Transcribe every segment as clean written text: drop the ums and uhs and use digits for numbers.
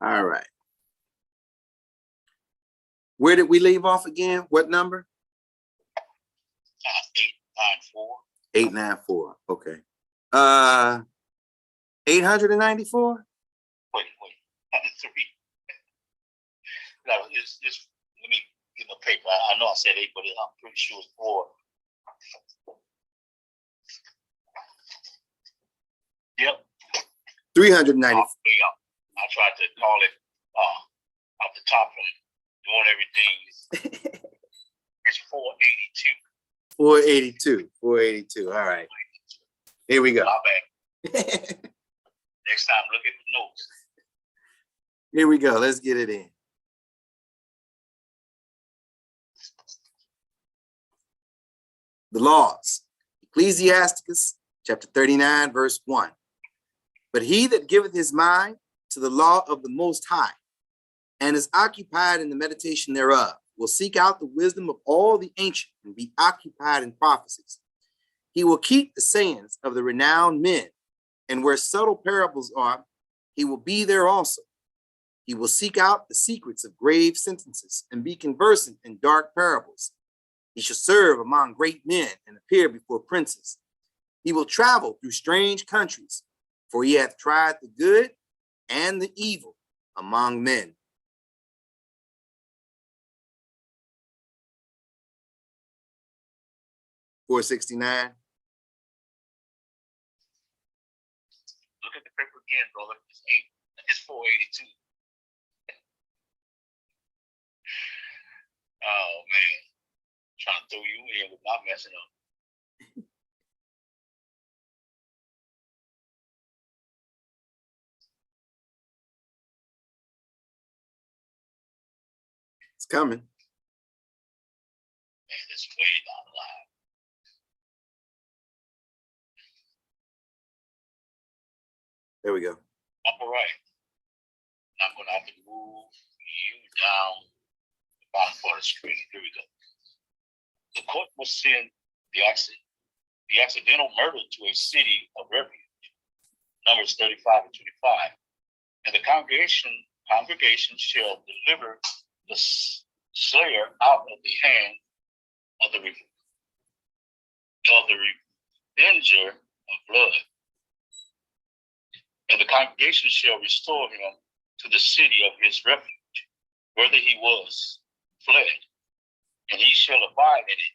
All right. Where did we leave off again? What number? 894. 894. Okay. 894? Wait. 3. No, it's let me get my paper. I know I said 8, but I'm pretty sure it's 4. Yep. 394. I tried to call it off the top from doing everything. It's 482. 482. 482. All right. Here we go. My bad. Next time, look at the notes. Here we go. Let's get it in. The laws. Ecclesiasticus chapter 39, verse 1. But he that giveth his mind to the law of the Most High, and is occupied in the meditation thereof, will seek out the wisdom of all the ancient, and be occupied in prophecies. He will keep the sayings of the renowned men, and where subtle parables are, he will be there also. He will seek out the secrets of grave sentences, and be conversant in dark parables. He shall serve among great men, and appear before princes. He will travel through strange countries, for he hath tried the good and the evil among men. $469. Look at the paper again, brother. It's 482. Oh man. Trying to throw you in with my messing up. It's coming. Man, it's way down the line. There we go. Upper right. I'm going to have to move you down the bottom part of the screen. Here we go. The court will send the accidental murder to a city of refuge. Numbers 35 and 25. And the congregation shall deliver the slayer out of the hand of the revenger of blood. And the congregation shall restore him to the city of his refuge, whether he was fled, and he shall abide in it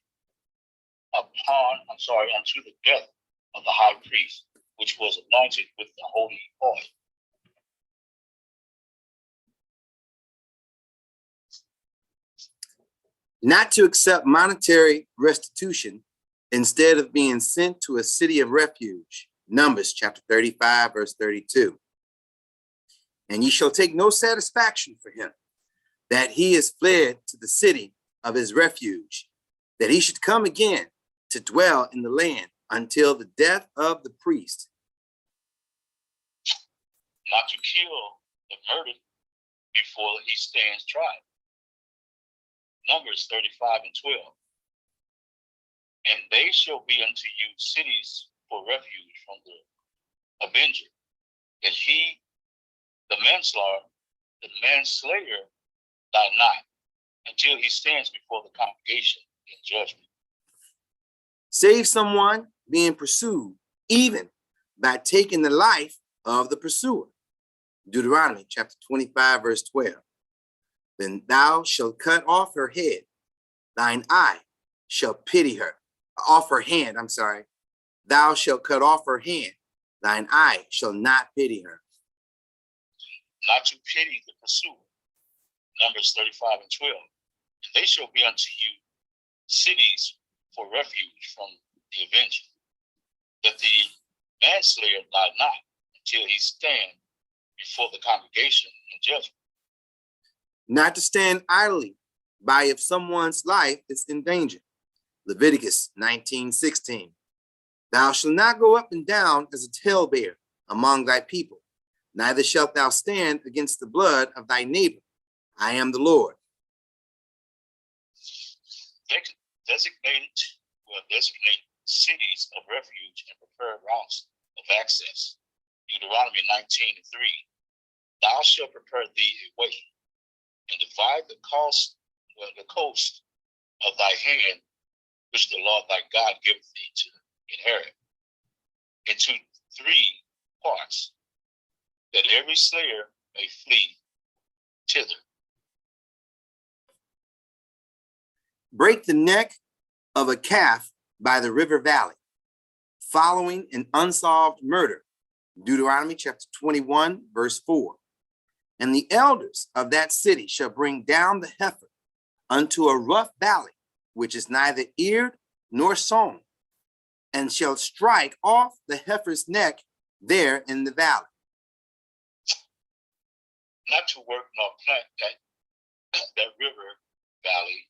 unto the death of the high priest, which was anointed with the holy oil. Not to accept monetary restitution instead of being sent to a city of refuge. Numbers chapter 35, verse 32. And ye shall take no satisfaction for him, that he is fled to the city of his refuge, that he should come again to dwell in the land until the death of the priest. Not to kill the murdered before he stands trial. Numbers 35 and 12. And they shall be unto you cities for refuge from the avenger, that the manslayer, die not, until he stands before the congregation in judgment. Save someone being pursued, even by taking the life of the pursuer. Deuteronomy chapter 25, verse 12. Then thou shalt cut off her head, thine eye shall pity her. Off her hand, Thou shalt cut off her hand, thine eye shall not pity her. Not to pity the pursuer. Numbers 35 and 12. And they shall be unto you cities for refuge from the avenger, that the manslayer die not, until he stand before the congregation in judgment. Not to stand idly by if someone's life is in danger. Leviticus 19:16. Thou shalt not go up and down as a talebearer among thy people, neither shalt thou stand against the blood of thy neighbor. I am the Lord. Designate cities of refuge and prepared routes of access. Deuteronomy 19 and 3. thou shalt prepare thee a way, and divide the coast of thy hand, which the Lord thy God giveth thee to inherit, into 3 parts, that every slayer may flee thither. Break the neck of a calf by the river valley, following an unsolved murder. Deuteronomy chapter 21, verse 4. And the elders of that city shall bring down the heifer unto a rough valley, which is neither eared nor sown, and shall strike off the heifer's neck there in the valley. Not to work nor plant that river valley,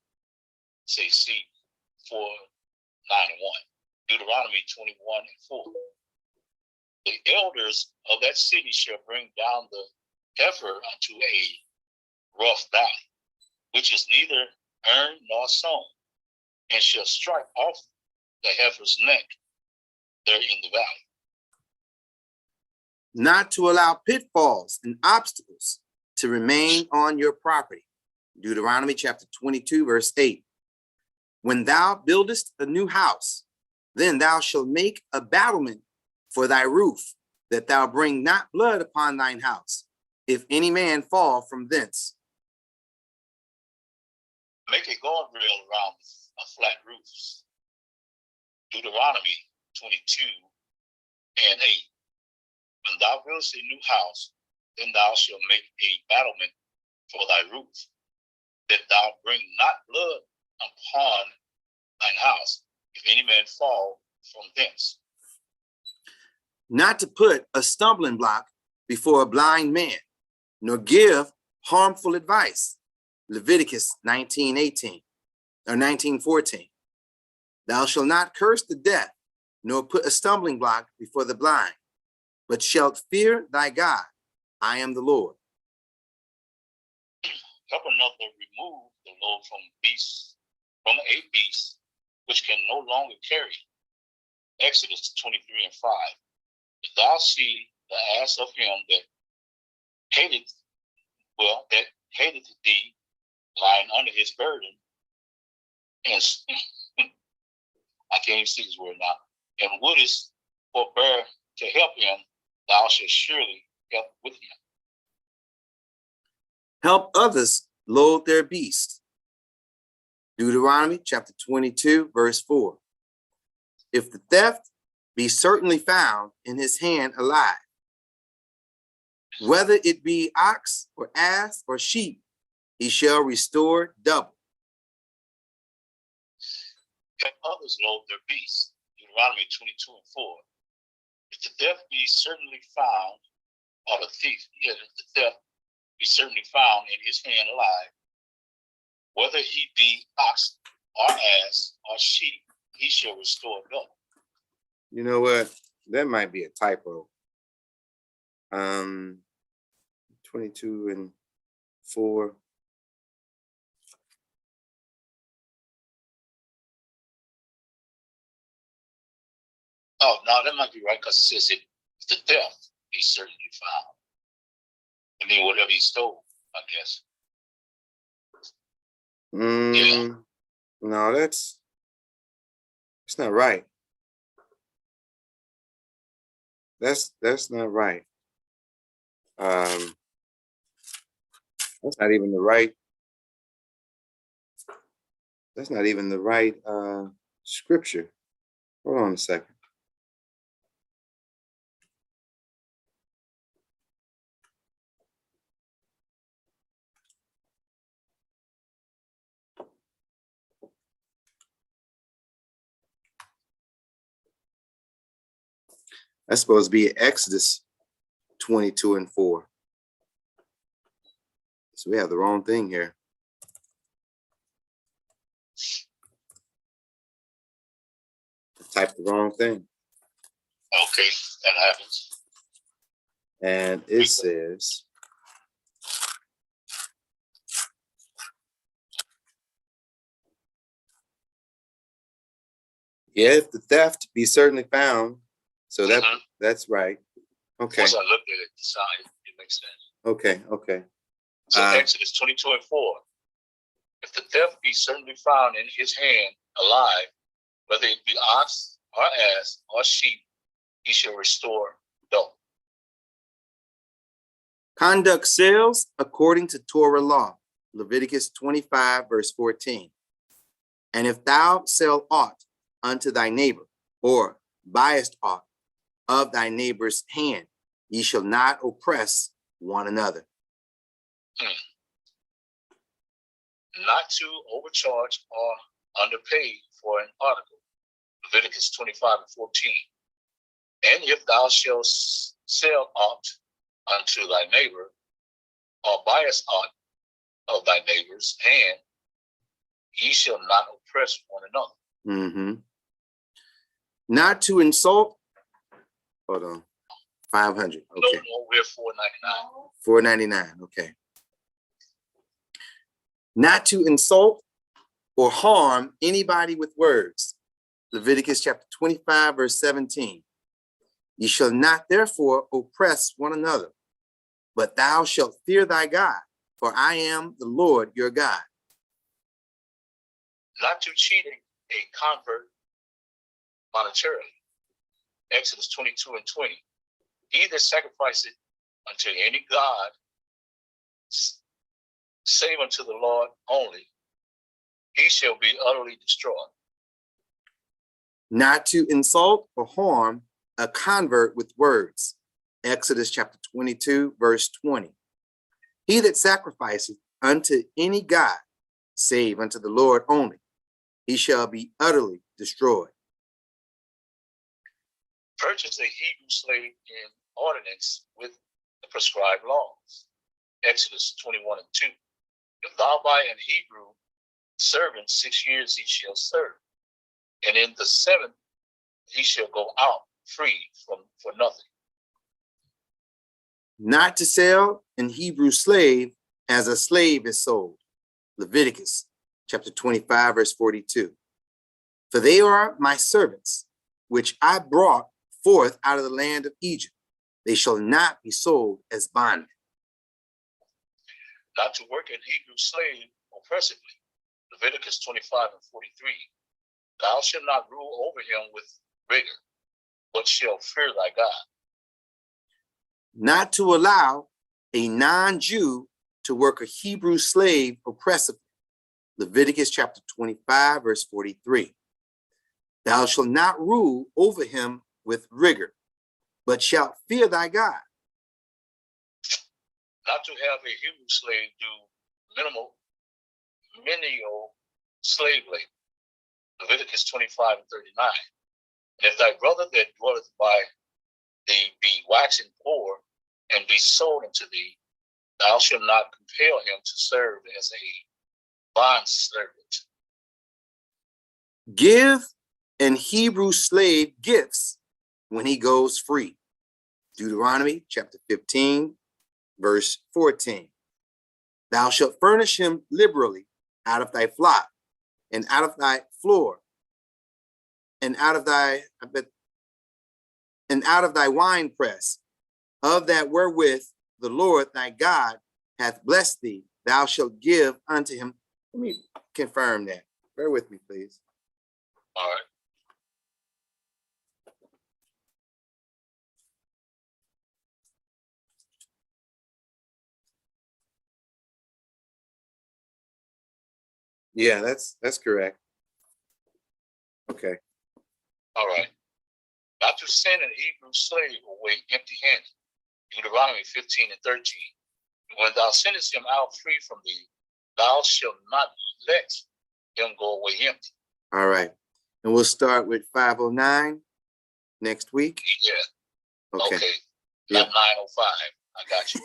say C 4:9-1. Deuteronomy 21:4. The elders of that city shall bring down the heifer unto a rough valley, which is neither earned nor sown, and shall strike off the heifer's neck there in the valley. Not to allow pitfalls and obstacles to remain on your property. Deuteronomy chapter 22, verse 8. When thou buildest a new house, then thou shalt make a battlement for thy roof, that thou bring not blood upon thine house, if any man fall from thence. Make a guardrail around a flat roofs. Deuteronomy 22:8. When thou buildest a new house, then thou shalt make a battlement for thy roof, that thou bring not blood upon thine house, if any man fall from thence. Not to put a stumbling block before a blind man, nor give harmful advice. Leviticus 19:18 or 19:14. Thou shalt not curse the deaf, nor put a stumbling block before the blind, but shalt fear thy God. I am the Lord. Help another remove the load from a beast which can no longer carry. Exodus 23:5. If thou see the ass of him that hateth thee lying under his burden, and I can't even see his word now, and wouldest forbear to help him, thou shalt surely help with him. Help others load their beasts. Deuteronomy chapter 22, verse 4. If the theft be certainly found in his hand alive, whether it be ox or ass or sheep, he shall restore double. Help others load their beasts. Deuteronomy 22:4. If the theft be certainly found, or the theft be certainly found in his hand alive, whether he be ox or ass or sheep, he shall restore double. You know what? That might be a typo. 22:4. Oh, no, that might be right, because it says if the theft be certainly found. I mean, whatever he stole, I guess. Yeah. No, that's not right. That's not right. That's not even the right. That's not even the right scripture. Hold on a second. That's supposed to be Exodus 22:4. So we have the wrong thing here. Type the wrong thing. Okay, that happens. And it says, yeah, if the theft be certainly found. So that's right. Okay. Once I looked at it, it makes sense. Okay. So Exodus 22:4. If the theft be certainly found in his hand alive, whether it be ox or ass or sheep, he shall restore double. Conduct sales according to Torah law. Leviticus 25, verse 14. And if thou sell aught unto thy neighbor, or buyest aught of thy neighbor's hand, ye shall not oppress one another. Not to overcharge or underpay for an article. Leviticus 25:14. And if thou shalt sell aught unto thy neighbor, or buyest aught of thy neighbor's hand, ye shall not oppress one another. Not to insult. Hold on. 500. Okay. No, we're $4.99. $4.99. Okay. Not to insult or harm anybody with words. Leviticus chapter 25, verse 17. Ye shall not therefore oppress one another, but thou shalt fear thy God, for I am the Lord your God. Not to cheat a convert monetarily. Exodus 22:20. He that sacrificeth unto any God, save unto the Lord only, he shall be utterly destroyed. Not to insult or harm a convert with words. Exodus chapter 22, verse 20. He that sacrificeth unto any God, save unto the Lord only, he shall be utterly destroyed. Purchase a Hebrew slave in ordinance with the prescribed laws. Exodus 21:2. If thou buy an Hebrew servant, 6 years he shall serve, and in the 7th he shall go out free for nothing. Not to sell an Hebrew slave as a slave is sold. Leviticus chapter 25, verse 42. For they are my servants, which I brought forth out of the land of Egypt. They shall not be sold as bondmen. Not to work an Hebrew slave oppressively. Leviticus 25:43. Thou shalt not rule over him with rigor, but shalt fear thy God. Not to allow a non-Jew to work a Hebrew slave oppressively. Leviticus chapter 25, verse 43. Thou shalt not rule over him with rigor, but shalt fear thy God. Not to have a Hebrew slave do menial slave labor. Leviticus 25:39. And if thy brother that dwelleth by thee be waxen poor and be sold unto thee, thou shalt not compel him to serve as a bondservant. Give an Hebrew slave gifts when he goes free. Deuteronomy chapter 15, verse 14. Thou shalt furnish him liberally out of thy flock, and out of thy floor, and out of thy wine press, of that wherewith the Lord thy God hath blessed thee, thou shalt give unto him. Let me confirm that. Bear with me, please. All right. Yeah, that's correct. Okay. All right. Not to send an Hebrew slave away empty-handed. Deuteronomy 15:13. When thou sendest him out free from thee, thou shalt not let him go away empty. All right. And we'll start with 509 next week. Yeah. Okay. Yep. Not 905. I got you.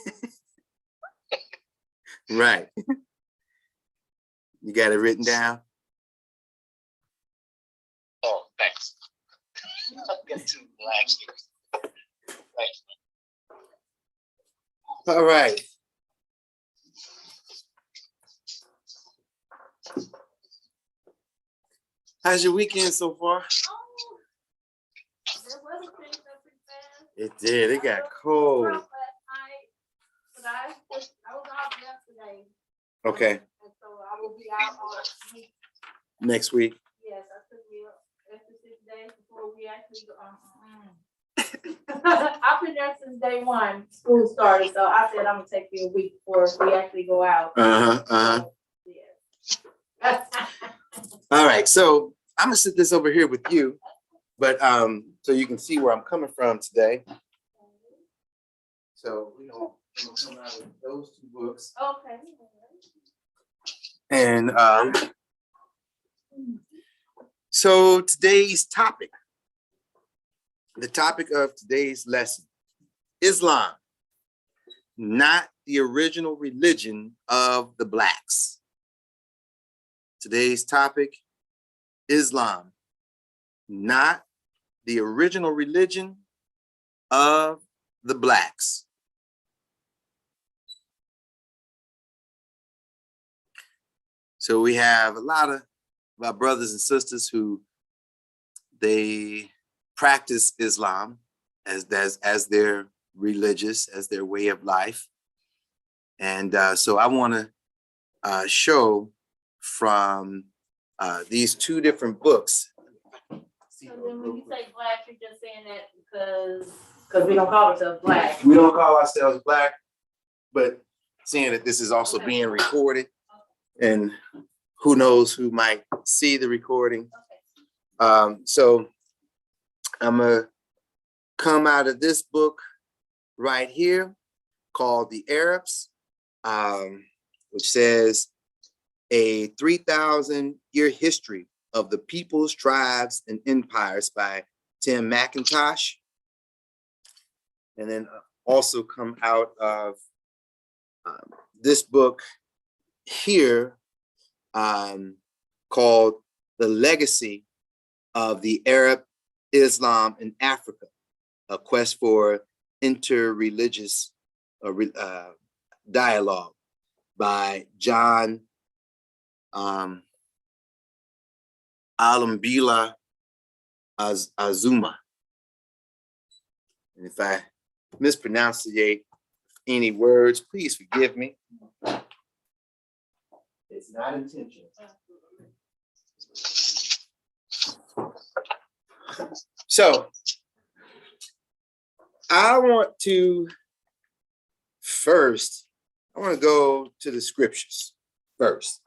Right. You got it written down? Oh, thanks. I'll get to relax. Thanks. All right. How's your weekend so far? There was a pretty bad. It did. It got cold. But but I was out yesterday. Okay, And so I will be out all week. next week. Yes, I took me after 6 days before we actually go. I've been there since day one, school started, so I said I'm gonna take me a week before we actually go out. Yeah. All right, so I'm gonna sit this over here with you, but so you can see where I'm coming from today. So we don't come out with those two books. Okay. And so today's topic, the topic of today's lesson, Islam, not the original religion of the Blacks. Today's topic, Islam, not the original religion of the Blacks. So we have a lot of our brothers and sisters who they practice Islam as their religious, as their way of life. And so I want to show from these two different books. So then when you say black, you're just saying that because we don't call ourselves black. We don't call ourselves black, but seeing that this is also being recorded, and who knows who might see the recording. So I'm gonna come out of this book right here called The Arabs, which says a 3,000-year history of the peoples, tribes, and empires by Tim McIntosh. And then also come out of this book here called The Legacy of the Arab Islam in Africa, a quest for interreligious dialogue by John Alambila Azuma. And if I mispronunciate any words, please forgive me. It's not intentional. So I want to go to the scriptures first.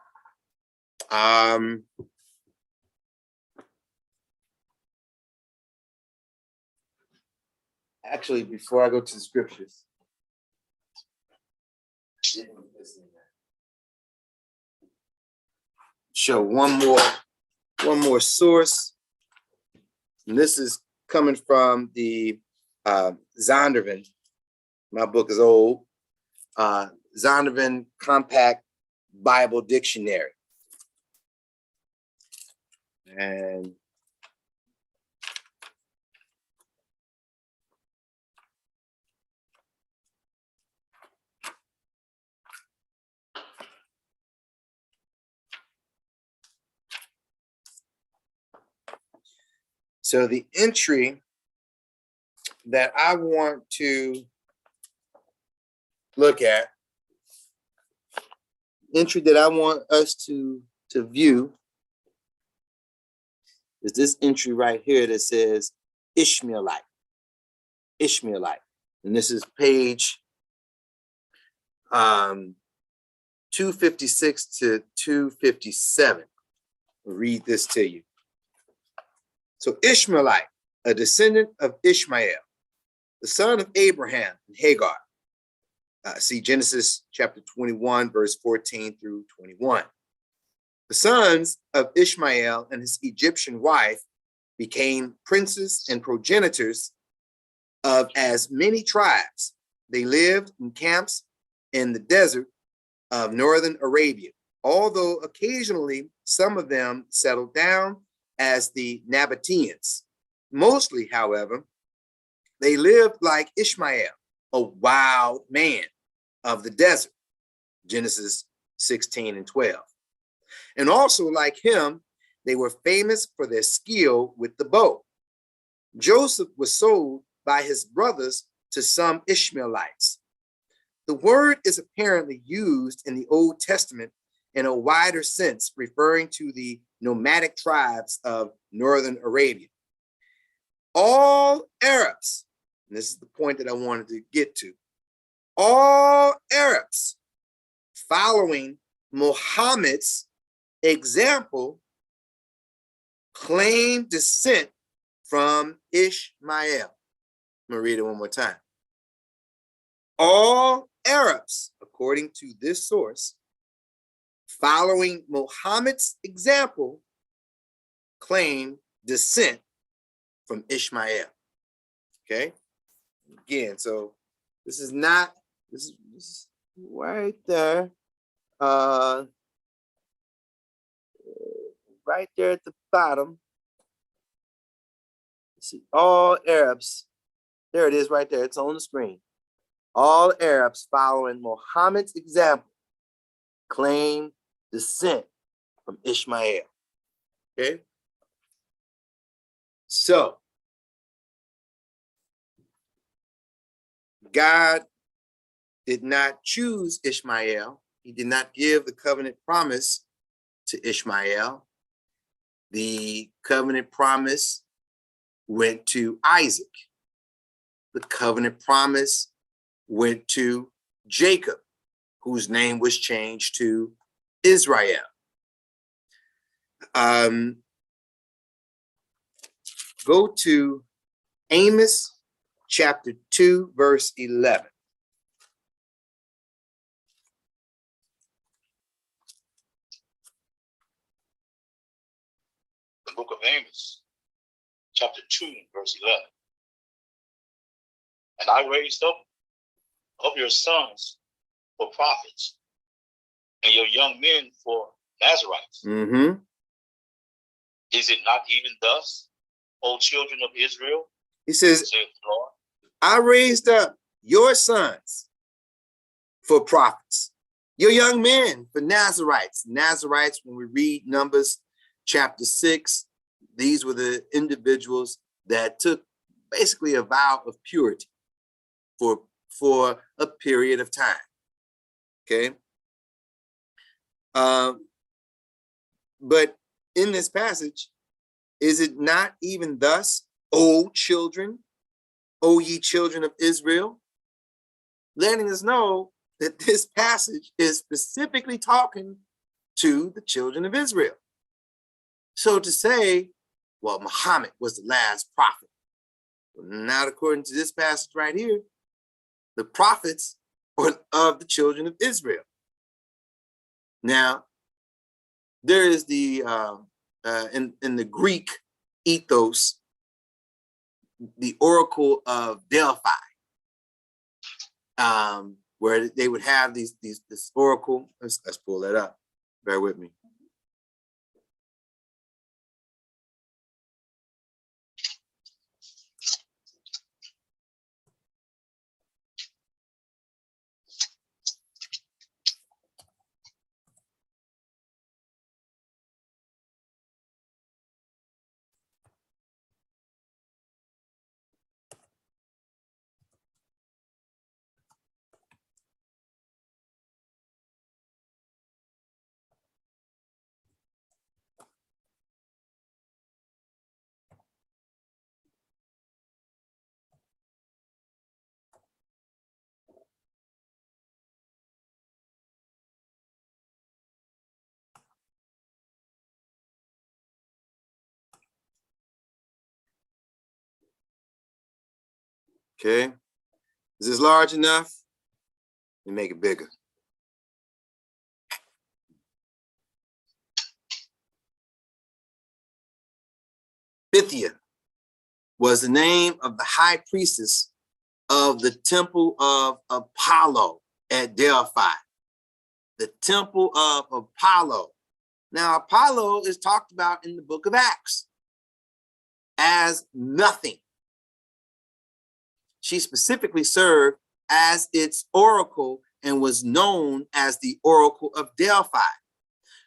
Actually, before I go to the scriptures, show one more source. And this is coming from the Zondervan. My book is old. Zondervan Compact Bible Dictionary. And so the entry that I want to look at, entry that I want us to view, is this entry right here that says Ishmaelite. And this is page 256 to 257. I'll read this to you. So Ishmaelite, a descendant of Ishmael, the son of Abraham and Hagar. See Genesis chapter 21, verse 14 through 21. The sons of Ishmael and his Egyptian wife became princes and progenitors of as many tribes. They lived in camps in the desert of northern Arabia, although occasionally some of them settled down as the Nabateans. Mostly, however, they lived like Ishmael, a wild man of the desert, Genesis 16 and 12. And also like him, they were famous for their skill with the bow. Joseph was sold by his brothers to some Ishmaelites. The word is apparently used in the Old Testament in a wider sense, referring to the nomadic tribes of northern Arabia. All Arabs, and this is the point that I wanted to get to, all Arabs following Muhammad's example claim descent from Ishmael. I'm going to read it one more time. All Arabs, according to this source, following Muhammad's example, claim descent from Ishmael. Okay? Again, so this is not, this is right there. Right there at the bottom. See, all Arabs, there it is right there, it's on the screen. All Arabs following Muhammad's example claim descent from Ishmael. Okay? So, God did not choose Ishmael. He did not give the covenant promise to Ishmael. The covenant promise went to Isaac. The covenant promise went to Jacob, whose name was changed to Israel. Go to Amos chapter 2, verse 11. The book of Amos, chapter 2, verse 11. And I raised up of your sons for prophets, and your young men for Nazarites. Mm-hmm. Is it not even thus, O children of Israel? He says, Saith the Lord. I raised up your sons for prophets, your young men for Nazarites. Nazarites, when we read Numbers chapter 6, these were the individuals that took basically a vow of purity for a period of time. Okay. But in this passage, is it not even thus, O children, O ye children of Israel? Letting us know that this passage is specifically talking to the children of Israel. So to say, well, Muhammad was the last prophet. Not according to this passage right here. The prophets are of the children of Israel. Now, there is the, in the Greek ethos, the oracle of Delphi, where they would have this oracle. Let's pull that up. Bear with me. Okay. Is this large enough? Let me make it bigger. Pythia was the name of the high priestess of the temple of Apollo at Delphi. The temple of Apollo. Now, Apollo is talked about in the book of Acts as nothing. She specifically served as its oracle and was known as the Oracle of Delphi.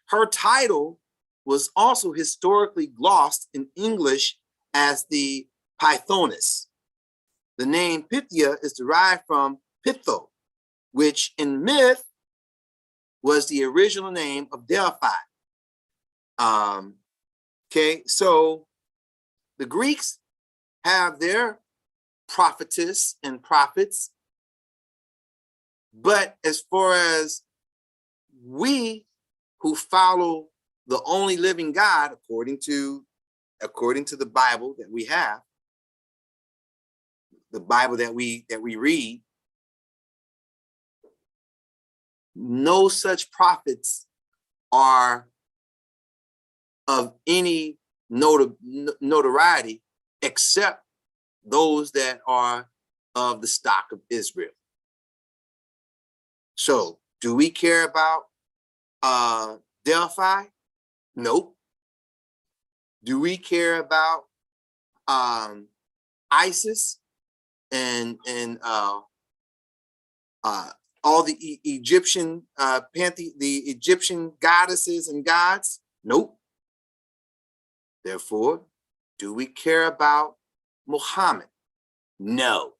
Her title was also historically glossed in English as the Pythoness. The name Pythia is derived from Pytho, which in myth was the original name of Delphi. Okay, so the Greeks have their prophetess and prophets, but as far as we who follow the only living God, according to the Bible that we have, the Bible that we read, no such prophets are of any notoriety except those that are of the stock of Israel. So do we care about Delphi? Nope. Do we care about ISIS and all the Egyptian the Egyptian goddesses and gods? Nope. Therefore, do we care about Muhammad? No.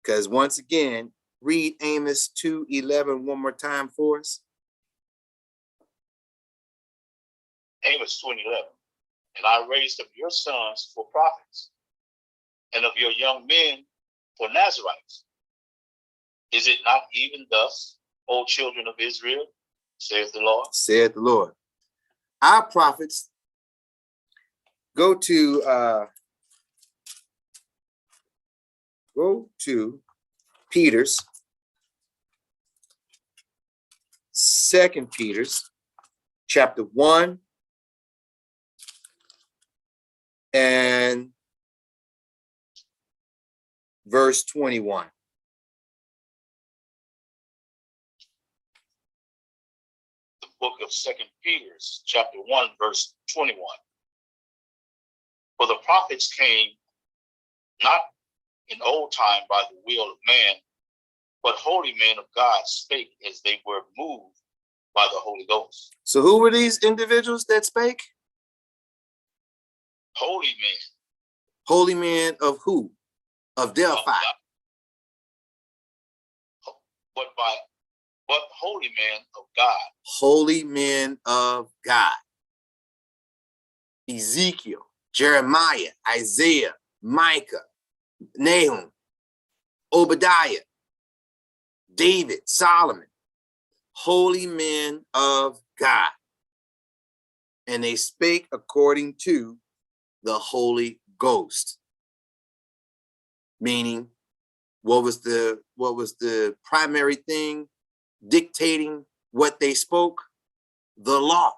Because once again, read Amos 2:11 one more time for us. Amos 2:11. And I raised up your sons for prophets, and of your young men for Nazarites. Is it not even thus, O children of Israel, saith the Lord? Saith the Lord. Our prophets go to Peter's, 2 Peter's, chapter 1 and verse 21. The book of 2 Peter, chapter 1, verse 21. For the prophets came not in old time by the will of man, but holy men of God spake as they were moved by the Holy Ghost. So who were these individuals that spake? Holy men. Holy men of who? Of Delphi. But holy men of God. Holy men of God. Ezekiel, Jeremiah, Isaiah, Micah, Nahum, Obadiah, David, Solomon. Holy men of God. And they spake according to the Holy Ghost. Meaning, what was the primary thing dictating what they spoke? The law.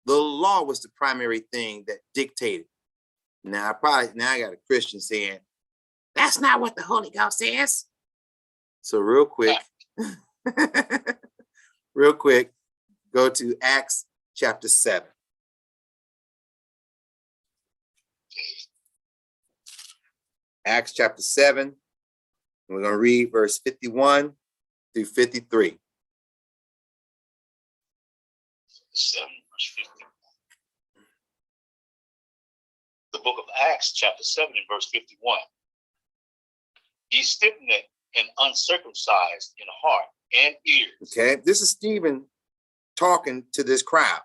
The law was the primary thing that dictated. Now I got a Christian saying, that's not what the Holy Ghost says. So real quick, go to Acts chapter 7. Acts chapter 7. We're going to read verse 51 through 53. 7, verse 50. The book of Acts, chapter 7, and verse 51. Ye stiff-necked and uncircumcised in heart and ears. Okay, this is Stephen talking to this crowd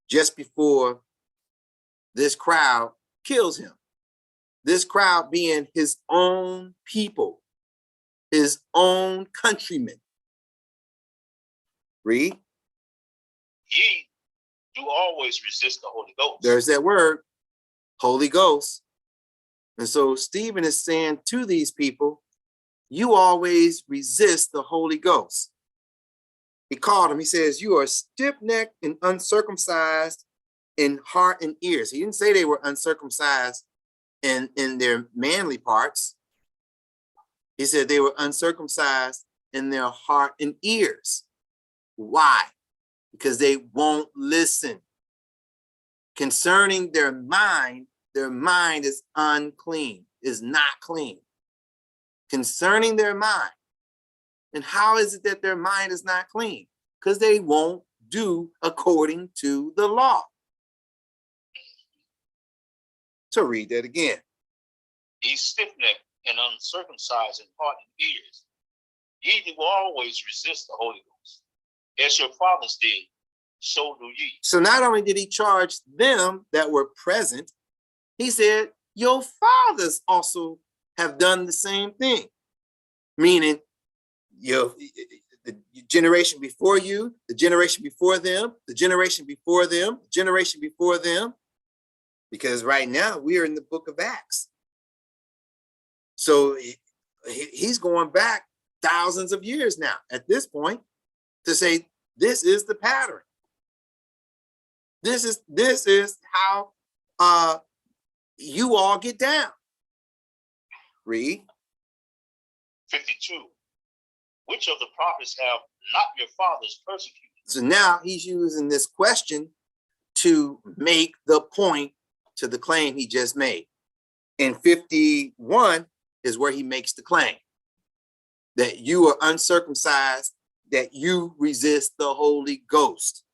just before this crowd kills him. This crowd being his own people, his own countrymen. Read. Ye do always resist the Holy Ghost. There's that word, Holy Ghost. And so Stephen is saying to these people, you always resist the Holy Ghost. He called them, he says, you are stiff-necked and uncircumcised in heart and ears. He didn't say they were uncircumcised in their manly parts. He said they were uncircumcised in their heart and ears. Why? Because they won't listen. Concerning their mind is unclean, is not clean. Concerning their mind. And how is it that their mind is not clean? Because they won't do according to the law. So read that again. Ye stiff-necked and uncircumcised in heart and ears. Ye will always resist the Holy Ghost, as your fathers did, so do ye. So not only did he charge them that were present, he said, your fathers also have done the same thing. Meaning, the generation before you, the generation before them, the generation before them, the generation before them. Because right now we are in the book of Acts. So he's going back thousands of years now at this point to say, this is the pattern. This is how you all get down. Read. 52. Which of the prophets have not your fathers persecuted? So now he's using this question to make the point to the claim he just made. In 51 is where he makes the claim that you are uncircumcised, that you resist the Holy Ghost.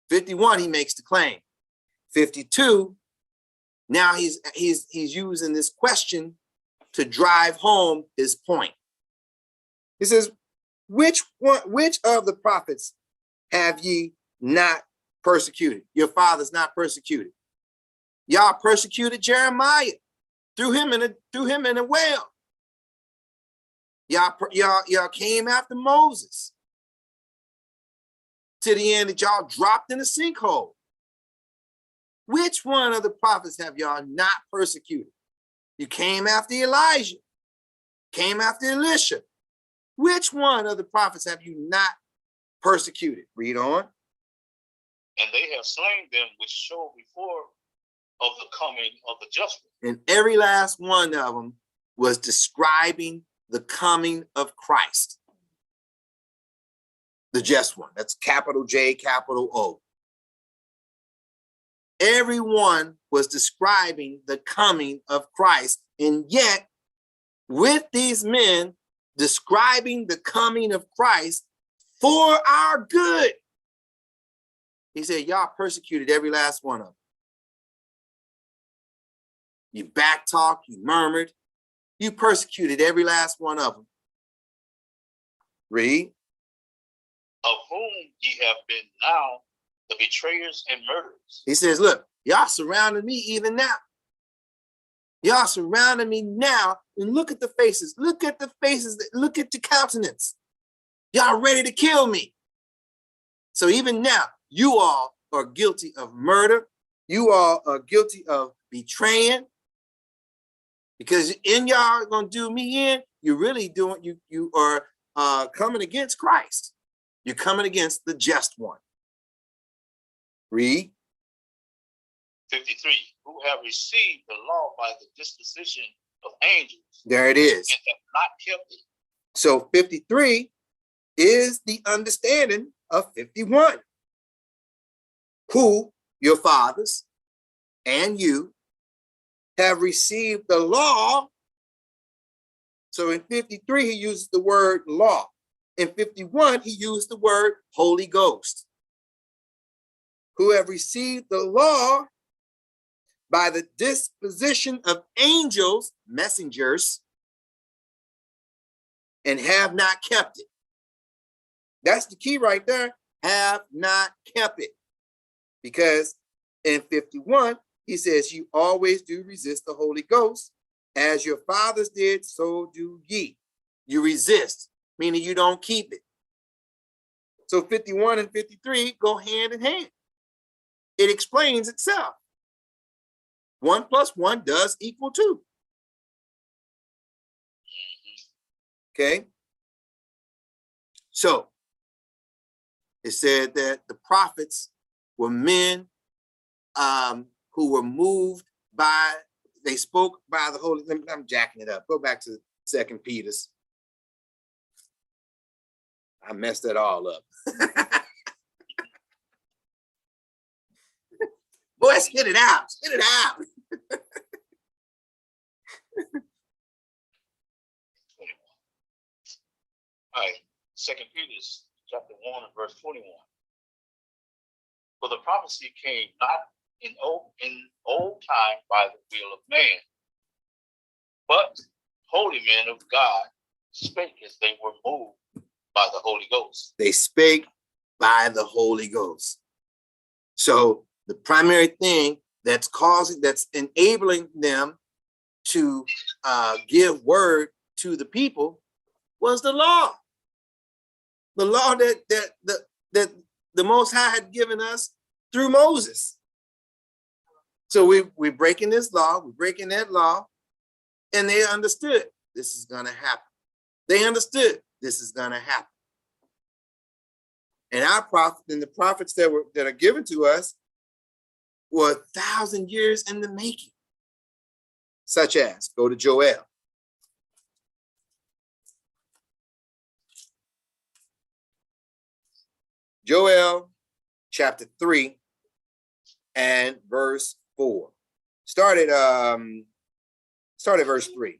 51, he makes the claim. 52, now he's using this question to drive home his point. He says, which of the prophets have ye not persecuted? Your fathers not persecuted. Y'all persecuted Jeremiah, threw him in a well. Y'all came after Moses to the end that y'all dropped in a sinkhole. Which one of the prophets have y'all not persecuted? You came after Elijah, came after Elisha. Which one of the prophets have you not persecuted? Read on. And they have slain them which showed before of the coming of the just one. And every last one of them was describing the coming of Christ. The just one. That's capital J, capital O. Everyone was describing the coming of Christ. And yet, with these men describing the coming of Christ for our good, he said, y'all persecuted every last one of them. You backtalked, you murmured, you persecuted every last one of them. Read. Of whom ye have been now the betrayers and murderers. He says, look, y'all surrounding me even now. Y'all surrounding me now, and look at the faces. Look at the faces. Look at the countenance. Y'all ready to kill me. So even now, you all are guilty of murder. You all are guilty of betraying. Because in y'all are going to do me in, you're really doing, you are coming against Christ. You're coming against the just one. Read. 53. Who have received the law by the disposition of angels. There it is. And have not kept it. So 53 is the understanding of 51. Who, your fathers and you, have received the law. So in 53, he uses the word law. In 51, he used the word Holy Ghost. Who have received the law by the disposition of angels, messengers, and have not kept it. That's the key right there. Have not kept it. Because in 51, he says, you always do resist the Holy Ghost. As your fathers did, so do ye. You resist, meaning you don't keep it. So 51 and 53 go hand in hand. It explains itself. 1 + 1 does equal 2. Okay. So it said that the prophets were men who were moved by, they spoke by the Holy, I'm jacking it up. Go back to 2 Peter's. I messed it all up. Boy, spit it out. Spit it out. All right. 2 Peter chapter 1 and verse 21. For the prophecy came not in old time by the will of man, But holy men of God spake as they were moved by the Holy Ghost. They spake by the Holy Ghost. So the primary thing that's enabling them to give word to the people was the law. The law that the Most High had given us through Moses. So we're breaking this law, we're breaking that law, and they understood this is going to happen. They understood this is going to happen. And our prophet and the prophets that are given to us were 1,000 years in the making. Such as, go to Joel. Joel chapter 3 and verse 4. Start at verse 3.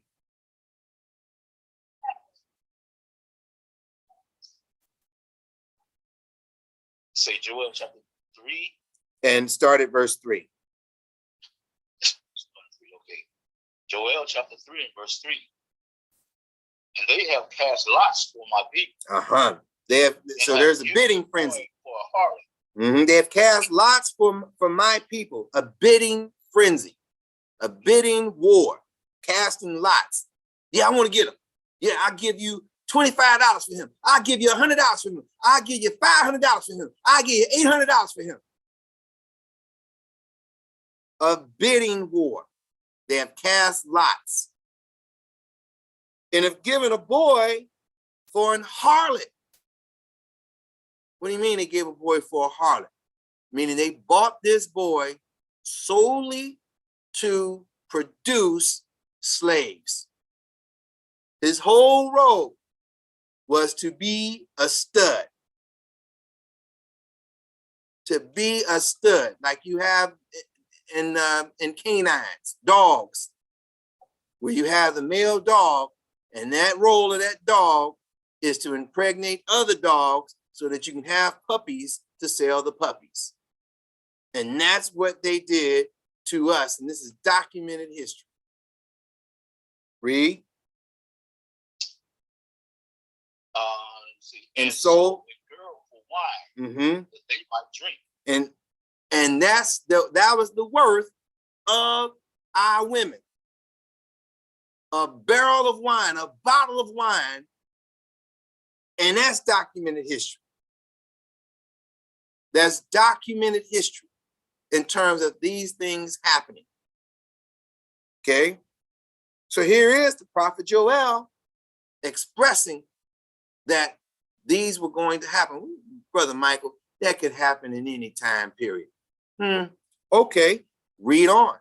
Say Joel chapter 3. And start at verse 3. Okay. Joel chapter 3 and verse 3. And they have cast lots for my people. They have, so there's a bidding frenzy. For a harlot. They have cast lots for my people, a bidding frenzy, a bidding war, casting lots. Yeah, I want to get him. Yeah, I'll give you $25 for him. I'll give you $100 for him. I'll give you $500 for him. I'll give you $800 for him. A bidding war. They have cast lots and have given a boy for an harlot. What do you mean they gave a boy for a harlot? Meaning they bought this boy solely to produce slaves. His whole role was to be a stud. To be a stud, like you have in canines, dogs, where you have the male dog, and that role of that dog is to impregnate other dogs so that you can have puppies to sell the puppies. And that's what they did to us. And this is documented history. Read. And sold the girl for wine that they might drink. And that was the worth of our women. A barrel of wine, a bottle of wine, and that's documented history. That's documented history in terms of these things happening. Okay? So here is the prophet Joel expressing that these were going to happen. Brother Michael, that could happen in any time period. Okay, read on.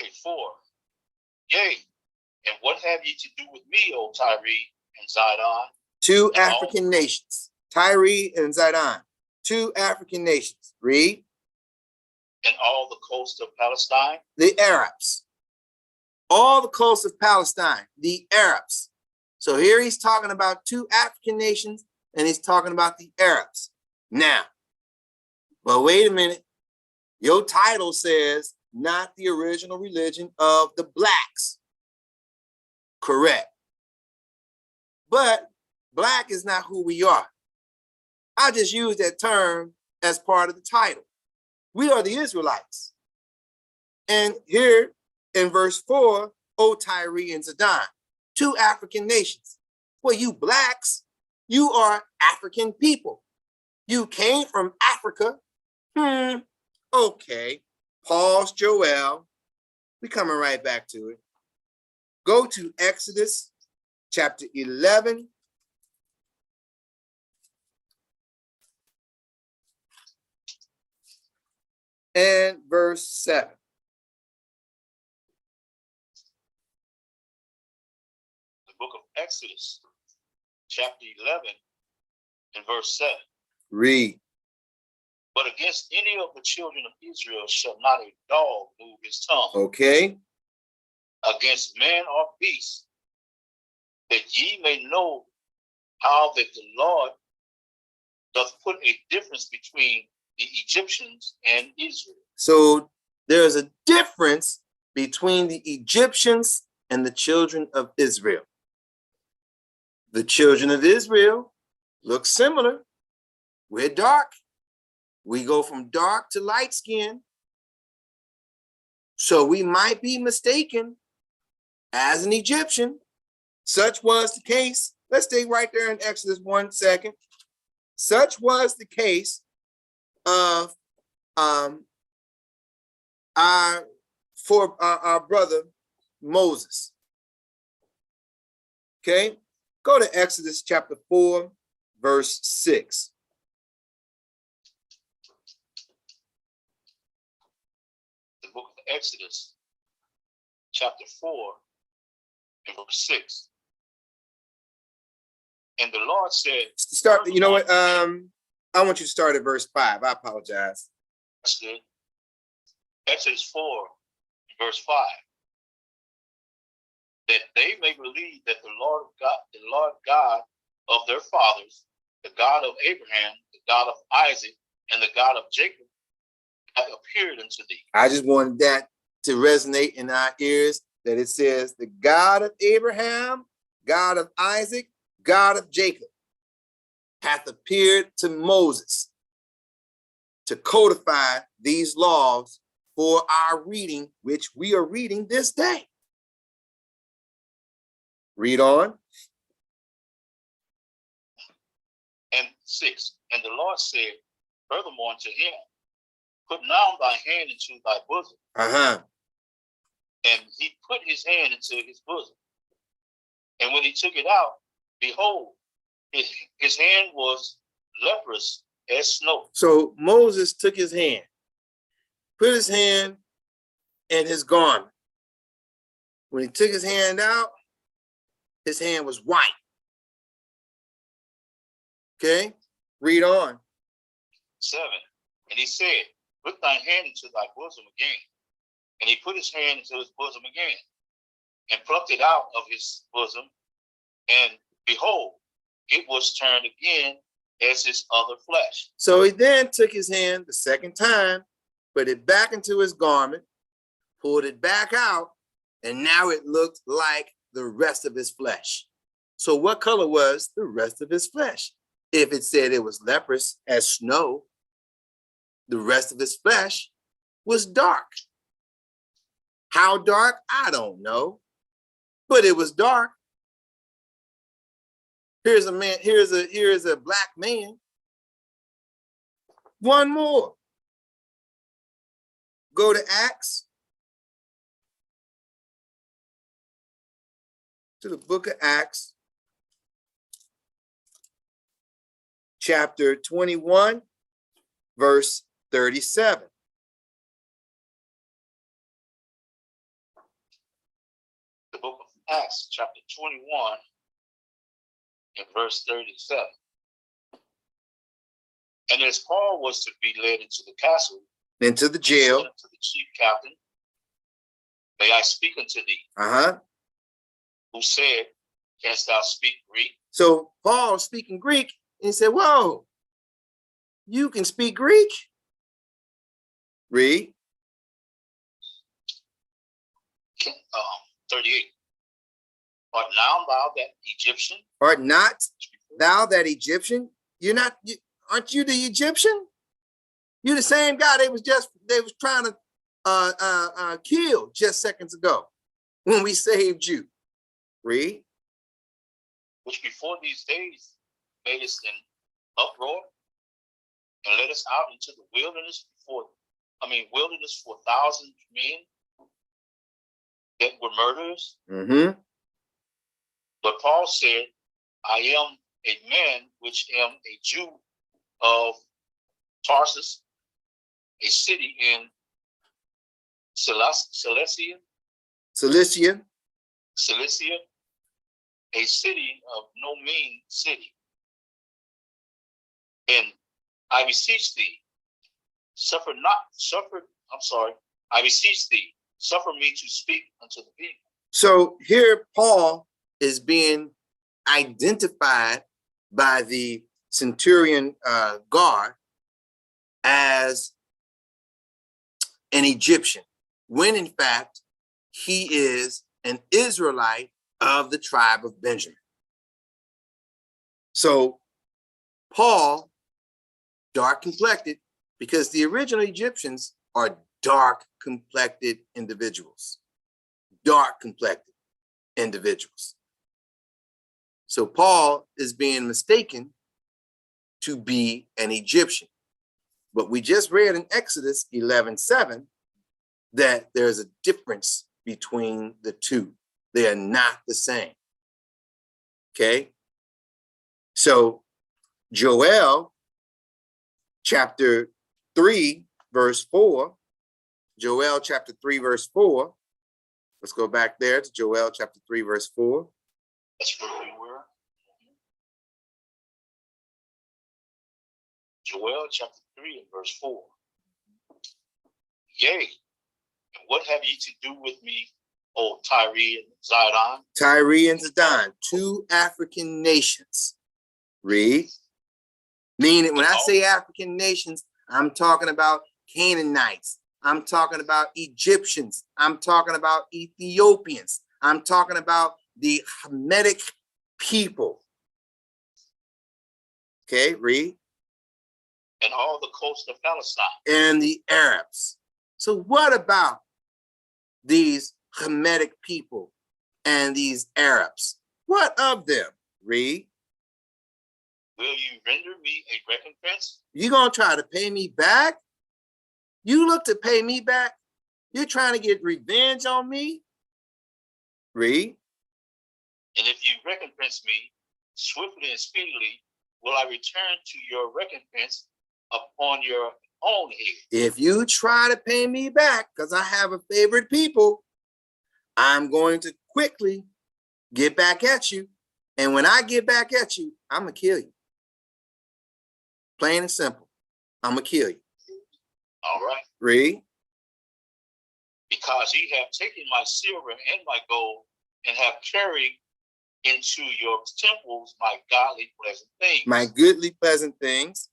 Okay, 4. Yea, and what have ye to do with me, O Tyre and Zidon? Two African nations, Tyre and Zidon, two African nations. Read. And all the coast of Palestine? The Arabs. All the coast of Palestine, the Arabs. So here he's talking about two African nations, and he's talking about the Arabs. Now, but wait a minute. Your title says not the original religion of the blacks. Correct. But black is not who we are. I just use that term as part of the title. We are the Israelites. And here in verse 4, O Tyre and Zidon, two African nations. Well, you blacks, you are African people. You came from Africa. Okay. Pause, Joel. We're coming right back to it. Go to Exodus chapter 11. And verse 7. The book of Exodus, chapter 11, and verse 7. Read. But against any of the children of Israel shall not a dog move his tongue. Okay. Against man or beast, that ye may know how that the Lord doth put a difference between the Egyptians and Israel. So there's a difference between the Egyptians and the children of Israel. The children of Israel look similar. We're dark. We go from dark to light skin. So we might be mistaken as an Egyptian. Such was the case. Let's stay right there in Exodus 1 second. Such was the case of our brother Moses. Okay, go to Exodus chapter 4, verse 6. The book of Exodus, chapter 4, and verse 6. And the Lord said, Start, you know what? I want you to start at verse 5. I apologize. That's good. Exodus 4, verse 5. That they may believe that the Lord God of their fathers, the God of Abraham, the God of Isaac, and the God of Jacob, hath appeared unto thee. I just wanted that to resonate in our ears, that it says the God of Abraham, God of Isaac, God of Jacob hath appeared to Moses to codify these laws for our reading, which we are reading this day. Read on. And 6. And the Lord said, furthermore unto him, put now thy hand into thy bosom. And he put his hand into his bosom. And when he took it out, behold, his hand was leprous as snow. So Moses took his hand, put his hand in his garment. When he took his hand out, his hand was white. Okay, read on. 7. And he said, put thine hand into thy bosom again. And he put his hand into his bosom again, and plucked it out of his bosom, and behold, it was turned again as his other flesh. So he then took his hand the second time, put it back into his garment, pulled it back out, and now it looked like the rest of his flesh. So what color was the rest of his flesh? If it said it was leprous as snow, the rest of his flesh was dark. How dark? I don't know, but it was dark. Here's a man, here's a black man. One more. Go to Acts. To the book of Acts, chapter 21, verse 37. The book of Acts, chapter 21, and verse 37. And as Paul was to be led into the castle, Into the jail. to the chief captain, may I speak unto thee? Who said, canst thou speak Greek? So Paul speaking Greek, and he said, whoa, you can speak Greek? Read. 38. Art now thou that Egyptian? Art not thou that Egyptian? Aren't you the Egyptian? You're the same guy they was trying to kill just seconds ago when we saved you. Read. Which before these days made us an uproar and led us out into the wilderness for 1,000 men that were murderers. But Paul said, I am a man which am a Jew of Tarsus, a city in Cilicia, a city of no mean city. And I beseech thee, I beseech thee, suffer me to speak unto the people. So here Paul is being identified by the centurion guard as an Egyptian, when in fact he is an Israelite of the tribe of Benjamin. So Paul, dark complected, because the original Egyptians are dark complected individuals. Dark complected individuals. So Paul is being mistaken to be an Egyptian. But we just read in Exodus 11:7 that there's a difference between the two. They are not the same. Okay? So Joel chapter 3, verse 4. Joel chapter 3, verse 4. Let's go back there to Joel chapter 3, verse 4. That's where we were. Joel chapter 3 and verse 4. Yea, and what have ye to do with me, O Tyre and Zidon? Tyre and Zidon, two African nations. Read. Meaning, when I say African nations, I'm talking about Canaanites. I'm talking about Egyptians. I'm talking about Ethiopians. I'm talking about the Hamitic people. Okay, read. And all the coast of Palestine. And the Arabs. So what about these Hamitic people and these Arabs? What of them? Read. Will you render me a recompense? You gonna try to pay me back? You look to pay me back? You're trying to get revenge on me? Read. And if you recompense me swiftly and speedily, will I return to your recompense upon your own head? If you try to pay me back, because I have a favorite people, I'm going to quickly get back at you. And when I get back at you, I'm going to kill you. Plain and simple. I'm going to kill you. All right. Read. Because ye have taken my silver and my gold and have carried into your temples my godly pleasant things. My goodly pleasant things.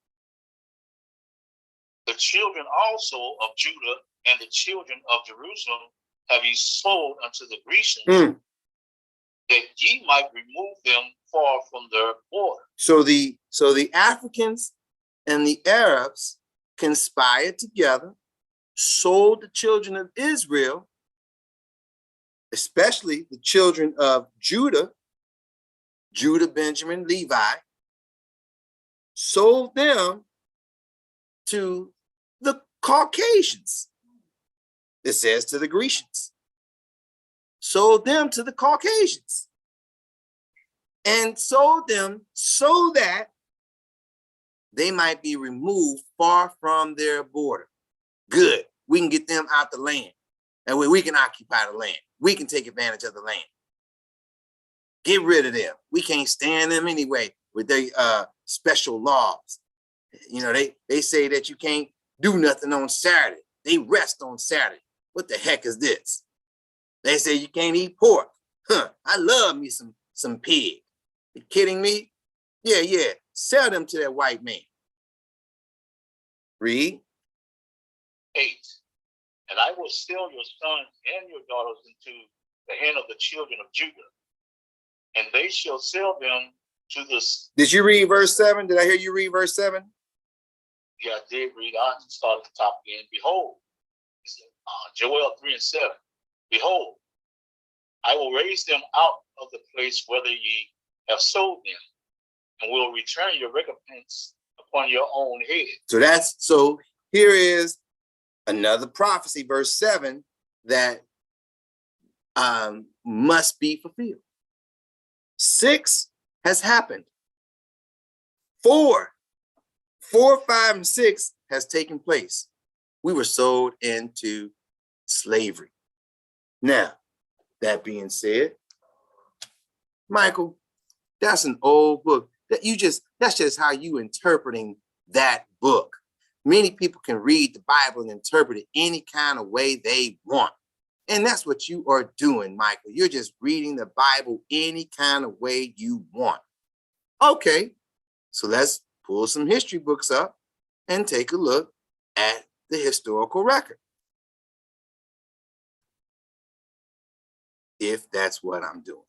The children also of Judah and the children of Jerusalem have ye sold unto the Grecians, that ye might remove them far from their border. So the Africans and the Arabs conspired together, sold the children of Israel, especially the children of Judah, Benjamin, Levi, sold them to the Caucasians. It says to the Grecians. Sold them to the Caucasians. And sold them so that they might be removed far from their border. Good. We can get them out the land. That way we can occupy the land. We can take advantage of the land. Get rid of them. We can't stand them anyway with their special laws. You know, they say that you can't do nothing on Saturday. They rest on Saturday. What the heck is this? They say you can't eat pork. I love me some pig. You kidding me? Yeah. Sell them to that white man. Read. 8. And I will sell your sons and your daughters into the hand of the children of Judah, and they shall sell them to the... Did you read verse 7? Did I hear you read verse 7? Yeah, I did read. I start at the top again. Behold, Joel 3 and 7. Behold, I will raise them out of the place whether ye have sold them, and will return your recompense upon your own head. So here is another prophecy, verse 7, that must be fulfilled. 6 has happened. 4, 5, and 6 has taken place. We were sold into slavery. Now, that being said, Michael, that's an old book. That's just how you interpreting that book. Many people can read the Bible and interpret it any kind of way they want. And that's what you are doing, Michael. You're just reading the Bible any kind of way you want. Okay, so let's pull some history books up and take a look at the historical record. if that's what I'm doing.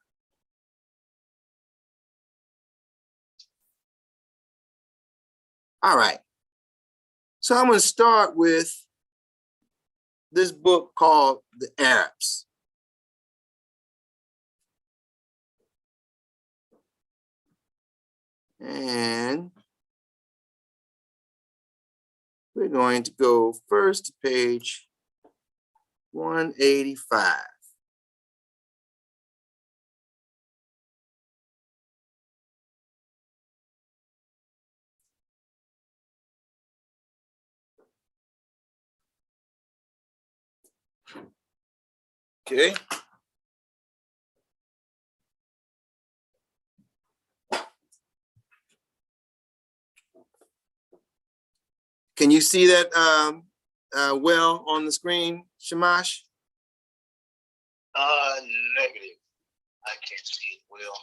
All right. So I'm going to start with this book called The Arabs. And we're going to go first to page 185. Okay. Can you see that well on the screen, Shamash? Negative. I can't see it well.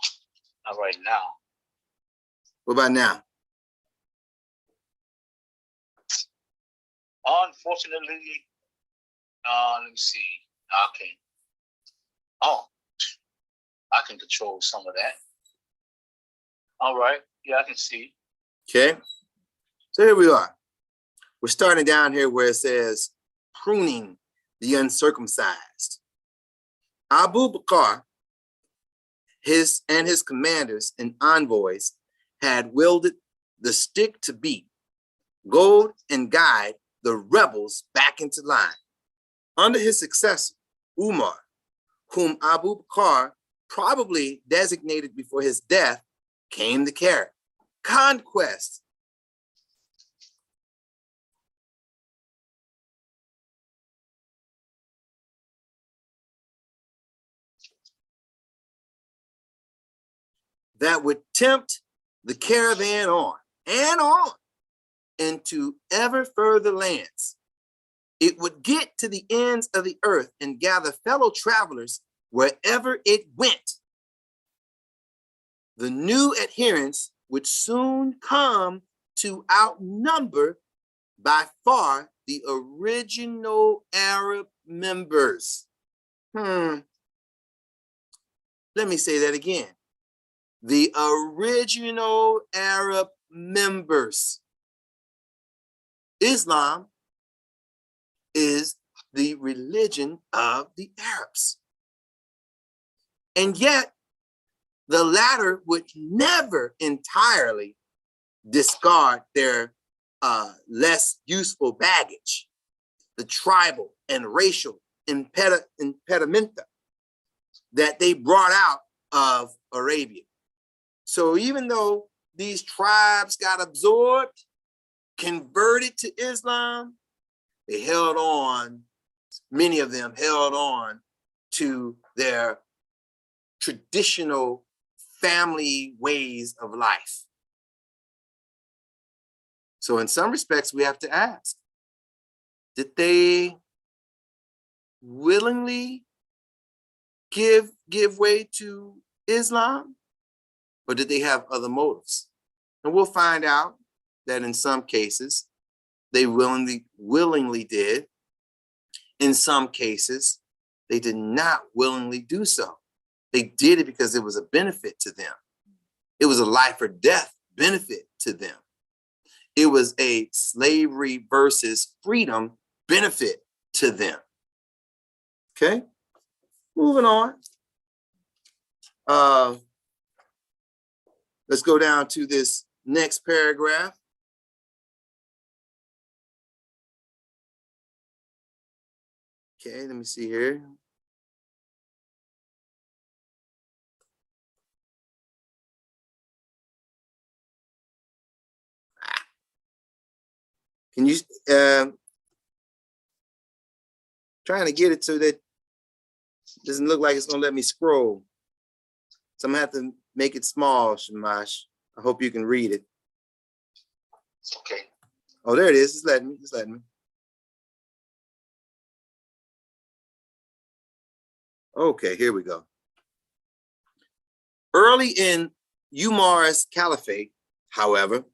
Not right now. What about now? Unfortunately, let me see. Okay. Oh, I can control some of that. All right. Yeah, I can see. Okay. So here we are. We're starting down here where it says pruning the uncircumcised. Abu Bakr, his commanders and envoys had wielded the stick to beat, goad, and guide the rebels back into line. Under his successor, Umar, whom Abu Bakr probably designated before his death, came the carrot. Conquest. That would tempt the caravan on and on into ever further lands. It would get to the ends of the earth and gather fellow travelers wherever it went. The new adherents would soon come to outnumber by far the original Arab members. Let me say that again. The original Arab members. Islam is the religion of the Arabs. And yet, the latter would never entirely discard their less useful baggage, the tribal and racial impedimenta that they brought out of Arabia. So even though these tribes got absorbed, converted to Islam, they held on, many of them held on to their traditional family ways of life. So in some respects, we have to ask, did they willingly give way to Islam? Or did they have other motives? And we'll find out that in some cases, they willingly did. In some cases, they did not willingly do so. They did it because it was a benefit to them. It was a life or death benefit to them. It was a slavery versus freedom benefit to them. Okay, moving on. Let's go down to this next paragraph. Okay, let me see here. Can you, trying to get it so that it doesn't look like it's gonna let me scroll. So I'm gonna have to make it small, Shamash. I hope you can read it. Okay. Oh, there it is. It's letting me. Okay, here we go. Early in Umar's caliphate, however,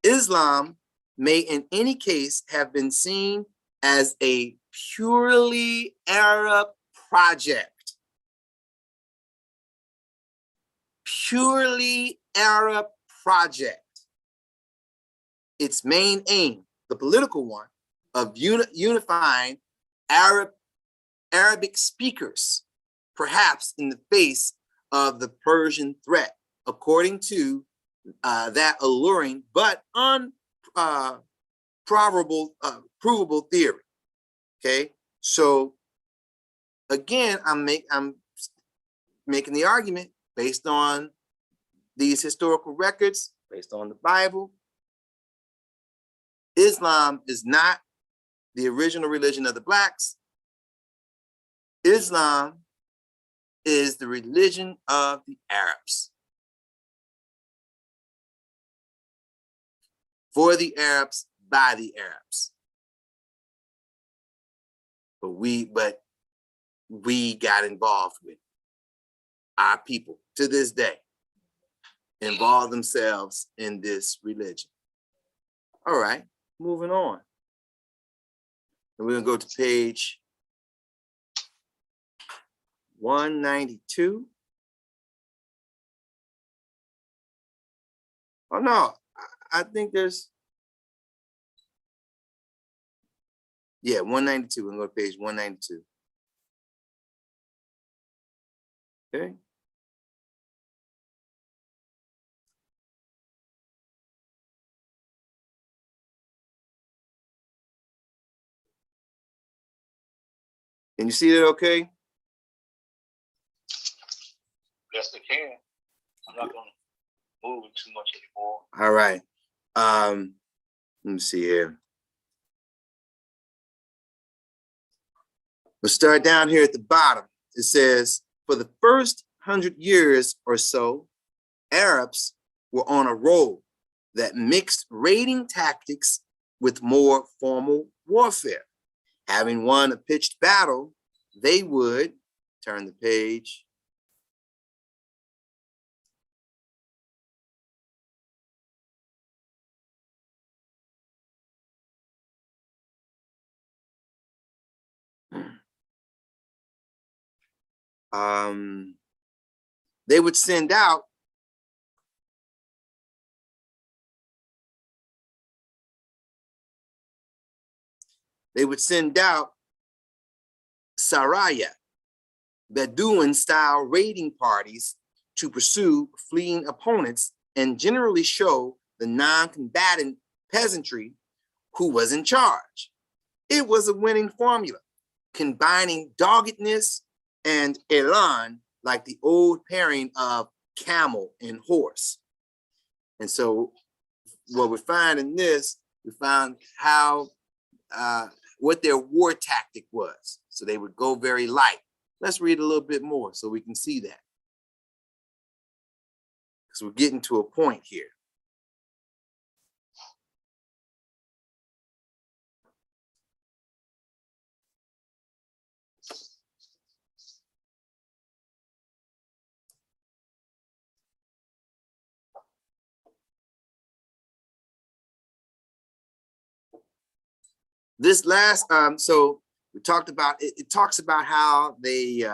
Islam may in any case have been seen as a purely Arab project. purely Arab project. Its main aim, the political one, of unifying Arabic speakers, perhaps in the face of the Persian threat, according to that alluring but provable theory. Okay, so again, I'm making the argument based on these historical records, based on the Bible. Islam is not the original religion of the Blacks. Islam is the religion of the Arabs. For the Arabs, by the Arabs. But we got involved with it. Our people, to this day, involve themselves in this religion. All right, moving on. And we're gonna go to page 192. Oh no, I think there's, yeah, 192. We're gonna go to page 192. Okay. Can you see that okay? Yes, they can. I'm not gonna move it too much anymore. All right. Let me see here. We'll start down here at the bottom. It says, for the first 100 years or so, Arabs were on a roll that mixed raiding tactics with more formal warfare. Having won a pitched battle, they would turn the page. They would send out Saraya, Bedouin-style raiding parties to pursue fleeing opponents and generally show the non-combatant peasantry who was in charge. It was a winning formula, combining doggedness and elan, like the old pairing of camel and horse. And so what we find in this, we found how, what their war tactic was. So they would go very light. Let's read a little bit more so we can see that. Because we're getting to a point here. This last, so we talked about it. It talks about how they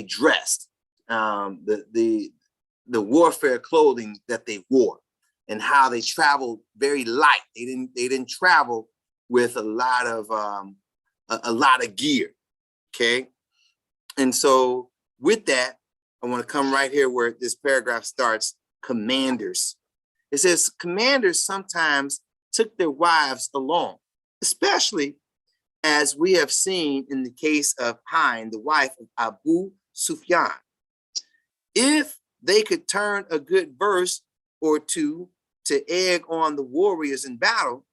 dressed, the warfare clothing that they wore, and how they traveled very light. They didn't travel with a lot of gear. Okay, and so with that, I want to come right here where this paragraph starts. Commanders. It says commanders sometimes took their wives along, especially as we have seen in the case of Pine, the wife of Abu Sufyan. If they could turn a good verse or two to egg on the warriors in battle,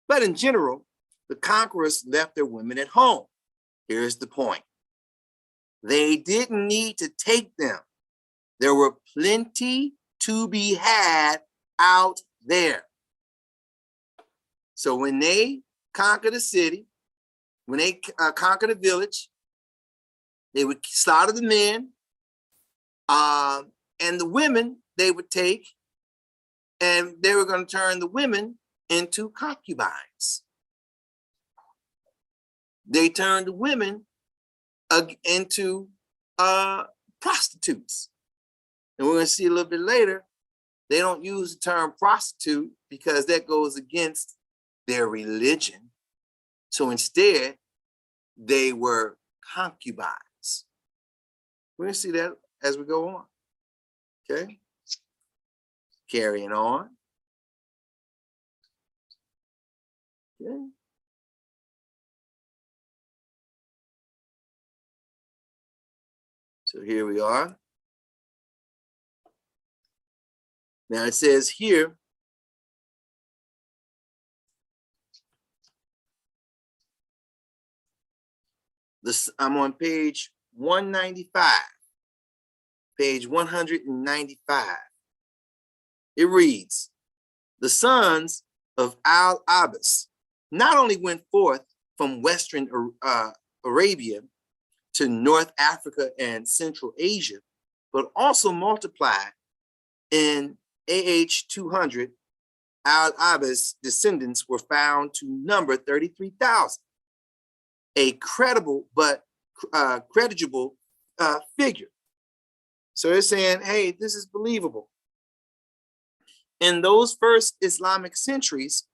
but in general, the conquerors left their women at home. Here's the point. They didn't need to take them. There were plenty to be had out there. So when they conquered a city, when they conquered a village, they would slaughter the men, and the women they would take, and they were going to turn the women into concubines. They turned the women into prostitutes. And we're going to see a little bit later, they don't use the term prostitute because that goes against their religion. So instead, they were concubines. We're going to see that as we go on. Okay. Carrying on. Okay. So here we are. Now it says here, I'm on page 195. Page 195. It reads, the sons of Al-Abbas not only went forth from Western Arabia to North Africa and Central Asia, but also multiplied. In AH 200, Al-Abbas descendants were found to number 33,000, a credible but credible figure. So they're saying, hey, this is believable. In those first Islamic centuries,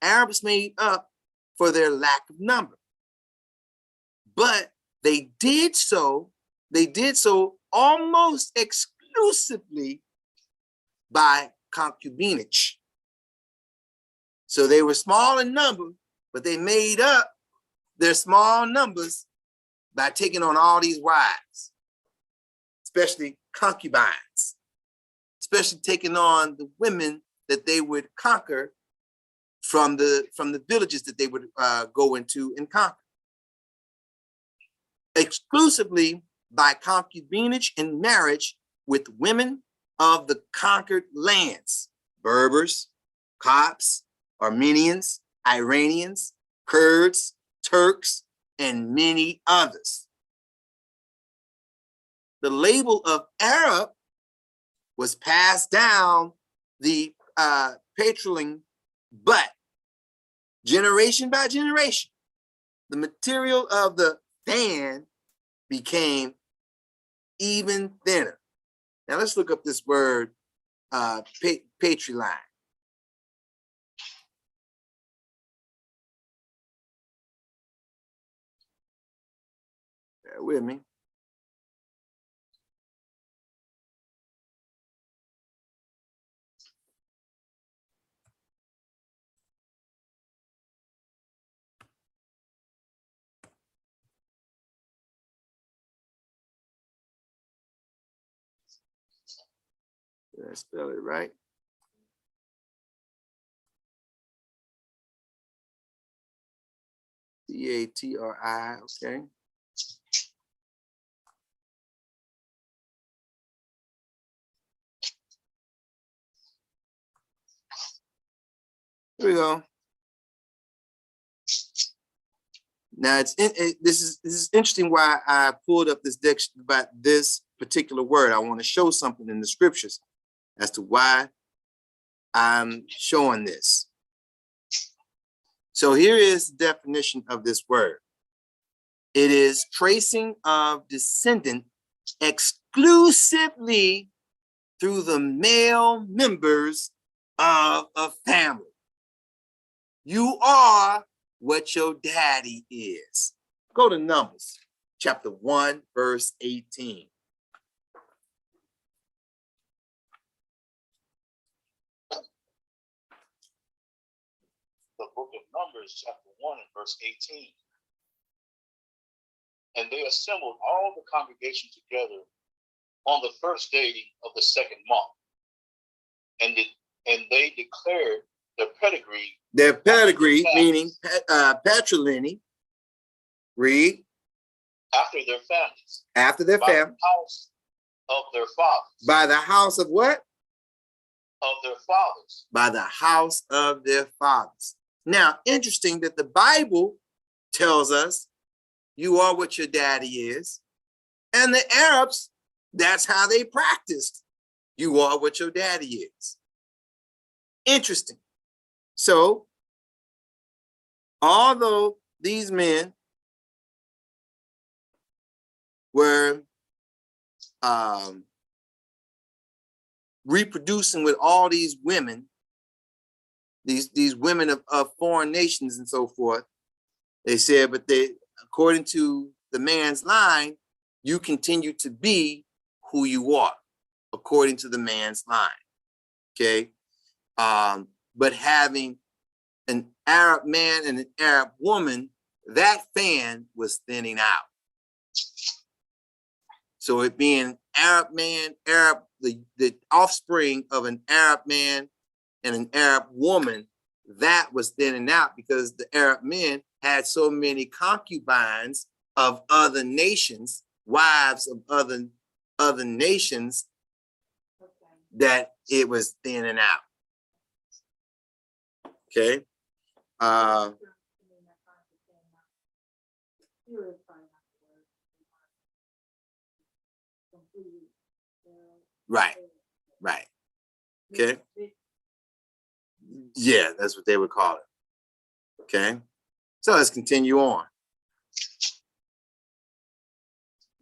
Arabs made up for their lack of number. But they did so almost exclusively by concubinage. So they were small in number, but they made up their small numbers by taking on all these wives, especially concubines, especially taking on the women that they would conquer from the villages that they would go into and conquer. Exclusively by concubinage and marriage with women of the conquered lands, Berbers, Copts, Armenians, Iranians, Kurds, Turks, and many others. The label of Arab was passed down the patrilineal, but generation by generation, the material of the fan became even thinner. Now let's look up this word, patriline. Bear with me. Did I spell it right? P-A-T-R-I, okay. Here we go. Now this is interesting why I pulled up this dictionary about this particular word. I want to show something in the scriptures as to why I'm showing this. So here is the definition of this word. It is tracing of descendant exclusively through the male members of a family. You are what your daddy is. Go to Numbers, chapter 1, verse 18. The book of Numbers, chapter 1 and verse 18. And they assembled all the congregation together on the first day of the second month. And they declared their pedigree. Their pedigree, meaning patrilineal. Read. After their families. After their family. By the house of their fathers. By the house of what? Of their fathers. By the house of their fathers. Now, interesting that the Bible tells us you are what your daddy is. And the Arabs, that's how they practiced. You are what your daddy is. Interesting. So, although these men were reproducing with all these women, these women of foreign nations and so forth. They said, but according to the man's line, you continue to be who you are, according to the man's line. Okay. But having an Arab man and an Arab woman, that fan was thinning out. So it being Arab man, the offspring of an Arab man and an Arab woman, that was thinning out because the Arab men had so many concubines of other nations, wives of other nations, that it was thinning out. Okay. Right. Right. Okay. Yeah, that's what they would call it. Okay. So let's continue on.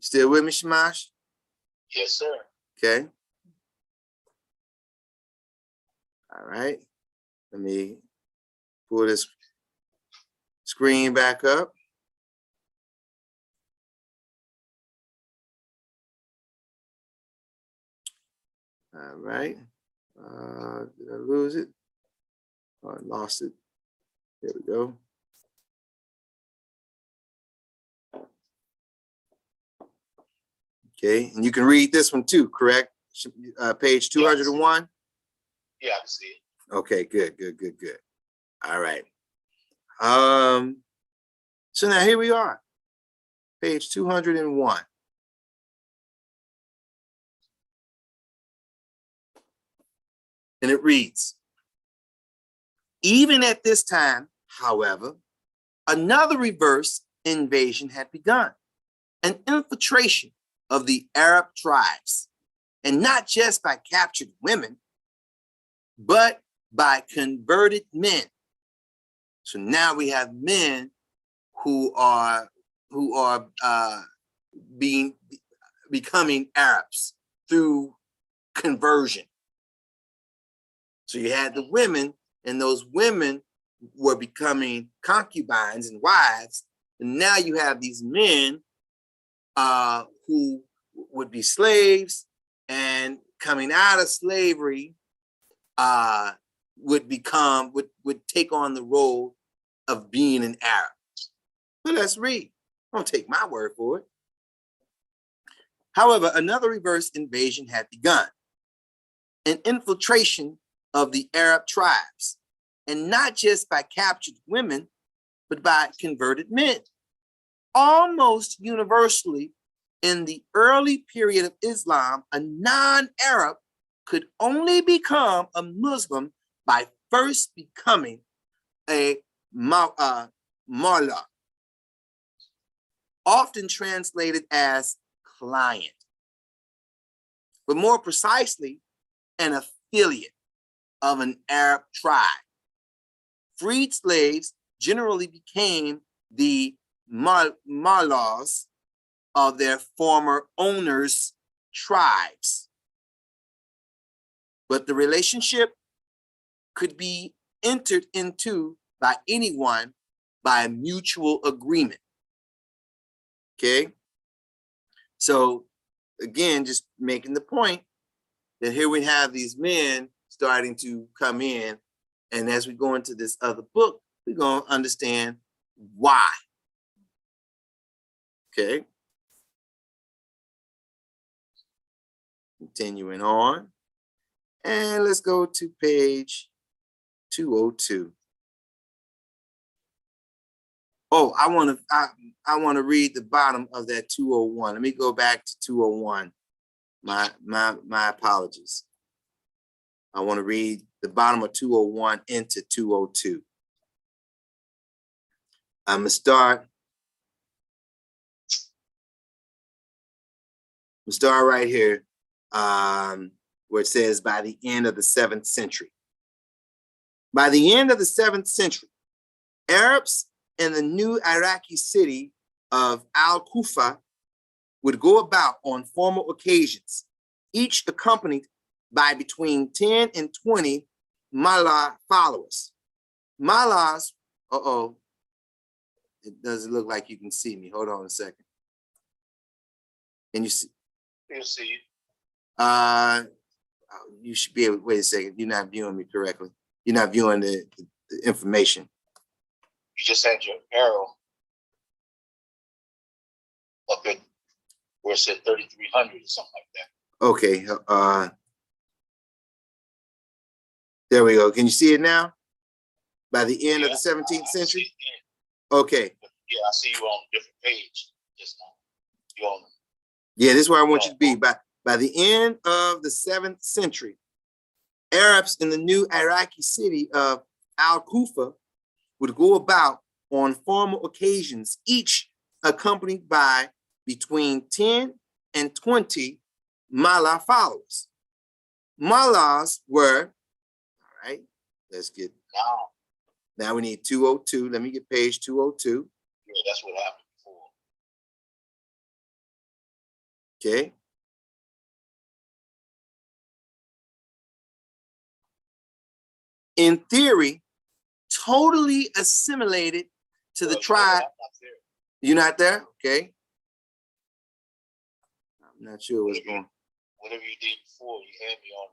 Still with me, Shamash? Yes, sir. Okay. All right. Let me pull this screen back up. All right. Did I lose it? Oh, I lost it. There we go. Okay, and you can read this one too, correct? Page 201. Yeah, I can see it. Okay, good. All right. So now here we are, page 201. And it reads, even at this time, however, another reverse invasion had begun, an infiltration of the Arab tribes, and not just by captured women, but by converted men. So now we have men who are becoming Arabs through conversion. So you had the women, and those women were becoming concubines and wives. And now you have these men who would be slaves, and coming out of slavery would take on the role of being an Arab. So let's read. Don't take my word for it. However, another reverse invasion had begun, an infiltration of the Arab tribes, and not just by captured women, but by converted men. Almost universally, in the early period of Islam, a non-Arab could only become a Muslim by first becoming a Mawla, often translated as client, but more precisely, an affiliate of an Arab tribe. Freed slaves generally became the Mawlas of their former owners' tribes. But the relationship could be entered into by anyone by a mutual agreement. Okay? So again, just making the point that here we have these men starting to come in, and as we go into this other book, we're going to understand why. Okay? Continuing on, and let's go to page 202. Oh, I want to read the bottom of that 201. Let me go back to 201. My apologies. I want to read the bottom of 201 into 202. I'm gonna start right here, where it says by the end of the 7th century. By the end of the 7th century, Arabs in the new Iraqi city of Al-Kufa would go about on formal occasions, each accompanied by between 10 and 20 Mullah followers. Mullahs, it doesn't look like you can see me. Hold on a second. Can you see? You'll see. You should be able, wait a second. You're not viewing me correctly. You're not viewing the information. You just had your arrow up at where it said 3,300 or something like that. Okay. There we go. Can you see it now? By the end of the 17th century? Okay. Yeah, I see you on a different page just now. You on? Yeah, this is where I want you to be. By the end of the 7th century, Arabs in the new Iraqi city of Al-Kufa would go about on formal occasions, each accompanied by between 10 and 20 Mullah followers. Mullahs were, all right, let's get, now we need 202. Let me get page 202. Yeah, that's what happened before. Okay. In theory, totally assimilated to the tribe. You're not there? Okay. I'm not sure what's going on. Whatever you did before, you had me on.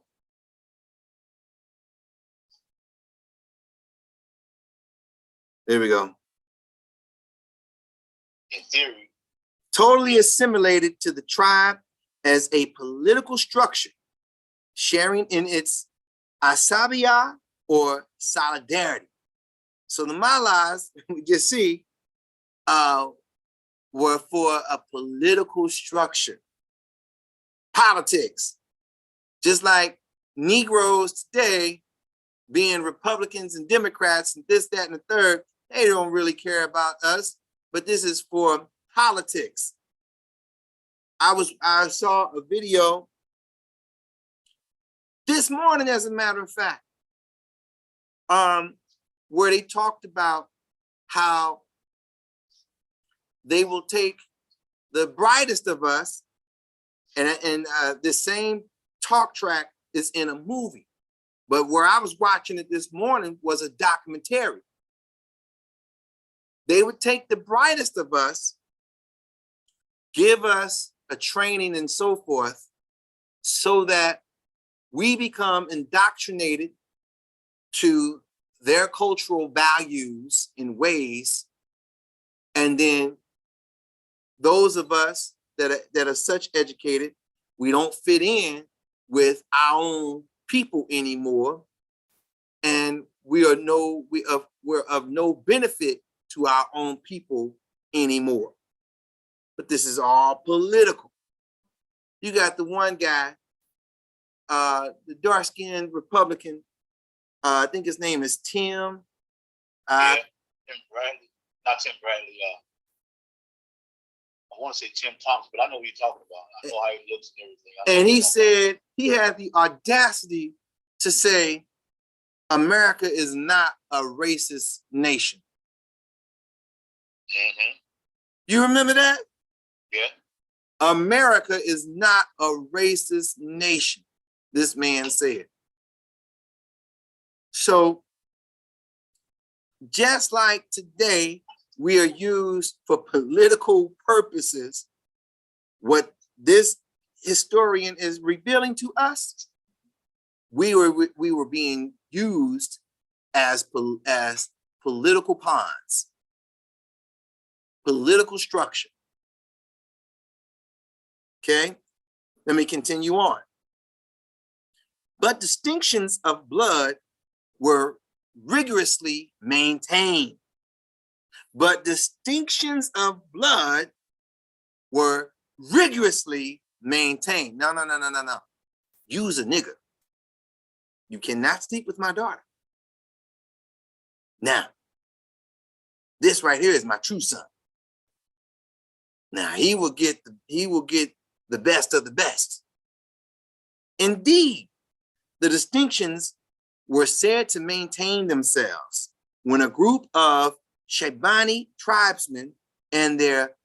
There we go. In theory. Totally assimilated to the tribe as a political structure, sharing in its asabiya or solidarity. So the Mullahs, we just see, were for a political structure, politics. Just like Negroes today being Republicans and Democrats and this, that, and the third, they don't really care about us, but this is for politics. I saw a video this morning, as a matter of fact, where they talked about how they will take the brightest of us, and the same talk track is in a movie. But where I was watching it this morning was a documentary. They would take the brightest of us, give us a training and so forth, so that we become indoctrinated to their cultural values in ways, and then those of us that are such educated, we don't fit in with our own people anymore, and we're of no benefit to our own people anymore. But this is all political. You got the one guy, the dark-skinned Republican, I think his name is Tim. Yeah, Tim Bradley, not Tim Bradley. I want to say Tim Thomas, but I know who you're talking about. I know how he looks and everything. And he said he had the audacity to say America is not a racist nation. Mm-hmm. You remember that? Yeah. America is not a racist nation, this man said. So just like today, we are used for political purposes, what this historian is revealing to us, we were being used as political pawns, political structure. Okay, let me continue on. But distinctions of blood were rigorously maintained. But distinctions of blood were rigorously maintained. No. You's a nigger. You cannot sleep with my daughter. Now, this right here is my true son. Now he will get the best of the best. Indeed, the distinctions were said to maintain themselves when a group of Shaibani tribesmen and their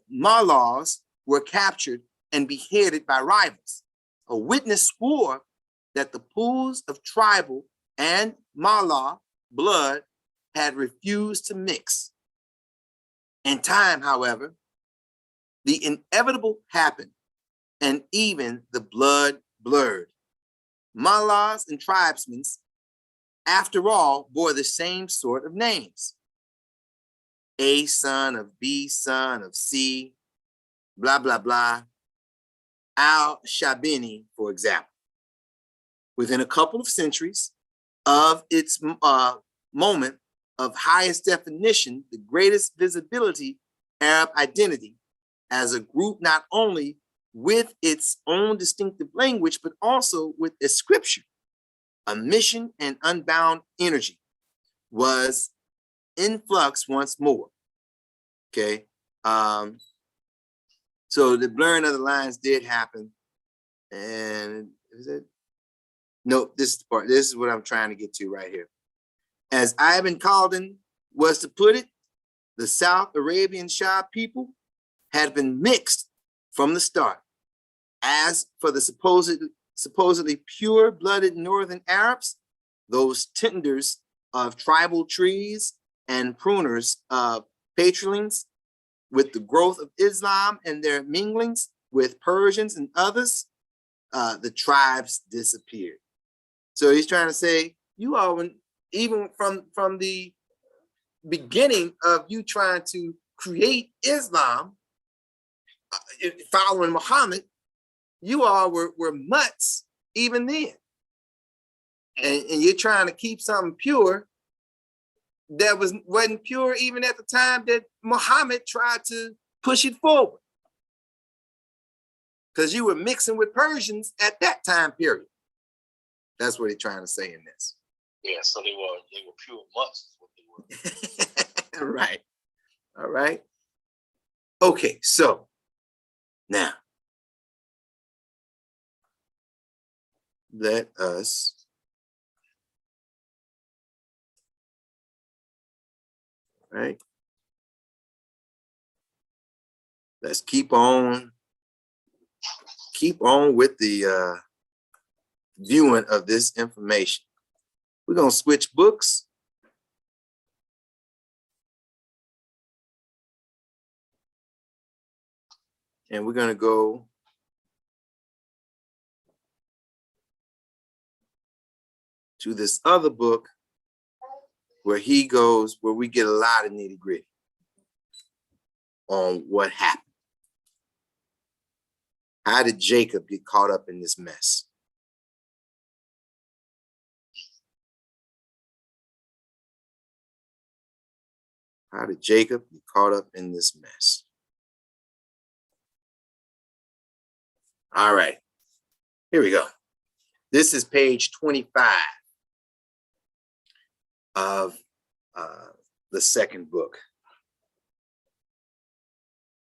mullahs were captured and beheaded by rivals. a witness swore that the pools of tribal and Malah blood had refused to mix. In time, however, the inevitable happened, and even the blood blurred. Malahs and tribesmen, after all, bore the same sort of names. A son of B son of C, blah, blah, blah. Al-Shabini, for example. Within a couple of centuries of its moment of highest definition, the greatest visibility, Arab identity as a group, not only with its own distinctive language, but also with a scripture, a mission, and unbound energy was in flux once more. Okay. So the blurring of the lines did happen. And is it? Nope, this is the part. This is what I'm trying to get to right here. As Ibn Khaldun was to put it, the South Arabian Shah people had been mixed from the start. As for the supposedly pure-blooded Northern Arabs, those tenders of tribal trees and pruners of patriline's, with the growth of Islam and their minglings with Persians and others, the tribes disappeared. So he's trying to say, you all, even from the beginning of you trying to create Islam, following Muhammad, you all were mutts even then. And you're trying to keep something pure that wasn't pure even at the time that Muhammad tried to push it forward. Because you were mixing with Persians at that time period. That's what he's trying to say in this. Yeah, so they were pure mutts is what they were. All right. All right. Okay, so now let us let's keep on with the viewing of this information. We're going to switch books. And we're going to go to this other book where he goes, where we get a lot of nitty gritty on what happened. How did Jacob get caught up in this mess? How did Jacob get caught up in this mess? All right, here we go. This is page 25 of the second book.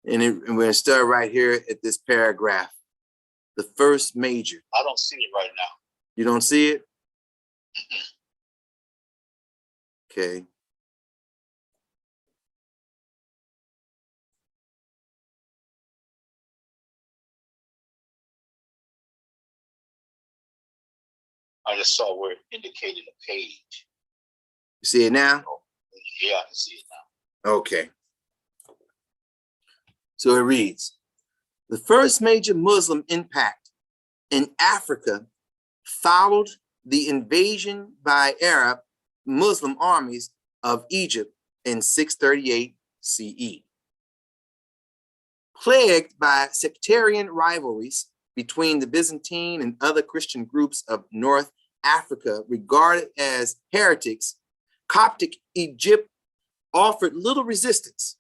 And we're going to start right here at this paragraph. The first major. I don't see it right now. You don't see it? Okay. I just saw where it indicated a page. You see it now? Yeah, I can see it now. Okay. So it reads, the first major Muslim impact in Africa followed the invasion by Arab Muslim armies of Egypt in 638 CE. Plagued by sectarian rivalries between the Byzantine and other Christian groups of North Africa regarded as heretics, Coptic Egypt offered little resistance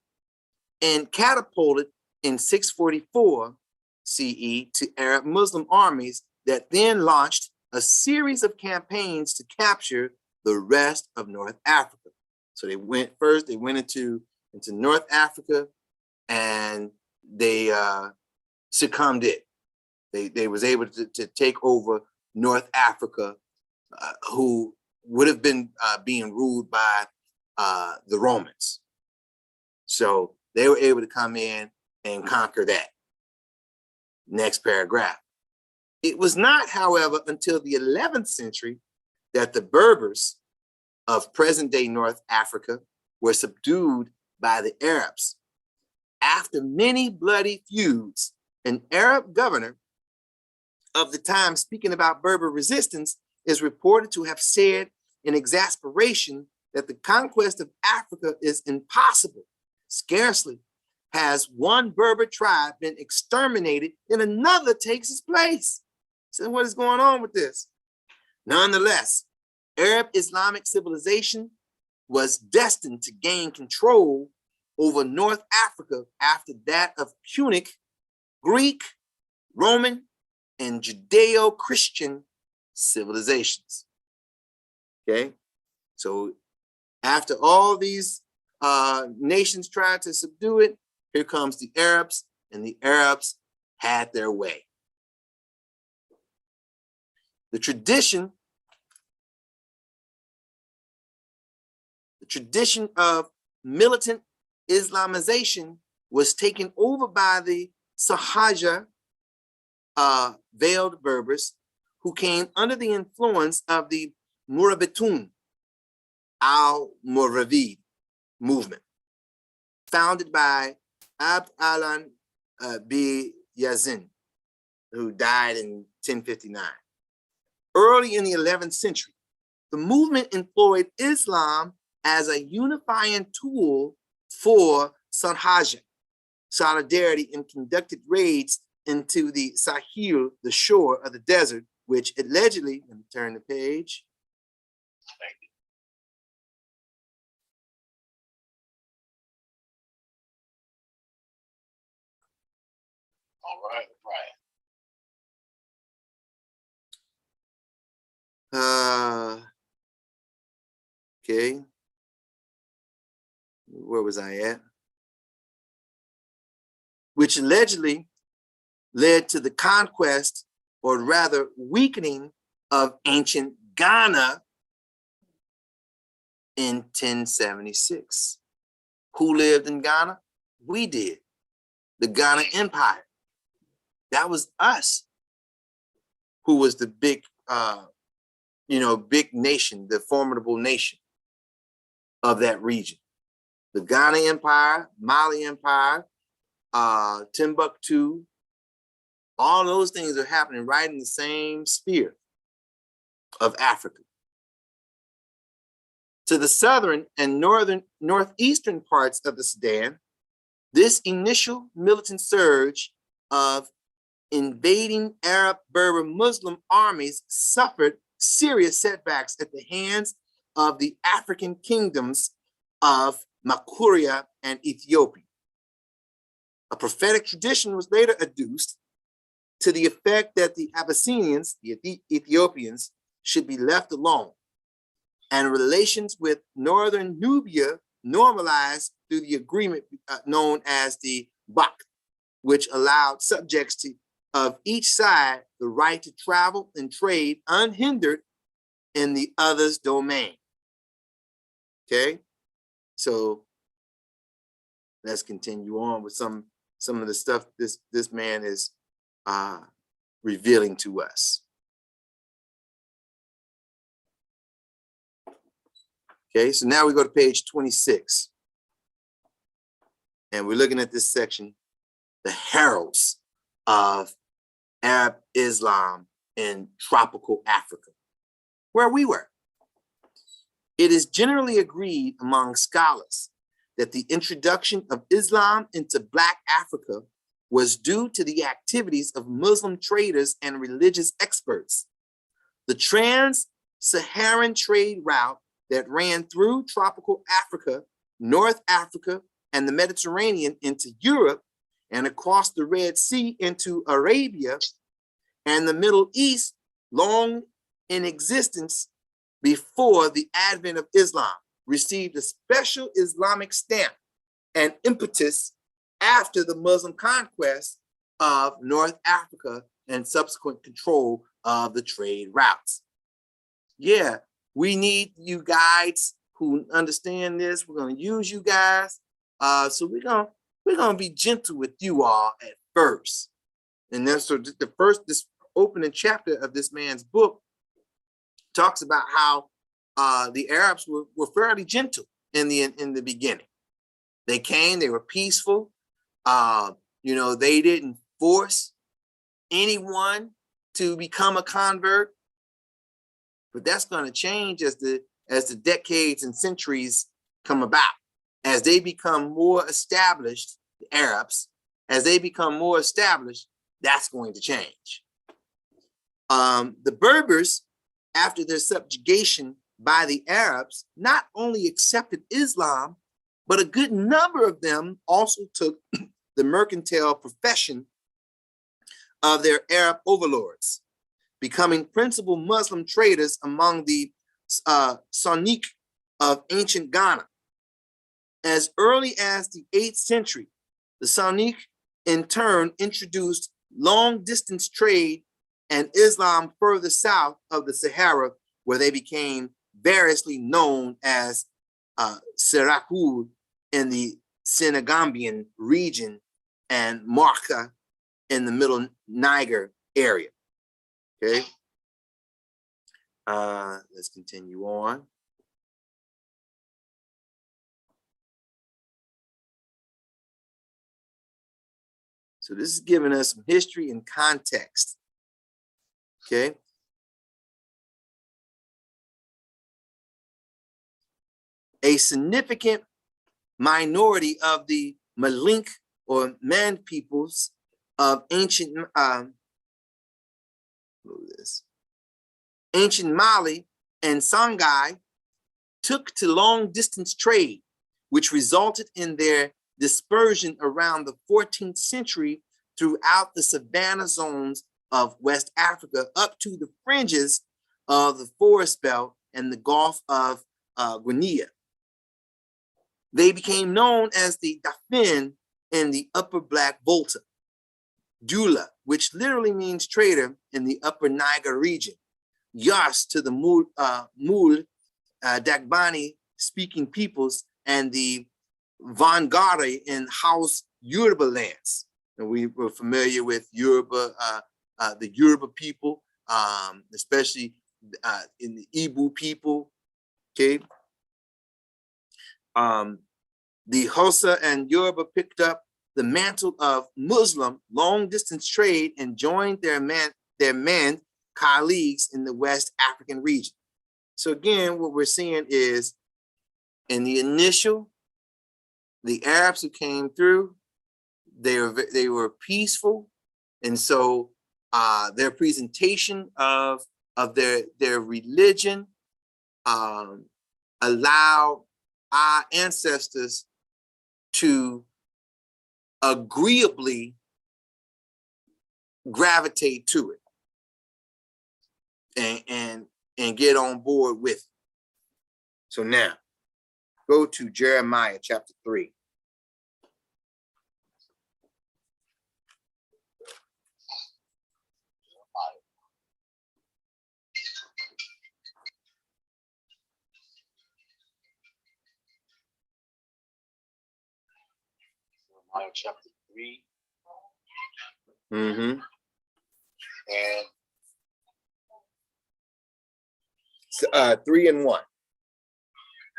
and catapulted in 644 CE to Arab Muslim armies that then launched a series of campaigns to capture the rest of North Africa. So they went into North Africa and they succumbed it. They was able to take over North Africa, who would have been being ruled by the Romans. So they were able to come in and conquer that. Next paragraph. It was not, however, until the 11th century that the Berbers of present-day North Africa were subdued by the Arabs. After many bloody feuds, an Arab governor of the time, speaking about Berber resistance, is reported to have said in exasperation that the conquest of Africa is impossible. Scarcely has one Berber tribe been exterminated, then another takes its place. So what is going on with this? Nonetheless, Arab Islamic civilization was destined to gain control over North Africa after that of Punic, Greek, Roman, and Judeo-Christian civilizations. Okay, so after all these nations tried to subdue it, here comes the Arabs, and the Arabs had their way. The tradition of militant Islamization was taken over by the Sahaja veiled Berbers, who came under the influence of the Murabitun al-Muravid movement, founded by Abd Alan B. Yazin, who died in 1059. Early in the 11th century, the movement employed Islam as a unifying tool for Sahaja solidarity and conducted raids into the Sahel, the shore of the desert, which allegedly, let me turn the page. All right, Okay. Where was I at? Which allegedly led to the conquest, or rather weakening, of ancient Ghana in 1076. Who lived in Ghana? We did. The Ghana Empire. That was us who was the big, big nation, the formidable nation of that region. The Ghana Empire, Mali Empire, Timbuktu, all those things are happening right in the same sphere of Africa. To the southern and northeastern parts of the Sudan, this initial militant surge of invading Arab Berber Muslim armies suffered serious setbacks at the hands of the African kingdoms of Makuria and Ethiopia. A prophetic tradition was later adduced to the effect that the Abyssinians, the Ethiopians, should be left alone, and relations with northern Nubia normalized through the agreement known as the Bak, which allowed subjects of each side the right to travel and trade unhindered in the other's domain. Okay, so let's continue on with some of the stuff this man is revealing to us. Okay, so now we go to page 26. And we're looking at this section, the heralds of Arab Islam in tropical Africa, where we were. It is generally agreed among scholars that the introduction of Islam into Black Africa was due to the activities of Muslim traders and religious experts. The trans-Saharan trade route that ran through tropical Africa, North Africa, and the Mediterranean into Europe and across the Red Sea into Arabia and the Middle East, long in existence before the advent of Islam, received a special Islamic stamp and impetus after the Muslim conquest of North Africa and subsequent control of the trade routes. Yeah, we need you guides who understand this. We're going to use you guys. So we're gonna be gentle with you all at first. And then so the first, this opening chapter of this man's book talks about how the Arabs were fairly gentle in the beginning. They came, they were peaceful. They didn't force anyone to become a convert. But that's going to change as the decades and centuries come about. As they become more established, the Arabs, as they become more established, that's going to change. The Berbers, after their subjugation by the Arabs, not only accepted Islam, but a good number of them also took the mercantile profession of their Arab overlords, becoming principal Muslim traders among the Sonic of ancient Ghana. As early as the 8th century, the Sonic in turn introduced long-distance trade and Islam further south of the Sahara, where they became variously known as Serakud in the Senegambian region and Marca in the middle Niger area. Okay. Let's continue on. So this is giving us some history and context. Okay. A significant minority of the Malink or Man peoples of ancient Mali and Songhai took to long-distance trade, which resulted in their dispersion around the 14th century throughout the savanna zones of West Africa up to the fringes of the forest belt and the Gulf of Guinea. They became known as the Dauphin in the Upper Black Volta, Dula, which literally means trader in the Upper Niger region, Yas to the Mul Dagbani speaking peoples, and the Vangari in House Yoruba lands. And we were familiar with Yoruba, the Yoruba people, especially in the Igbo people. Okay. The Hausa and Yoruba picked up the mantle of Muslim long-distance trade and joined their men colleagues in the West African region. So again, what we're seeing is in the initial, the Arabs who came through, they were peaceful, and so their presentation of their religion allowed our ancestors to agreeably gravitate to it and get on board with it. So now, go to Jeremiah chapter 3. Jeremiah chapter 3. Mm-hmm. And 3 and 1.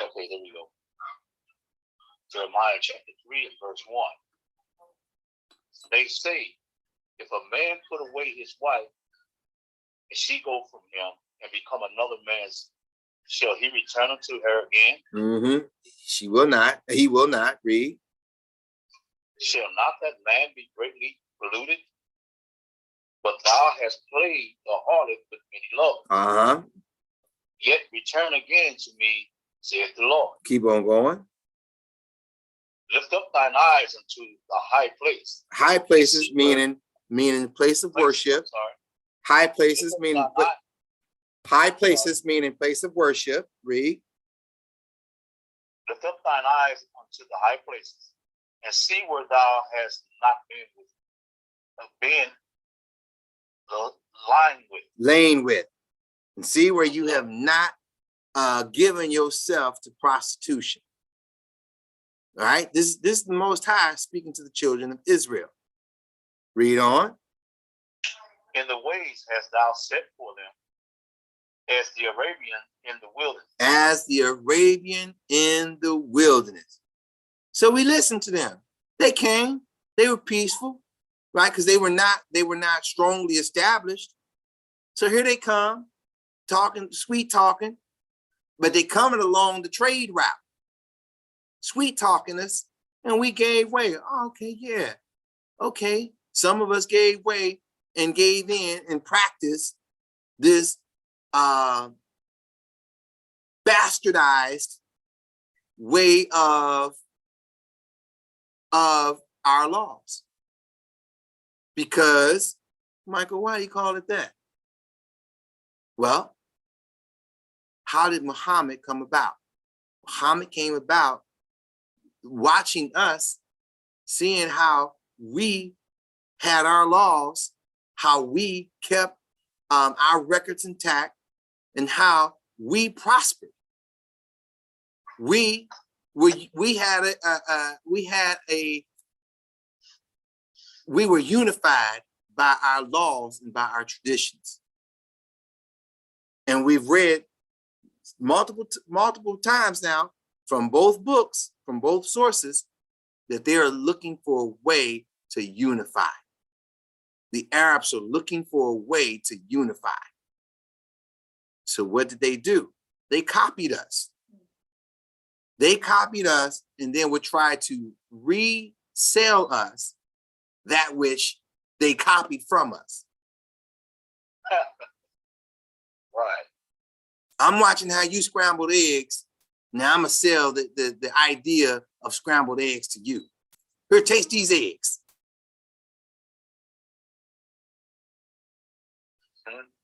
okay, there we go. Jeremiah chapter 3 and verse 1. They say, if a man put away his wife, and she go from him and become another man's, shall he return unto her again? Mm-hmm. She will not. He will not. Read. Shall not that man be greatly polluted? But thou hast played the harlot with many loves. Uh-huh. Yet return again to me, saith the Lord. Keep on going. Lift up thine eyes unto the high place. High places meaning place of worship. High places meaning place of worship. Read. Lift up thine eyes unto the high places, and see where thou hast not been lying with. And see where you have not given yourself to prostitution. All right, this is the Most High speaking to the children of Israel. Read on. In the ways hast thou set for them, as the Arabian in the wilderness. As the Arabian in the wilderness. So we listened to them. They came, they were peaceful, right? Because they were not strongly established. So here they come, talking, sweet talking, but they coming along the trade route, sweet talking us, and we gave way. Oh, okay, yeah, okay. Some of us gave way and gave in and practiced this bastardized way of our laws. Because, Michael, why do you call it that? Well, how did Muhammad come about? Muhammad came about watching us, seeing how we had our laws, how we kept our records intact, and how we prospered. We were unified by our laws and by our traditions. And we've read multiple times now from both books, from both sources, that they are looking for a way to unify. The Arabs are looking for a way to unify. So what did they do? They copied us. They copied us and then would try to resell us that which they copied from us. Right. I'm watching how you scrambled eggs. Now I'm gonna sell the idea of scrambled eggs to you. Here, taste these eggs.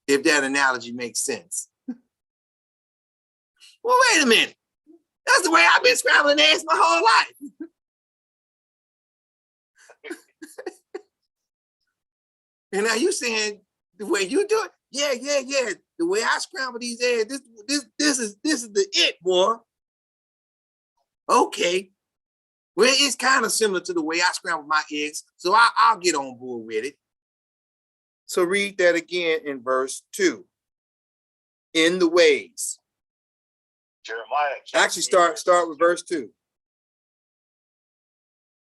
If that analogy makes sense. Well, wait a minute. That's the way I've been scrambling eggs my whole life. And now you saying the way you do it? Yeah. The way I scramble these eggs, this is the it, boy. Okay. Well, it's kind of similar to the way I scramble my eggs, so I'll get on board with it. So read that again in verse 2. In the ways. Jeremiah. Actually, start with verse 2.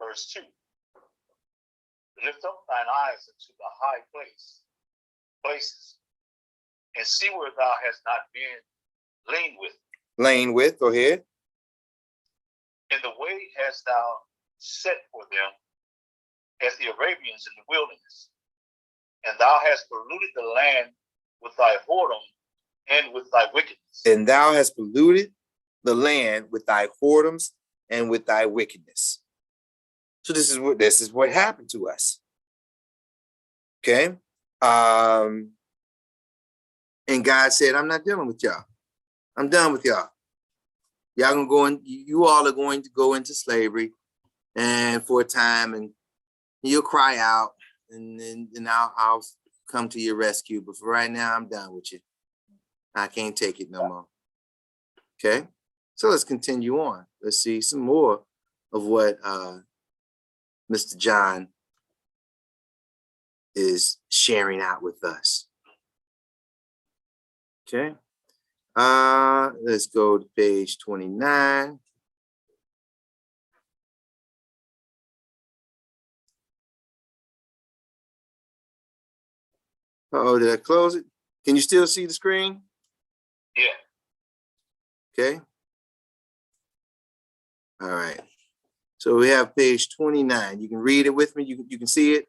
Verse 2. Lift up thine eyes into the high places, and see where thou hast not been lain with. Lain with, go ahead. In the way hast thou set for them, as the Arabians in the wilderness. And thou hast polluted the land with thy whoredom and with thy wickedness. And thou hast polluted the land with thy whoredoms and with thy wickedness. So this is what happened to us. Okay. And God said, I'm not dealing with y'all. I'm done with y'all. Y'all gonna go in, you all are going to go into slavery and for a time, and you'll cry out, and then I'll come to your rescue. But for right now, I'm done with you. I can't take it no more. Okay. So let's continue on. Let's see some more of what Mr. John is sharing out with us. Okay. Let's go to page 29. Uh-oh, did I close it? Can you still see the screen? Yeah. Okay. All right. So we have page 29. You can read it with me. You can see it.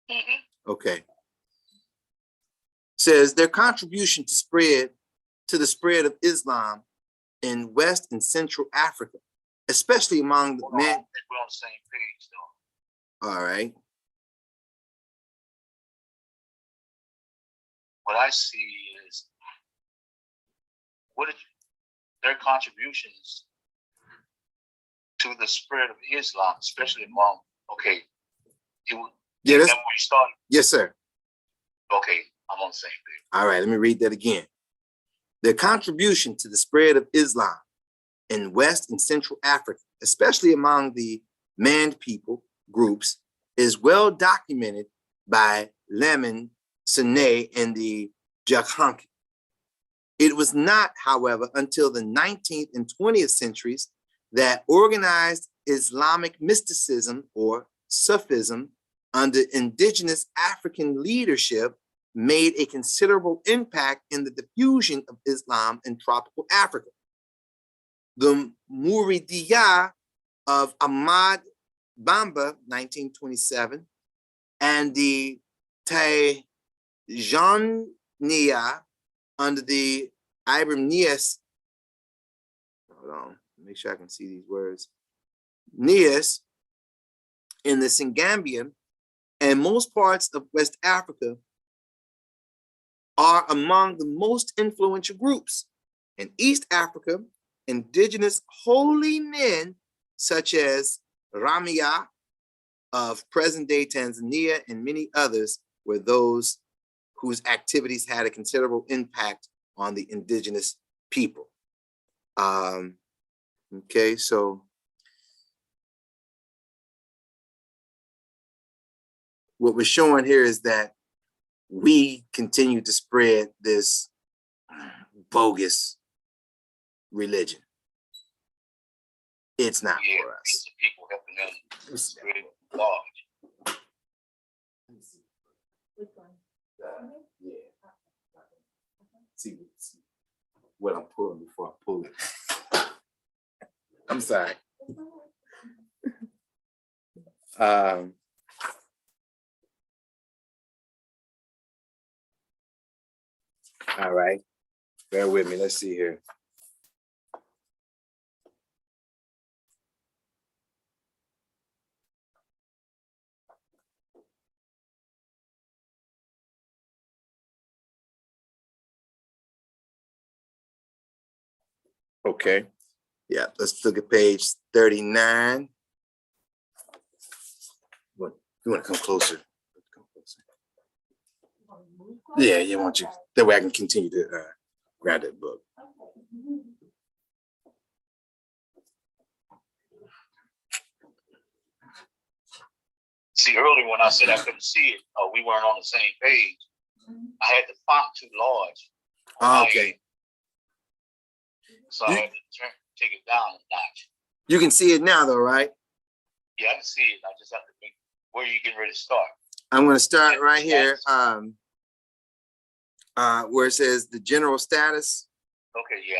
Mm-hmm. Okay. Says their contribution to the spread of Islam in West and Central Africa, especially among the men. We're on the same page, though. All right. What I see is their contributions to the spread of Islam, especially among. Okay. Yeah, that's where you started. Yes, sir. Okay, I'm on the same page. All right, let me read that again. Their contribution to the spread of Islam in West and Central Africa, especially among the manned people groups, is well documented by Lemon Sine and the Jakhanki. It was not, however, until the 19th and 20th centuries that organized Islamic mysticism or Sufism under indigenous African leadership made a considerable impact in the diffusion of Islam in tropical Africa. The Muridiyah of Ahmad Bamba, 1927, and the Tijaniya under the Ibrahim Nias, hold on, make sure I can see these words, Nias in the Singambia and most parts of West Africa are among the most influential groups. In East Africa, indigenous holy men such as Ramia of present-day Tanzania and many others were those whose activities had a considerable impact on the indigenous people. Okay, so what we're showing here is that we continue to spread this bogus religion. It's not for us. It's the people helping them spread law. Yeah. See what I'm pulling before I pull it. I'm sorry. All right, bear with me. Let's see here. Okay, yeah, let's look at page 39. You want to come closer? Come closer. Yeah, yeah, why don't you? That way I can continue to grab that book. See, earlier when I said I couldn't see it, we weren't on the same page. I had the font too large. Okay. So I had to take it down a notch. You can see it now, though, right? Yeah, I can see it. I just have to think, where are you getting ready to start? I'm going to start right here, where it says the general status. Okay, yeah,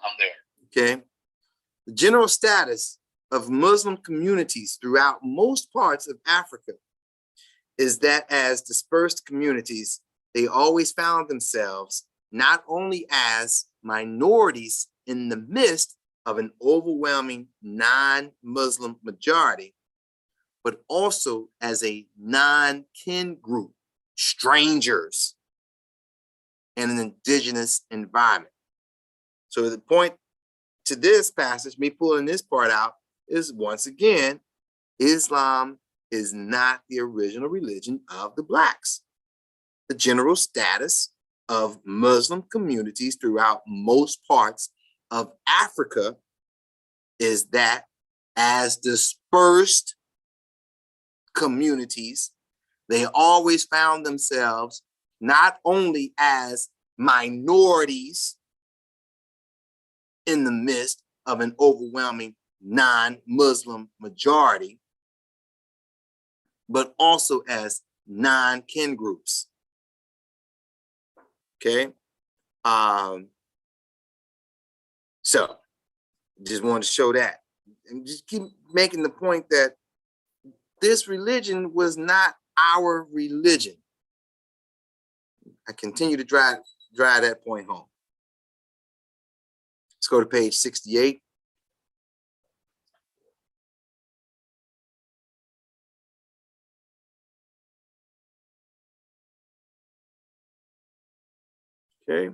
I'm there. Okay. The general status of Muslim communities throughout most parts of Africa is that as dispersed communities, they always found themselves not only as minorities in the midst of an overwhelming non-Muslim majority, but also as a non-kin group, strangers in an indigenous environment. So the point to this passage, me pulling this part out, is once again, Islam is not the original religion of the Blacks. The general status of Muslim communities throughout most parts of Africa is that as dispersed communities, they always found themselves not only as minorities in the midst of an overwhelming non-Muslim majority, but also as non-kin groups. Okay. So just wanted to show that and just keep making the point that this religion was not our religion. I continue to drive that point home. Let's go to page 68. Okay.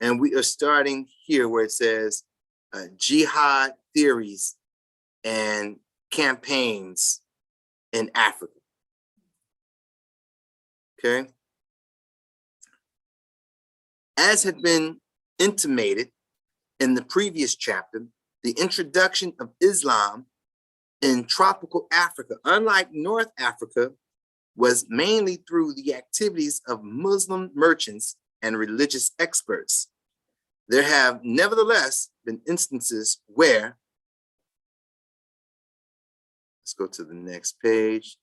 And we are starting here where it says jihad theories and campaigns in Africa. Okay. As had been intimated in the previous chapter, the introduction of Islam in tropical Africa, unlike North Africa, was mainly through the activities of Muslim merchants and religious experts. There have nevertheless been instances where, let's go to the next page.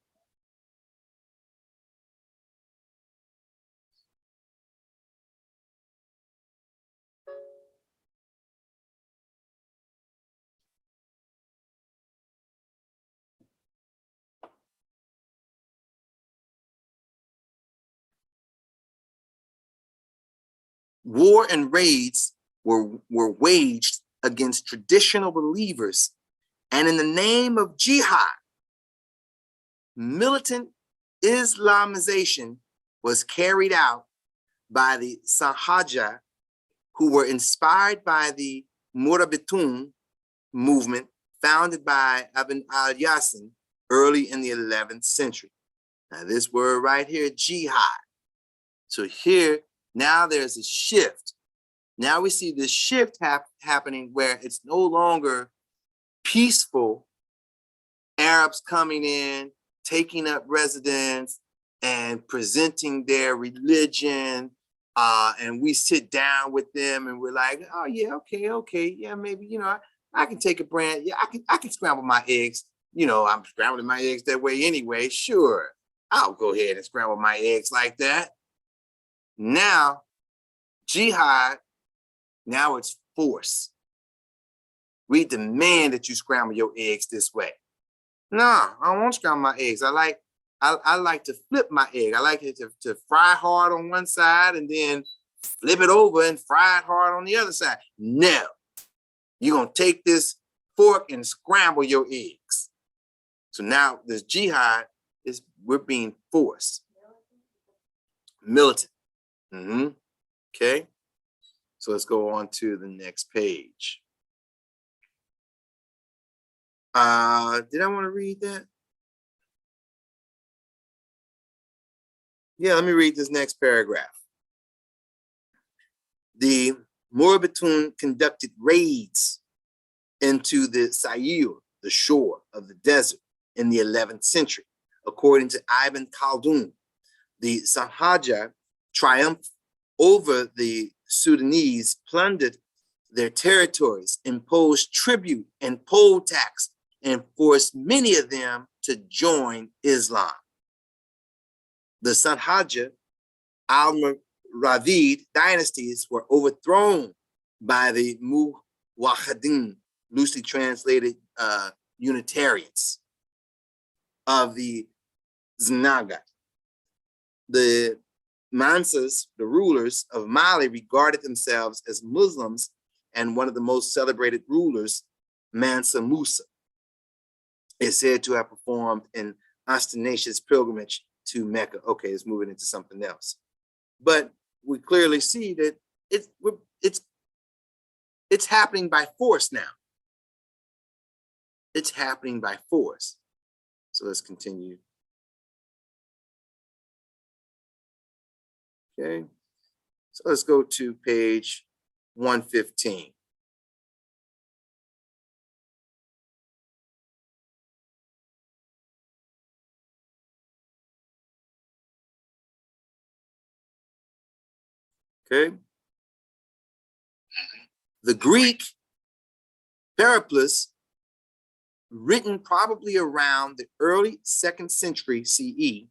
War and raids were waged against traditional believers, and in the name of jihad, militant Islamization was carried out by the Sahaja, who were inspired by the Murabitun movement founded by Ibn al-Yasin early in the 11th century. Now this word right here, jihad. So here, now there's a shift. Now we see this shift happening where it's no longer peaceful Arabs coming in, taking up residence and presenting their religion. And we sit down with them and we're like, oh yeah, okay. Yeah, maybe, I can take a brand. Yeah, I can scramble my eggs. I'm scrambling my eggs that way anyway. Sure, I'll go ahead and scramble my eggs like that. Now, jihad, now it's force. We demand that you scramble your eggs this way. No, I don't want to scramble my eggs. I like to flip my egg. I like it to fry hard on one side and then flip it over and fry it hard on the other side. No, you're going to take this fork and scramble your eggs. So now this jihad we're being forced. Militant. Okay. So let's go on to the next page. Did I want to read that? Yeah, let me read this next paragraph. The Murabitun conducted raids into the Sahel, the shore of the desert, in the 11th century. According to Ibn Khaldun, the Sahaja triumphed over the Sudanese, plundered their territories, imposed tribute and poll tax, and forced many of them to join Islam. The Sahaja al-Ravid dynasties were overthrown by the Muwahhidin, loosely translated Unitarians of the Zanaga. The Mansas, the rulers of Mali, regarded themselves as Muslims, and one of the most celebrated rulers, Mansa Musa, is said to have performed an ostentatious pilgrimage to Mecca. Okay, it's moving into something else. But we clearly see that it's happening by force now. It's happening by force. So let's continue. Okay, so let's go to page 115. Okay. The Greek Periplus, written probably around the early 2nd century CE,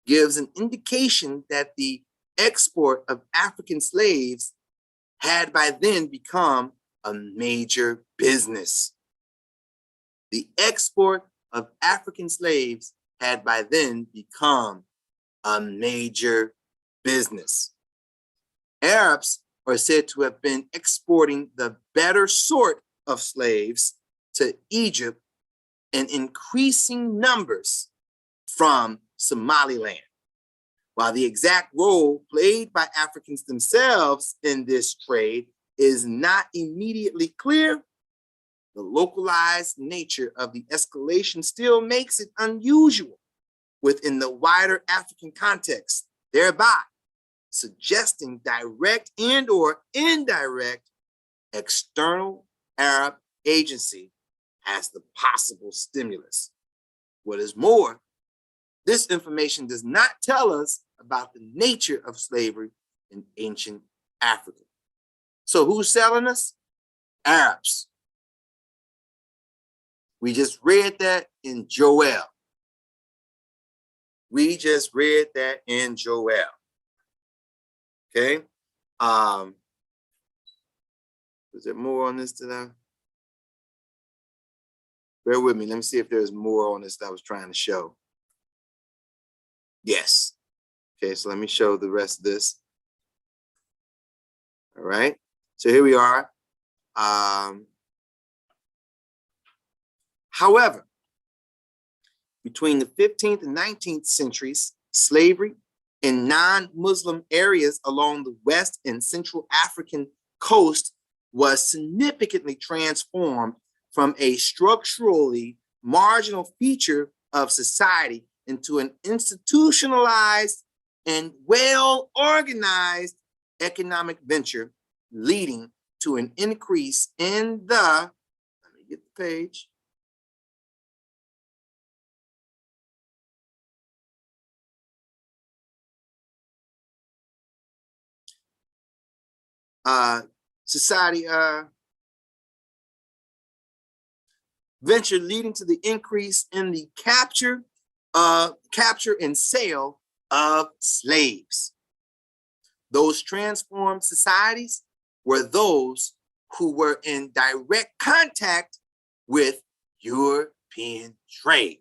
gives an indication that the export of African slaves had by then become a major business. The export of African slaves had by then become a major business. Arabs are said to have been exporting the better sort of slaves to Egypt in increasing numbers from Somaliland. While the exact role played by Africans themselves in this trade is not immediately clear, the localized nature of the escalation still makes it unusual within the wider African context, thereby suggesting direct and or indirect external Arab agency as the possible stimulus. What is more, This information does not tell us about the nature of slavery in ancient Africa. So who's selling us? Arabs. We just read that in Joel. We just read that in Joel. Okay. Is there more on this today? Bear with me. Let me see if there's more on this that I was trying to show. Yes. Okay, so let me show the rest of this. All right. So here we are. However, between the 15th and 19th centuries, slavery in non-Muslim areas along the West and Central African coast was significantly transformed from a structurally marginal feature of society into an institutionalized and well-organized economic venture, leading to an increase in the, let me get the page, society venture leading to the increase in the capture and sale of slaves. Those transformed societies were those who were in direct contact with European trade.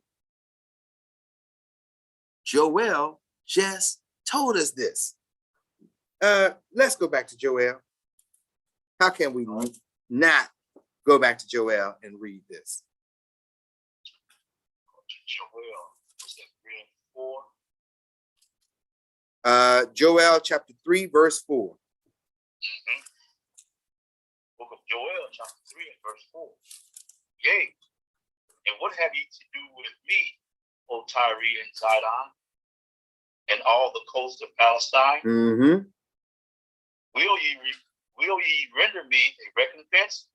Joel just told us this. Let's go back to Joel. How can we not go back to Joel and read this? Joel, what's that, 3 and 4? Joel chapter 3, verse 4. Book of Joel, chapter 3 and verse 4. Yea, and what have ye to do with me, O Tyre and Zidon, and all the coast of Palestine? Mm-hmm. Will ye render me a recompense?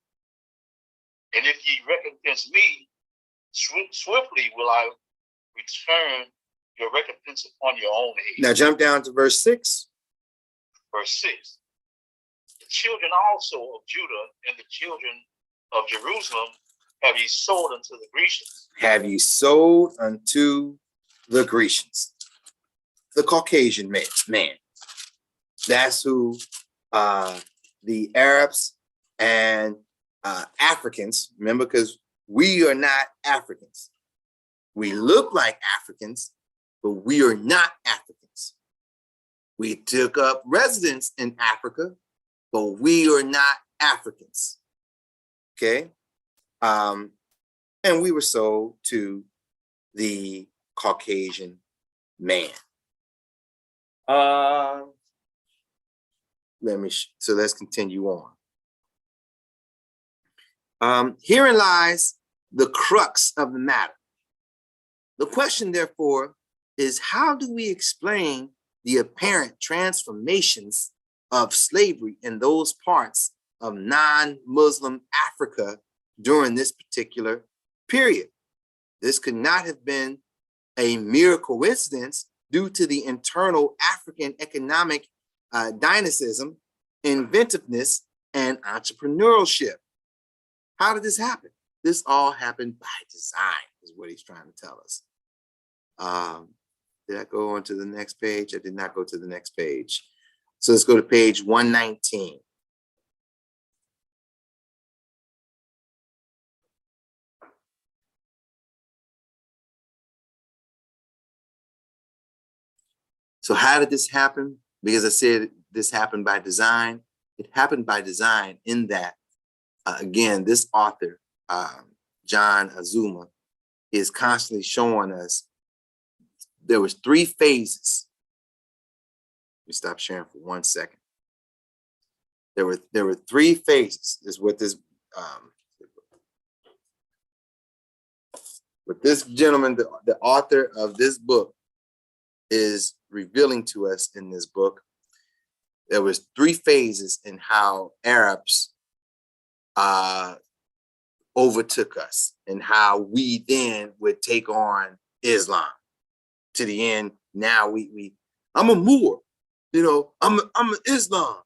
And if ye recompense me, swiftly will I return your recompense upon your own head. Now jump down to verse 6. Verse 6. The children also of Judah and the children of Jerusalem have ye sold unto the Grecians. Have ye sold unto the Grecians. The Caucasian man. That's who the Arabs and Africans, remember, because we are not Africans. We look like Africans, but we are not Africans. We took up residence in Africa, but we are not Africans. Okay? And we were sold to the Caucasian man. Let's continue on. Herein lies the crux of the matter. The question, therefore, is how do we explain the apparent transformations of slavery in those parts of non-Muslim Africa during this particular period? This could not have been a mere coincidence due to the internal African economic dynamism, inventiveness, and entrepreneurship. How did this happen? This all happened by design, is what he's trying to tell us. Did I go on to the next page? I did not go to the next page. So let's go to page 119. So how did this happen? Because I said this happened by design. It happened by design in that, again, this author, John Azuma, is constantly showing us there was 3 phases. Let me stop sharing for 1 second. There were 3 phases. Is what this gentleman, the author of this book, is revealing to us in this book. There was 3 phases in how Arabs overtook us and how we then would take on Islam to the end. Now I'm a Moor, I'm an Islam,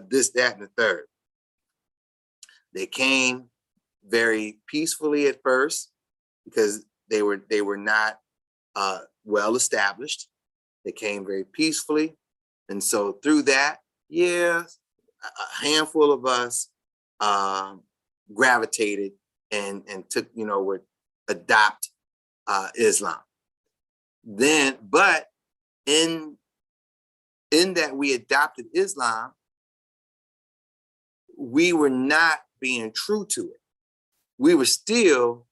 this, that, and the third. They came very peacefully at first because they were not well established. They came very peacefully. And so through that, yeah, a handful of us gravitated and took, would adopt Islam. Then, but in that we adopted Islam, we were not being true to it. We were still,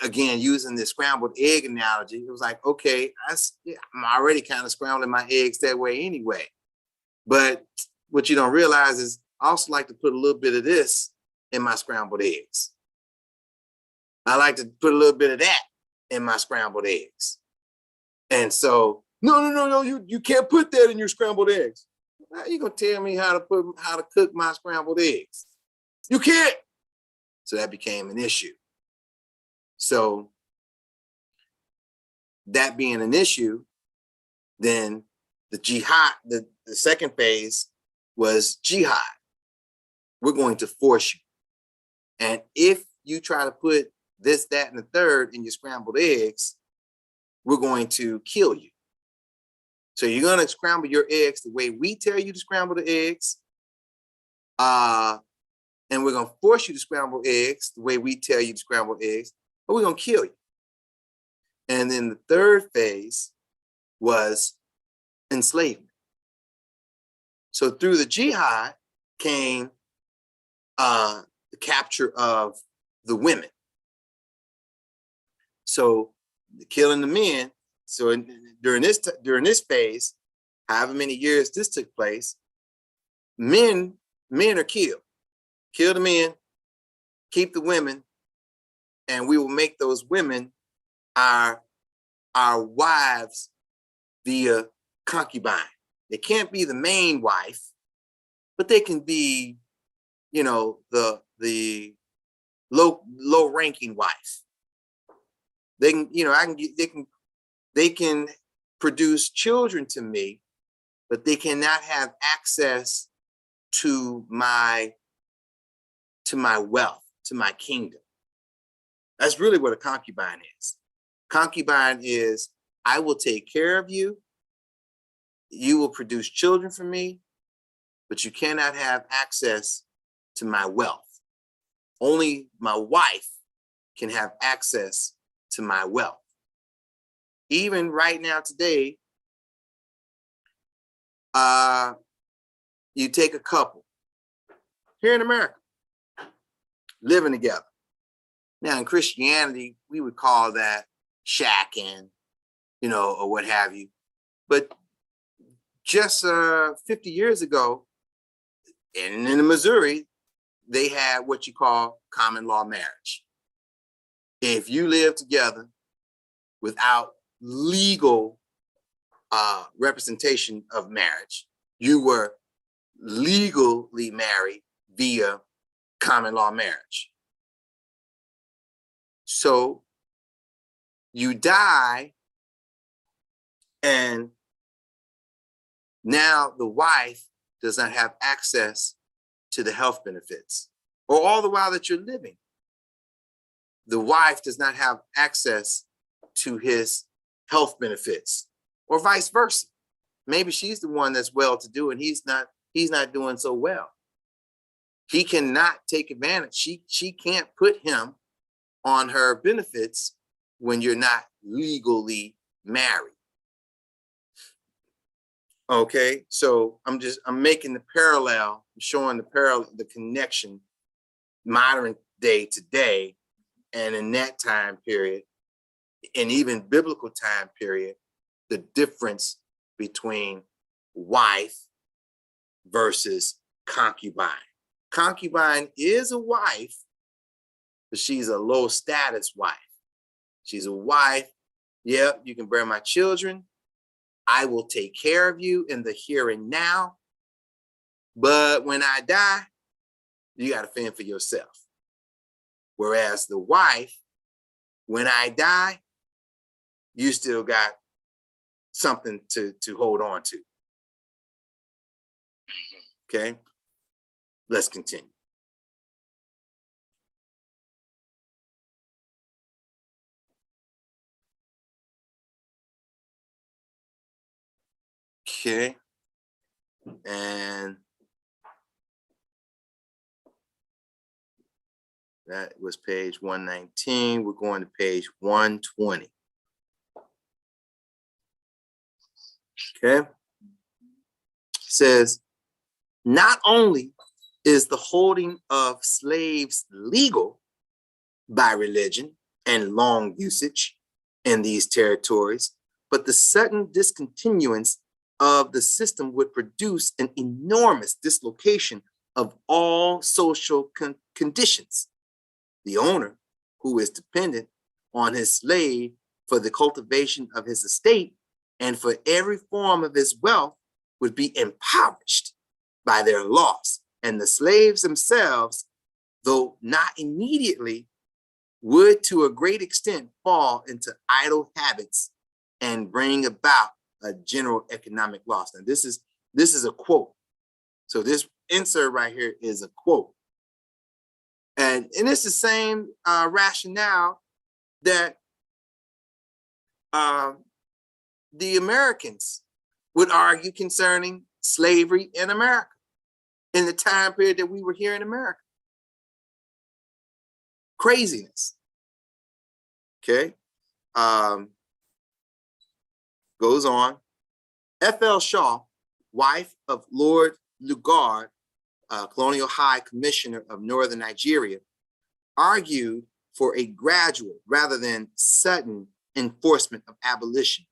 again, using the scrambled egg analogy. It was like, okay, I'm already kind of scrambling my eggs that way anyway. But what you don't realize is I also like to put a little bit of this in my scrambled eggs. I like to put a little bit of that in my scrambled eggs. And so, no, you can't put that in your scrambled eggs. How you gonna tell me how to cook my scrambled eggs? You can't. So that became an issue. So that being an issue, then the jihad, the second phase was jihad. We're going to force you. And if you try to put this, that, and the third in your scrambled eggs, we're going to kill you. So you're going to scramble your eggs the way we tell you to scramble the eggs. And we're going to force you to scramble eggs the way we tell you to scramble eggs, but we're going to kill you. And then the third phase was enslavement. So through the jihad came the capture of the women. So killing the men. So during this phase, however many years this took place, men are killed. Kill the men, keep the women, and we will make those women our wives via concubine. They can't be the main wife, but they can be, the low ranking wife. They can, they can produce children to me, but they cannot have access to my wealth, to my kingdom. That's really what a concubine is. Concubine is, I will take care of you. You will produce children for me, but you cannot have access to my wealth. Only my wife can have access to my wealth. Even right now today, you take a couple here in America, living together. Now in Christianity, we would call that shacking, or what have you. But just 50 years ago, in Missouri, they had what you call common law marriage. If you live together without legal representation of marriage, you were legally married via common law marriage. So you die, and now the wife does not have access to the health benefits, or all the while that you're living, the wife does not have access to his health benefits, or vice versa. Maybe she's the one that's well-to-do and he's not doing so well. He cannot take advantage. She can't put him on her benefits when you're not legally married. Okay, so I'm making the parallel, showing the connection, modern day today, and in that time period, and even biblical time period, the difference between wife versus concubine. Concubine is a wife, but she's a low status wife. She's a wife. Yep, you can bear my children. I will take care of you in the here and now. But when I die, you got to fend for yourself. Whereas the wife, when I die, you still got something to hold on to. Okay, let's continue. Okay, and that was page 119. We're going to page 120. Okay, says, not only is the holding of slaves legal by religion and long usage in these territories, but the sudden discontinuance of the system would produce an enormous dislocation of all social conditions. The owner, who is dependent on his slave for the cultivation of his estate and for every form of his wealth, would be impoverished by their loss, and the slaves themselves, though not immediately, would to a great extent fall into idle habits and bring about a general economic loss. Now, this is a quote. So this insert right here is a quote. And it's the same rationale that the Americans would argue concerning slavery in America in the time period that we were here in America. Craziness. Okay. Goes on. F.L. Shaw, wife of Lord Lugard, Colonial High Commissioner of Northern Nigeria, argued for a gradual rather than sudden enforcement of abolition.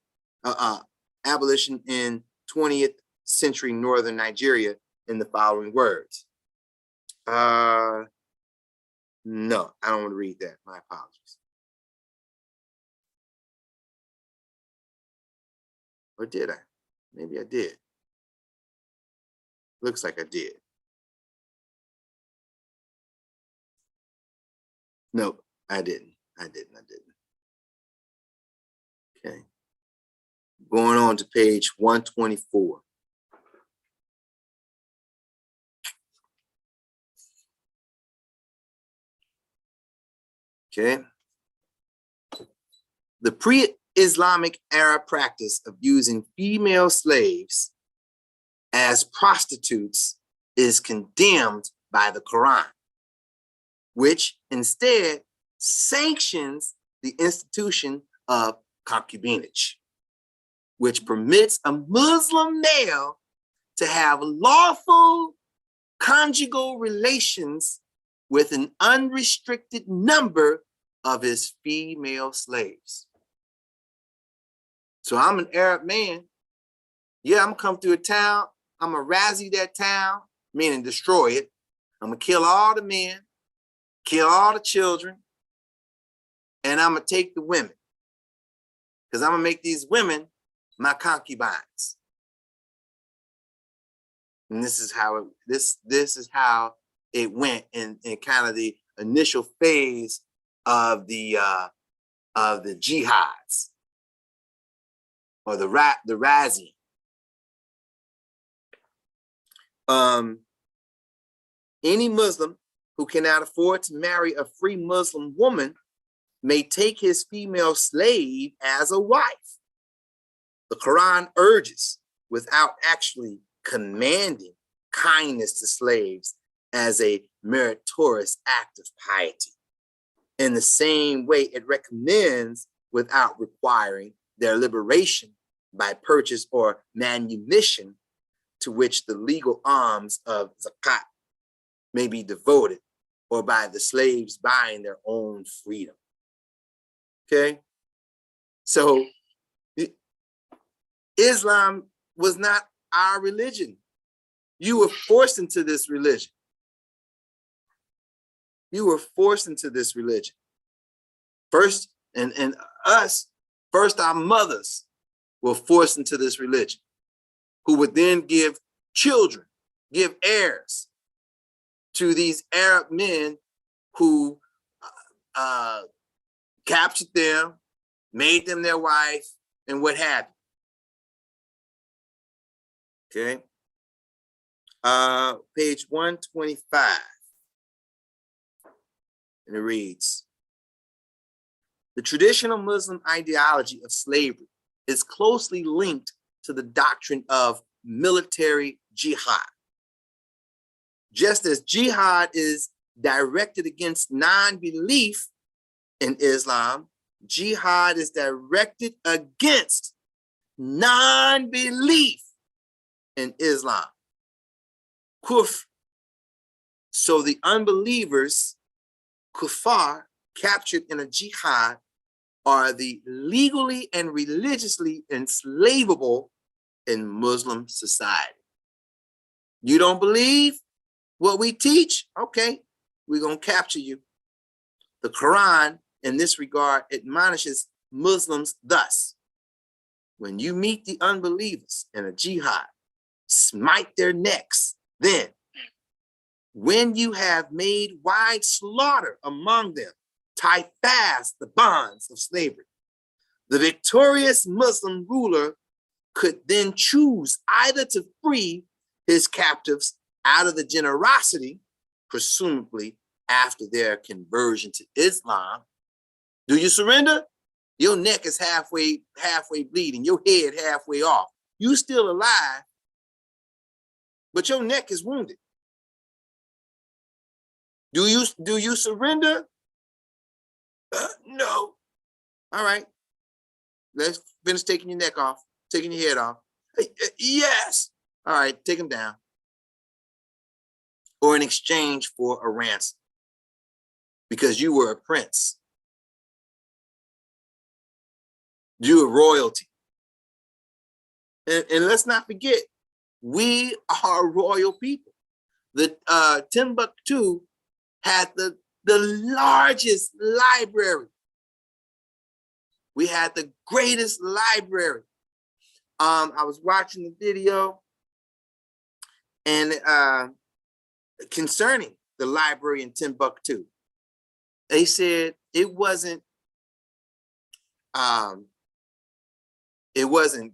Abolition in 20th century Northern Nigeria in the following words. No, I don't want to read that. My apologies. Or did I? Maybe I did. Looks like I did. Nope, I didn't. I didn't. Okay. Going on to page 124. Okay. The pre-Islamic era practice of using female slaves as prostitutes is condemned by the Quran, which instead sanctions the institution of concubinage, which permits a Muslim male to have lawful conjugal relations with an unrestricted number of his female slaves. So I'm an Arab man. Yeah, I'm gonna come through a town. I'm gonna razzie that town, meaning destroy it. I'm gonna kill all the men, kill all the children, and I'm gonna take the women. Because I'm gonna make these women my concubines. And this is how it went in kind of the initial phase of the jihads or the razzie. Any Muslim who cannot afford to marry a free Muslim woman may take his female slave as a wife. The Quran urges, without actually commanding, kindness to slaves as a meritorious act of piety. In the same way, it recommends, without requiring, their liberation by purchase or manumission, to which the legal alms of zakat may be devoted, or by the slaves buying their own freedom. Okay, so Islam was not our religion. You were forced into this religion. You were forced into this religion. First, and us, first our mothers were forced into this religion, who would then give children, give heirs to these Arab men who captured them, made them their wife, and what have you. Okay. Page 125. And it reads, the traditional Muslim ideology of slavery is closely linked to the doctrine of military jihad. Just as jihad is directed against non-belief in Islam, jihad is directed against non-belief in Islam. Kufr. So the unbelievers, kuffar, captured in a jihad, are the legally and religiously enslavable in Muslim society. You don't believe what we teach? Okay, we're going to capture you. The Quran, in this regard, admonishes Muslims thus: when you meet the unbelievers in a jihad, smite their necks. Then, when you have made wide slaughter among them, tie fast the bonds of slavery. The victorious Muslim ruler could then choose either to free his captives out of the generosity, presumably after their conversion to Islam. Do you surrender? Your neck is halfway bleeding, your head halfway off. You still alive, but your neck is wounded. Do you surrender? No. All right. Let's finish taking your neck off, taking your head off. Yes. All right, take him down. Or in exchange for a ransom, because you were a prince. You were royalty. And let's not forget, we are royal people. The Timbuktu had the largest library. We had the greatest library. I was watching the video and concerning the library in Timbuktu. They said it wasn't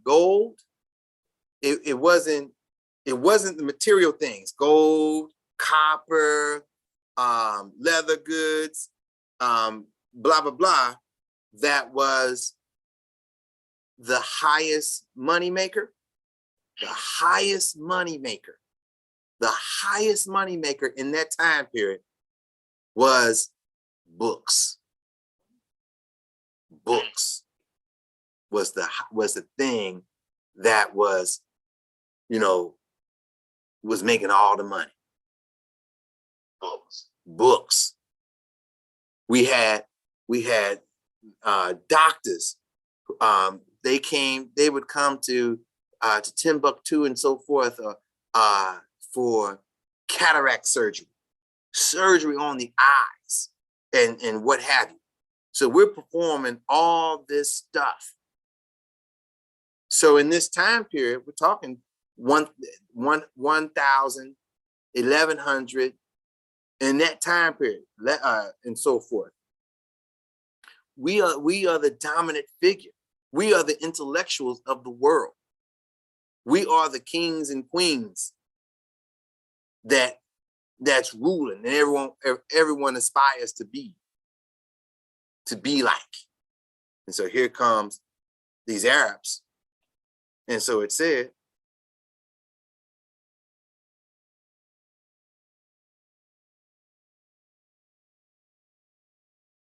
gold. It wasn't the material things, gold, copper, leather goods, blah, blah, blah. That was the highest money maker. The highest money maker in that time period was books. Books was the thing that was, was making all the money. Books. We had doctors. They would come to Timbuktu and so forth for cataract surgery on the eyes and what have you. So we're performing all this stuff. So in this time period, we're talking 1,000, 1,100 in that time period, and so forth. We are the dominant figure. We are the intellectuals of the world. We are the kings and queens that's ruling, and everyone aspires to be like. And so here comes these Arabs. And so it said,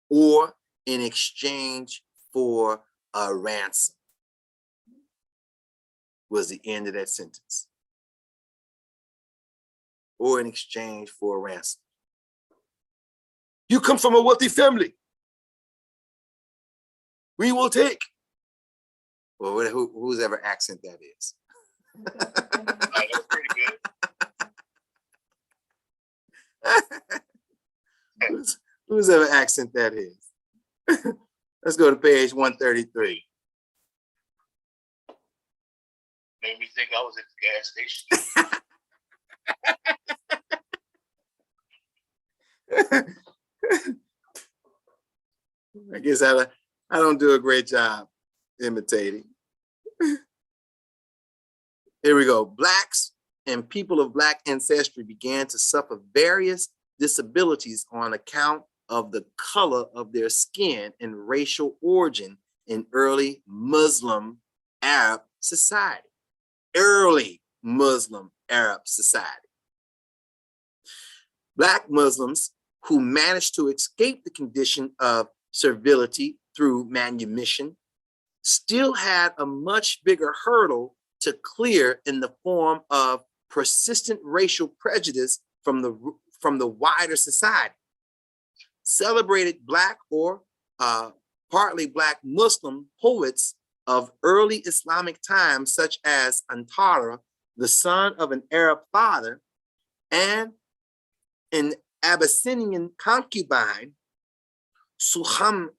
or in exchange for a ransom, was the end of that sentence. Or in exchange for a ransom. You come from a wealthy family. We will take. Well, whose ever accent that is. That's pretty good. Whose ever accent that is. Let's go to page 133. Made me think I was at the gas station. I guess I I don't do a great job imitating. Here we go. Blacks and people of Black ancestry began to suffer various disabilities on account of the color of their skin and racial origin in early Muslim Arab society. Early Muslim Arab society. Black Muslims who managed to escape the condition of servility through manumission still had a much bigger hurdle to clear in the form of persistent racial prejudice from the wider society. Celebrated Black or partly Black Muslim poets of early Islamic times, such as Antara, the son of an Arab father, and an Abyssinian concubine, Suhamyam,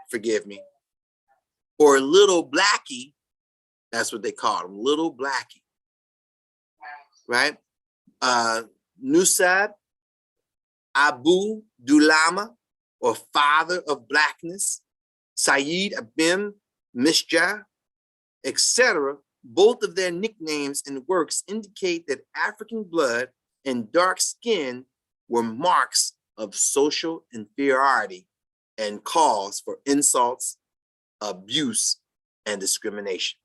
forgive me, or Little Blackie, that's what they called him, Little Blackie, right? Nusad Abu Dulama, or Father of Blackness, Sayyid Ibn Mishja, etc. Both of their nicknames and works indicate that African blood and dark skin were marks of social inferiority and cause for insults, abuse, and discrimination.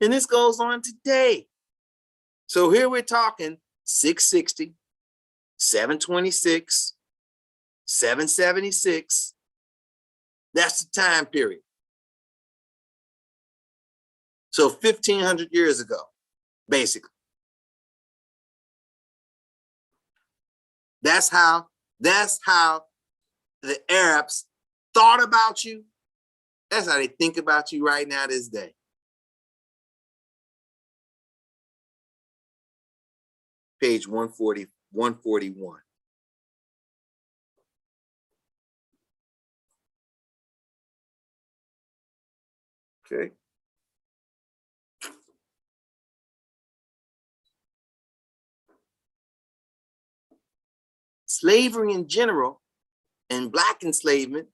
And this goes on today. So here we're talking 660, 726, 776. That's the time period. So 1,500 years ago, basically. That's how the Arabs thought about you. That's how they think about you right now this day. Page 140, 141. Okay. Slavery in general and Black enslavement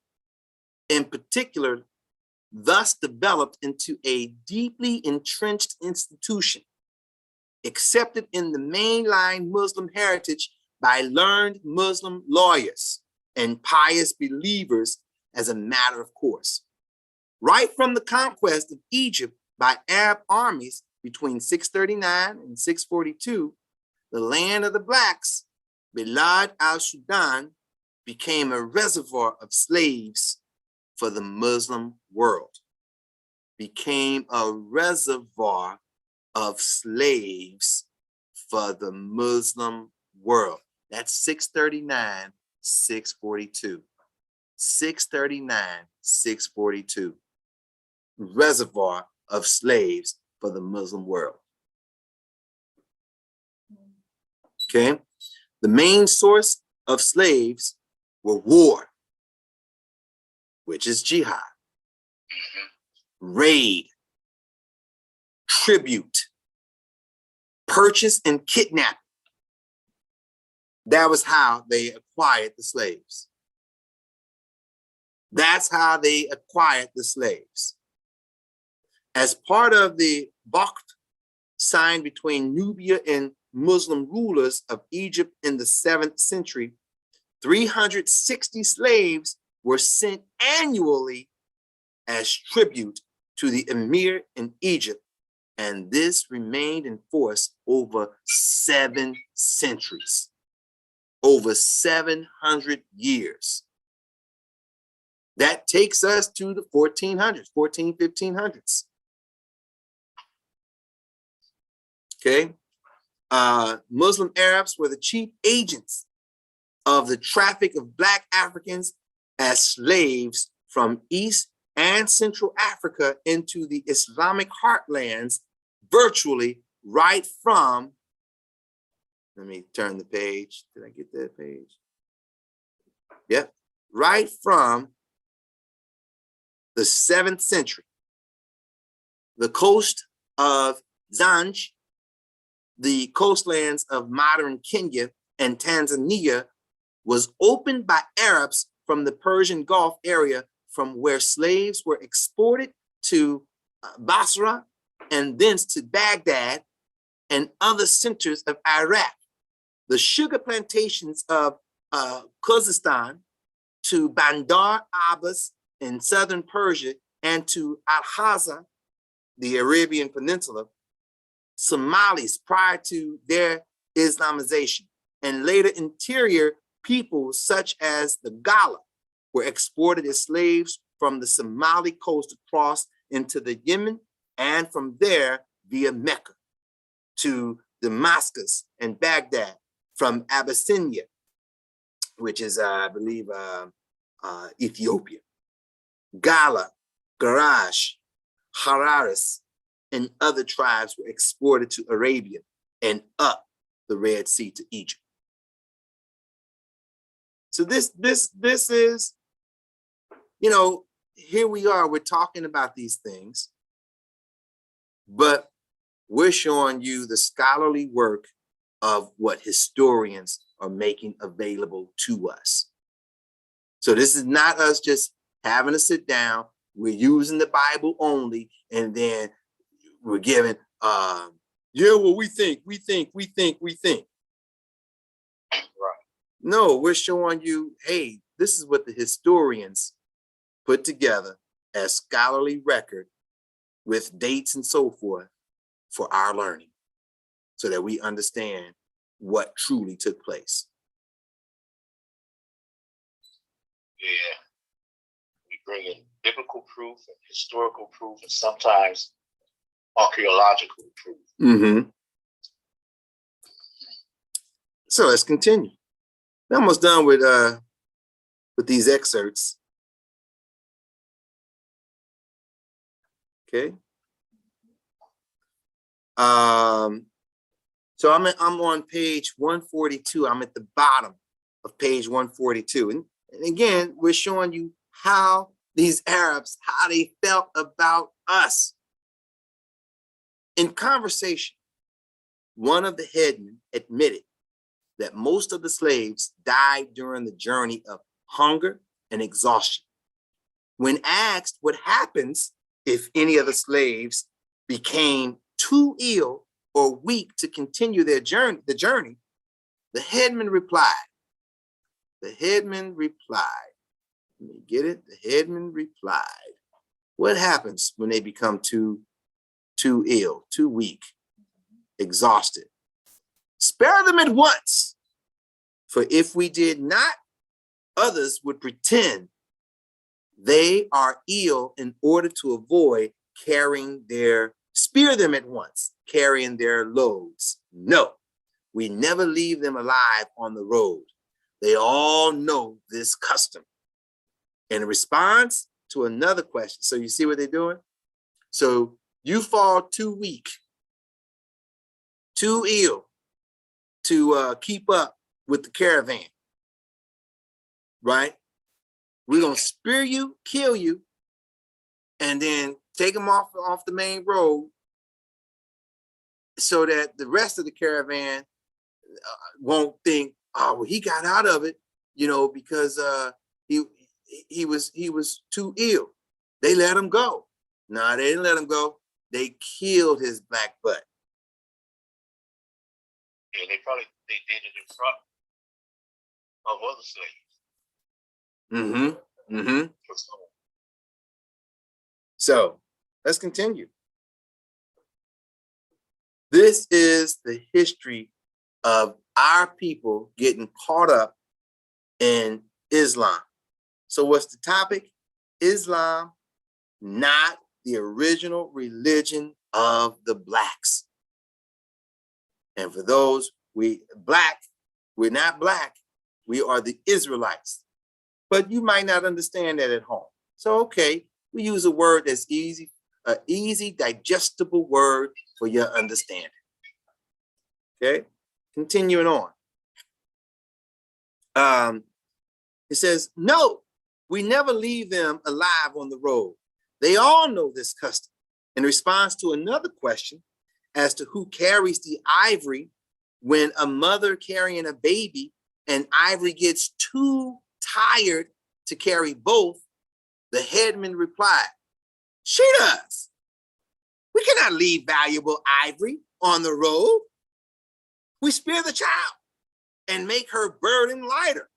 in particular thus developed into a deeply entrenched institution, accepted in the mainline Muslim heritage by learned Muslim lawyers and pious believers as a matter of course. Right from the conquest of Egypt by Arab armies between 639 and 642, the land of the Blacks, Bilad al-Sudan, became a reservoir of slaves for the Muslim world. Became a reservoir of slaves for the Muslim world. That's 639, 642. 639, 642. Reservoir of slaves for the Muslim world. Okay? The main source of slaves were war, which is jihad, raid, tribute, purchase, and kidnapping. That was how they acquired the slaves. That's how they acquired the slaves. As part of the Pact signed between Nubia and Muslim rulers of Egypt in the 7th century, 360 slaves were sent annually as tribute to the emir in Egypt, and this remained in force over 7 centuries, over 700 years. That takes us to the 1400s, 1500s. Okay. Muslim Arabs were the chief agents of the traffic of Black Africans as slaves from East and Central Africa into the Islamic heartlands, virtually right from, let me turn the page. Did I get that page? Yep, right from the 7th century. The coast of Zanj, the coastlands of modern Kenya and Tanzania was opened by Arabs from the Persian Gulf area, from where slaves were exported to Basra and thence to Baghdad and other centers of Iraq. The sugar plantations of Khuzestan to Bandar Abbas in southern Persia and to Al-Haza, the Arabian Peninsula, Somalis prior to their Islamization, and later interior peoples such as the Gala were exported as slaves from the Somali coast across into the Yemen, and from there via Mecca to Damascus and Baghdad, from Abyssinia, which is, I believe, Ethiopia. Gala, Garash, Hararis, and other tribes were exported to Arabia and up the Red Sea to Egypt. So this is, you know, here we are, we're talking about these things, but we're showing you the scholarly work of what historians are making available to us. So this is not us just having to sit down, we're using the Bible only, and then we're giving, yeah, well, we think. Right. No, we're showing you, hey, this is what the historians put together as scholarly record with dates and so forth for our learning, so that we understand what truly took place. Yeah, we bring in biblical proof and historical proof, and sometimes archaeological proof. Mm-hmm. So let's continue. We're almost done with these excerpts. Okay. So I'm on page 142. I'm at the bottom of page 142. And again, we're showing you how these Arabs, how they felt about us. In conversation, one of the headmen admitted that most of the slaves died during the journey of hunger and exhaustion. When asked what happens if any of the slaves became too ill or weak to continue their journey, the headman replied, let me get it, the headman replied, what happens when they become too ill, too weak, exhausted? Spare them at once, for if we did not, others would pretend they are ill in order to avoid spare them at once, carrying their loads. No, we never leave them alive on the road. They all know this custom. In response to another question, so you see what they're doing? So you fall too weak, too ill to keep up with the caravan, right? We're gonna spear you, kill you, and then take them off the main road so that the rest of the caravan won't think, oh, well, he got out of it, because he was too ill. They let him go. No, they didn't let him go. They killed his black butt. Yeah, they did it in front of other slaves. Mm-hmm. Mm-hmm. So let's continue. This is the history of our people getting caught up in Islam. So what's the topic? Islam, not the original religion of the blacks. And for those, we're not black, we are the Israelites. But you might not understand that at home. So, okay, we use a word that's easy, an easy, digestible word for your understanding. Okay, continuing on. It says, no, we never leave them alive on the road. They all know this custom. In response to another question as to who carries the ivory when a mother carrying a baby and Ivory gets too tired to carry both, the headman replied, she does. We cannot leave valuable ivory on the road. We spare the child and make her burden lighter.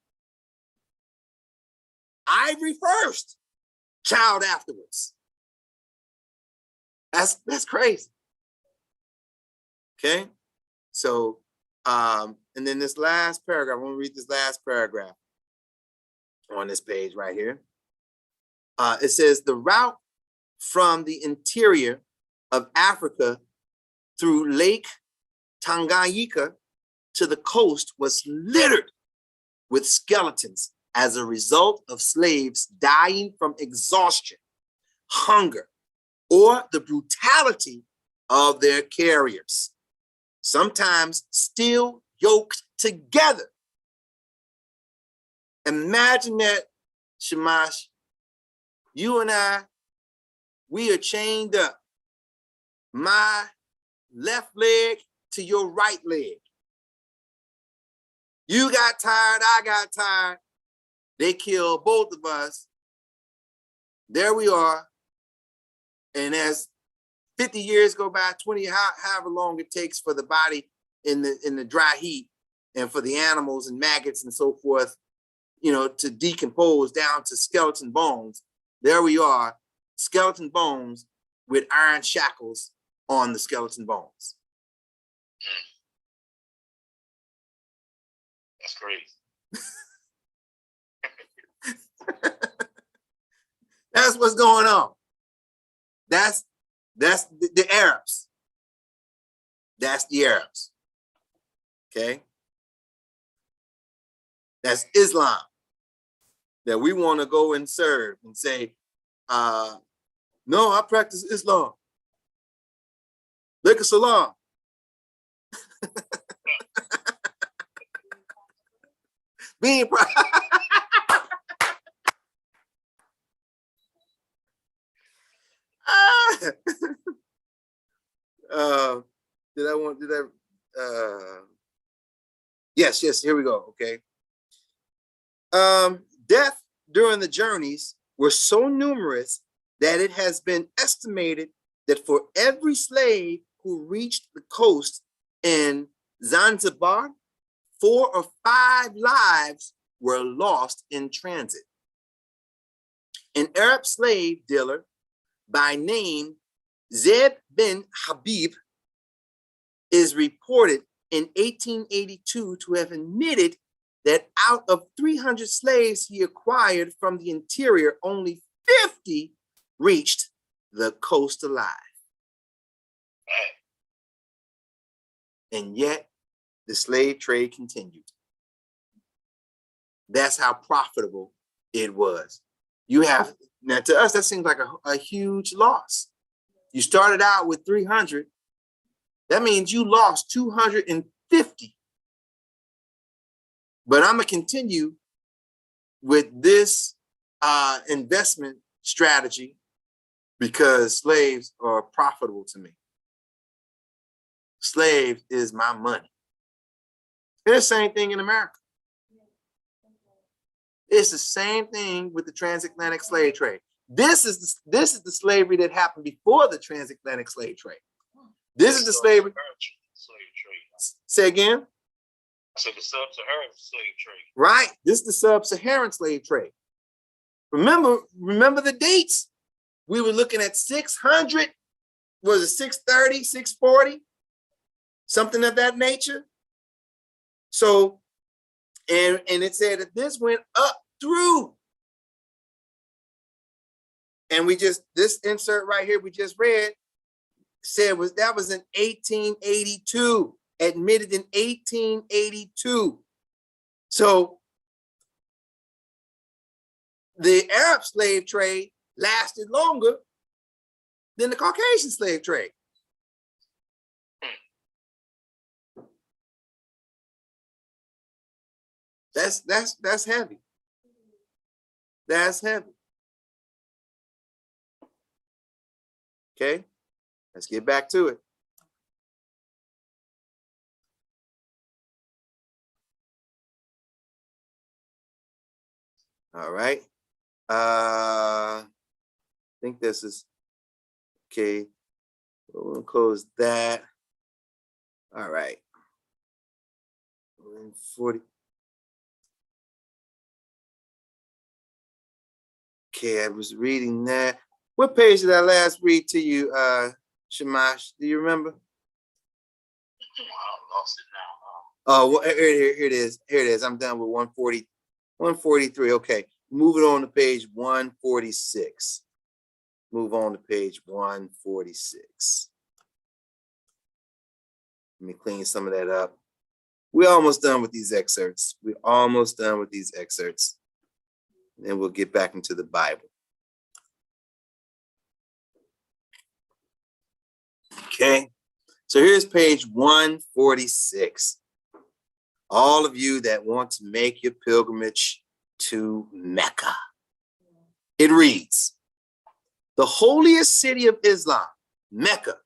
Ivory first, child afterwards. That's crazy. Okay, so and then this last paragraph, I want to read this last paragraph on this page right here. It says the route from the interior of Africa through Lake Tanganyika to the coast was littered with skeletons as a result of slaves dying from exhaustion, hunger, or the brutality of their carriers, sometimes still yoked together. Imagine that, Shamash. You and I, we are chained up. My left leg to your right leg. You got tired, I got tired. They killed both of us. There we are. And as 50 years go by, 20, however long it takes for the body in the dry heat and for the animals and maggots and so forth, you know, to decompose down to skeleton bones. There we are, skeleton bones with iron shackles on the skeleton bones. That's crazy. That's what's going on. That's the Arabs. That's the Arabs. Okay. That's Islam that we want to go and serve and say, no, I practice Islam. Lick salam. Being proud. Yes, here we go. Okay. Death during the journeys were so numerous that it has been estimated that for every slave who reached the coast in Zanzibar, 4 or 5 lives were lost in transit. An Arab slave dealer by name Zeb bin Habib is reported in 1882 to have admitted that out of 300 slaves he acquired from the interior, only 50 reached the coast alive. And yet the slave trade continued. That's how profitable it was. You have, now to us, that seems like a huge loss. You started out with 300. That means you lost 250. But I'm gonna continue with this investment strategy because slaves are profitable to me. Slave is my money. It's the same thing in America. It's the same thing with the transatlantic slave trade. This is the slavery that happened before the transatlantic slave trade. This is the slavery. Say again? I said the sub-Saharan slave trade. Right. This is the sub-Saharan slave trade. Remember the dates? We were looking at 600, was it 630, 640? Something of that nature. So, and it said that this went up through. And this insert right here we just read said that was in 1882, admitted in 1882. So the Arab slave trade lasted longer than the Caucasian slave trade. That's heavy. That's heavy. Okay, let's get back to it. All right. I think this is okay. We'll close that. All right. 140. Okay, I was reading that. What page did I last read to you, Shamash? Do you remember? I lost it now. Oh, well, here it is. Here it is. I'm done with 140, 143. Okay, moving on to page 146. Move on to page 146. Let me clean some of that up. We're almost done with these excerpts. We're almost done with these excerpts. Then we'll get back into the Bible. Okay, so here's page 146. All of you that want to make your pilgrimage to Mecca. It reads, the holiest city of Islam, Mecca,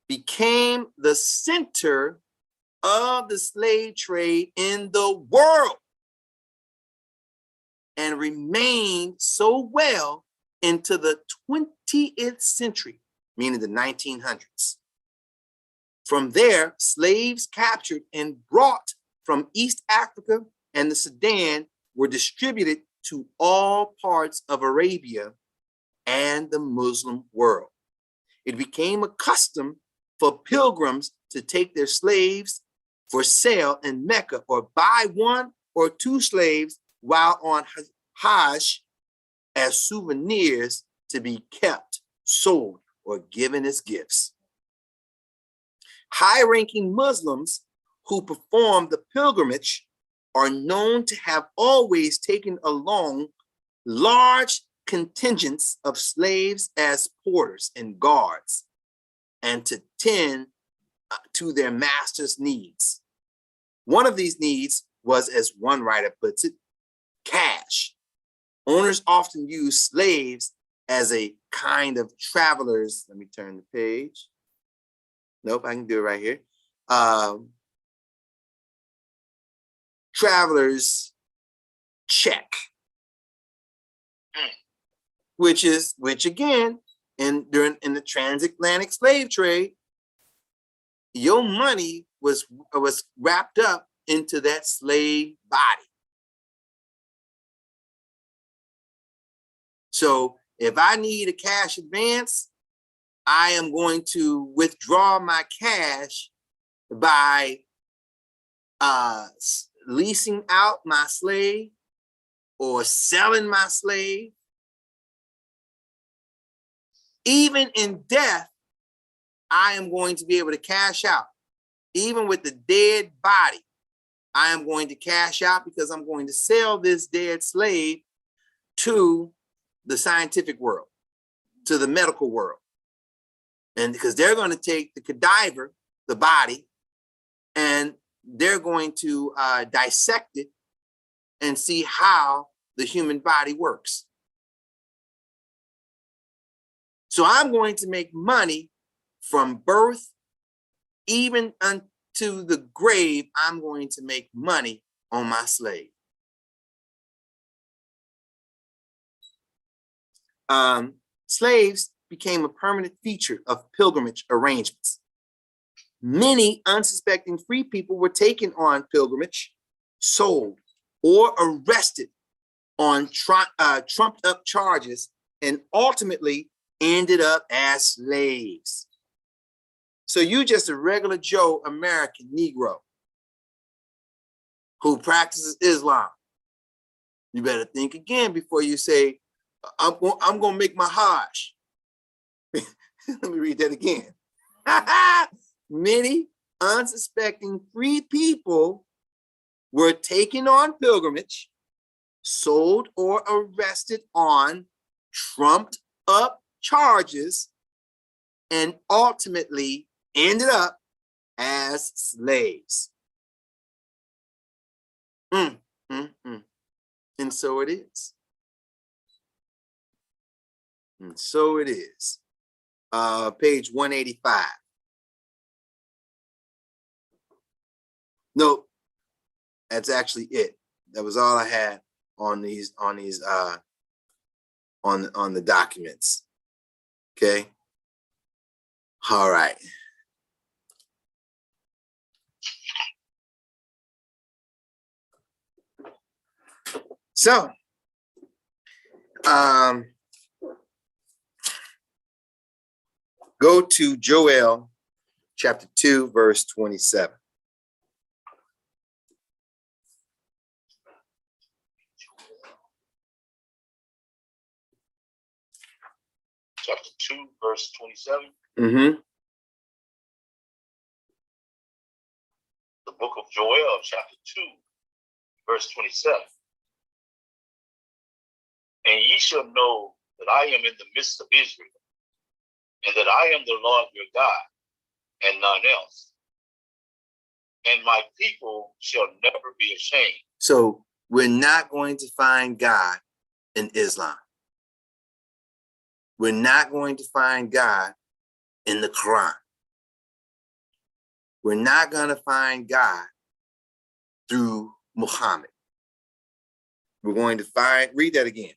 became the center of the slave trade in the world and remained so well into the 20th century, meaning the 1900s. From there, slaves captured and brought from East Africa and the Sudan were distributed to all parts of Arabia and the Muslim world. It became a custom for pilgrims to take their slaves for sale in Mecca or buy one or two slaves while on Hajj as souvenirs to be kept, sold, or given as gifts. High-ranking Muslims who perform the pilgrimage are known to have always taken along large contingents of slaves as porters and guards and to tend to their master's needs. One of these needs was, as one writer puts it, cash. Owners often use slaves as a kind of travelers. Let me turn the page. Nope, I can do it right here. Travelers check, which again, in the transatlantic slave trade, your money was wrapped up into that slave body. So if I need a cash advance, I am going to withdraw my cash by leasing out my slave or selling my slave. Even in death, I am going to be able to cash out. Even with the dead body, I am going to cash out because I'm going to sell this dead slave to the scientific world, to the medical world. And because they're going to take the cadaver, the body, and they're going to dissect it and see how the human body works. So I'm going to make money from birth even unto the grave. I'm going to make money on my slave. Slaves became a permanent feature of pilgrimage arrangements. Many unsuspecting free people were taken on pilgrimage, sold, or arrested on trumped up charges and ultimately ended up as slaves. So you just a regular Joe American Negro who practices Islam. You better think again before you say, I'm going to make my Hajj. Let me read that again. Many unsuspecting free people were taken on pilgrimage, sold or arrested on trumped up charges, and ultimately ended up as slaves. And so it is. And so it is. Page 185. No, that's actually it. That was all I had on the documents. Okay. All right. So, go to Joel chapter 2, verse 27. Chapter 2, verse 27. Mm-hmm. The book of Joel, chapter 2, verse 27. And ye shall know that I am in the midst of Israel, and that I am the Lord your God, and none else. And my people shall never be ashamed. So we're not going to find God in Islam. We're not going to find God in the Quran. We're not going to find God through Muhammad. We're going to read that again.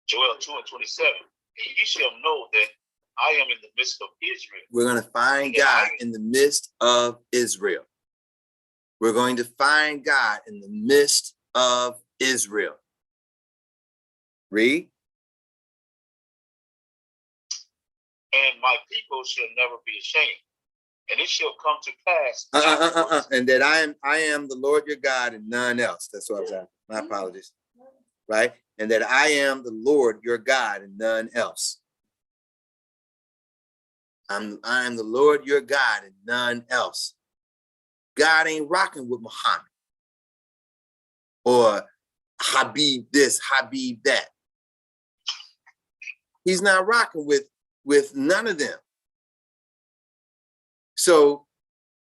Joel 2 and 27. And ye shall know that I am in the midst of Israel. We're going to find God in the midst of Israel. We're going to find God in the midst of Israel. Read. And my people shall never be ashamed. And it shall come to pass. And that I am the Lord your God and none else. That's what I was asking. My apologies. Right? And that I am the Lord your God and none else. I am the Lord your God and none else. God ain't rocking with Muhammad or Habib this, Habib that. He's not rocking with none of them. So,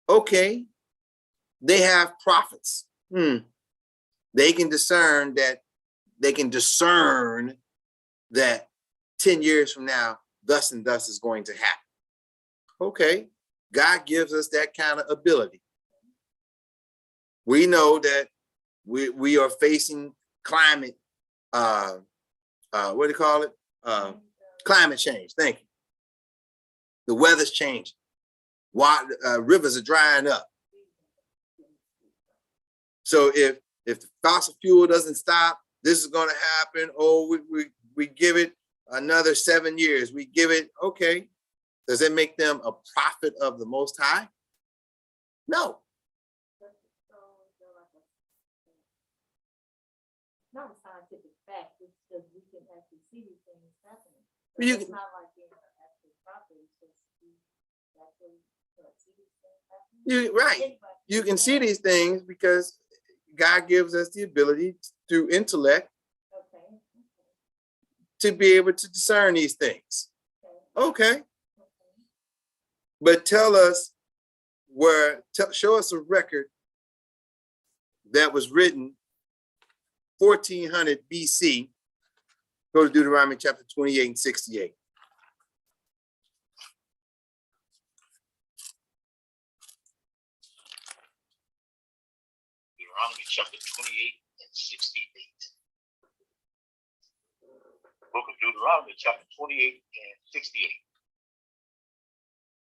okay, they have prophets. They can discern that 10 years from now, thus and thus is going to happen. Okay, God gives us that kind of ability. We know that we are facing climate, what do you call it? Climate change. Thank you. The weather's changing. Rivers are drying up. So if the fossil fuel doesn't stop, this is going to happen. Oh, we give it another 7 years. We give it, okay. Does it make them a prophet of the Most High? No. Not a scientific fact, it's just we can actually see these things happening. It's not like being an actual prophet, it's just we actually see these things You happening. right. You can see these things because God gives us the ability through intellect to be able to discern these things. Okay. But tell us show us a record that was written 1400 BC. Go to Deuteronomy chapter 28 and 68. Deuteronomy chapter 28 and 68. Book of Deuteronomy chapter 28 and 68.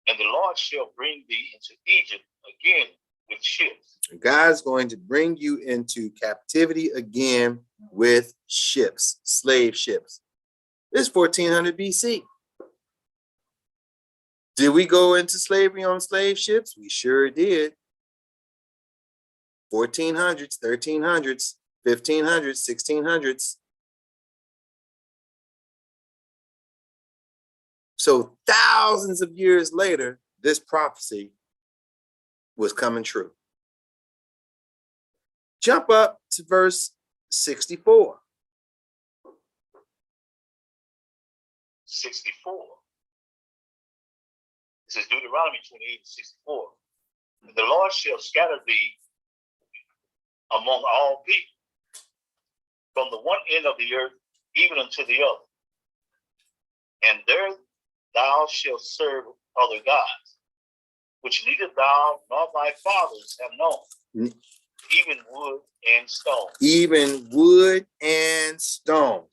And the Lord shall bring thee into Egypt again with ships. God's going to bring you into captivity again with ships, slave ships. It's 1400 BC. Did we go into slavery on slave ships? We sure did. 1400s, 1300s, 1500s, 1600s. So thousands of years later, this prophecy was coming true. Jump up to verse 64. 64. This is Deuteronomy 28 and 64. And the Lord shall scatter thee among all people, from the one end of the earth even unto the other. And there thou shalt serve other gods, which neither thou nor thy fathers have known. even wood and stone. Even wood and stone.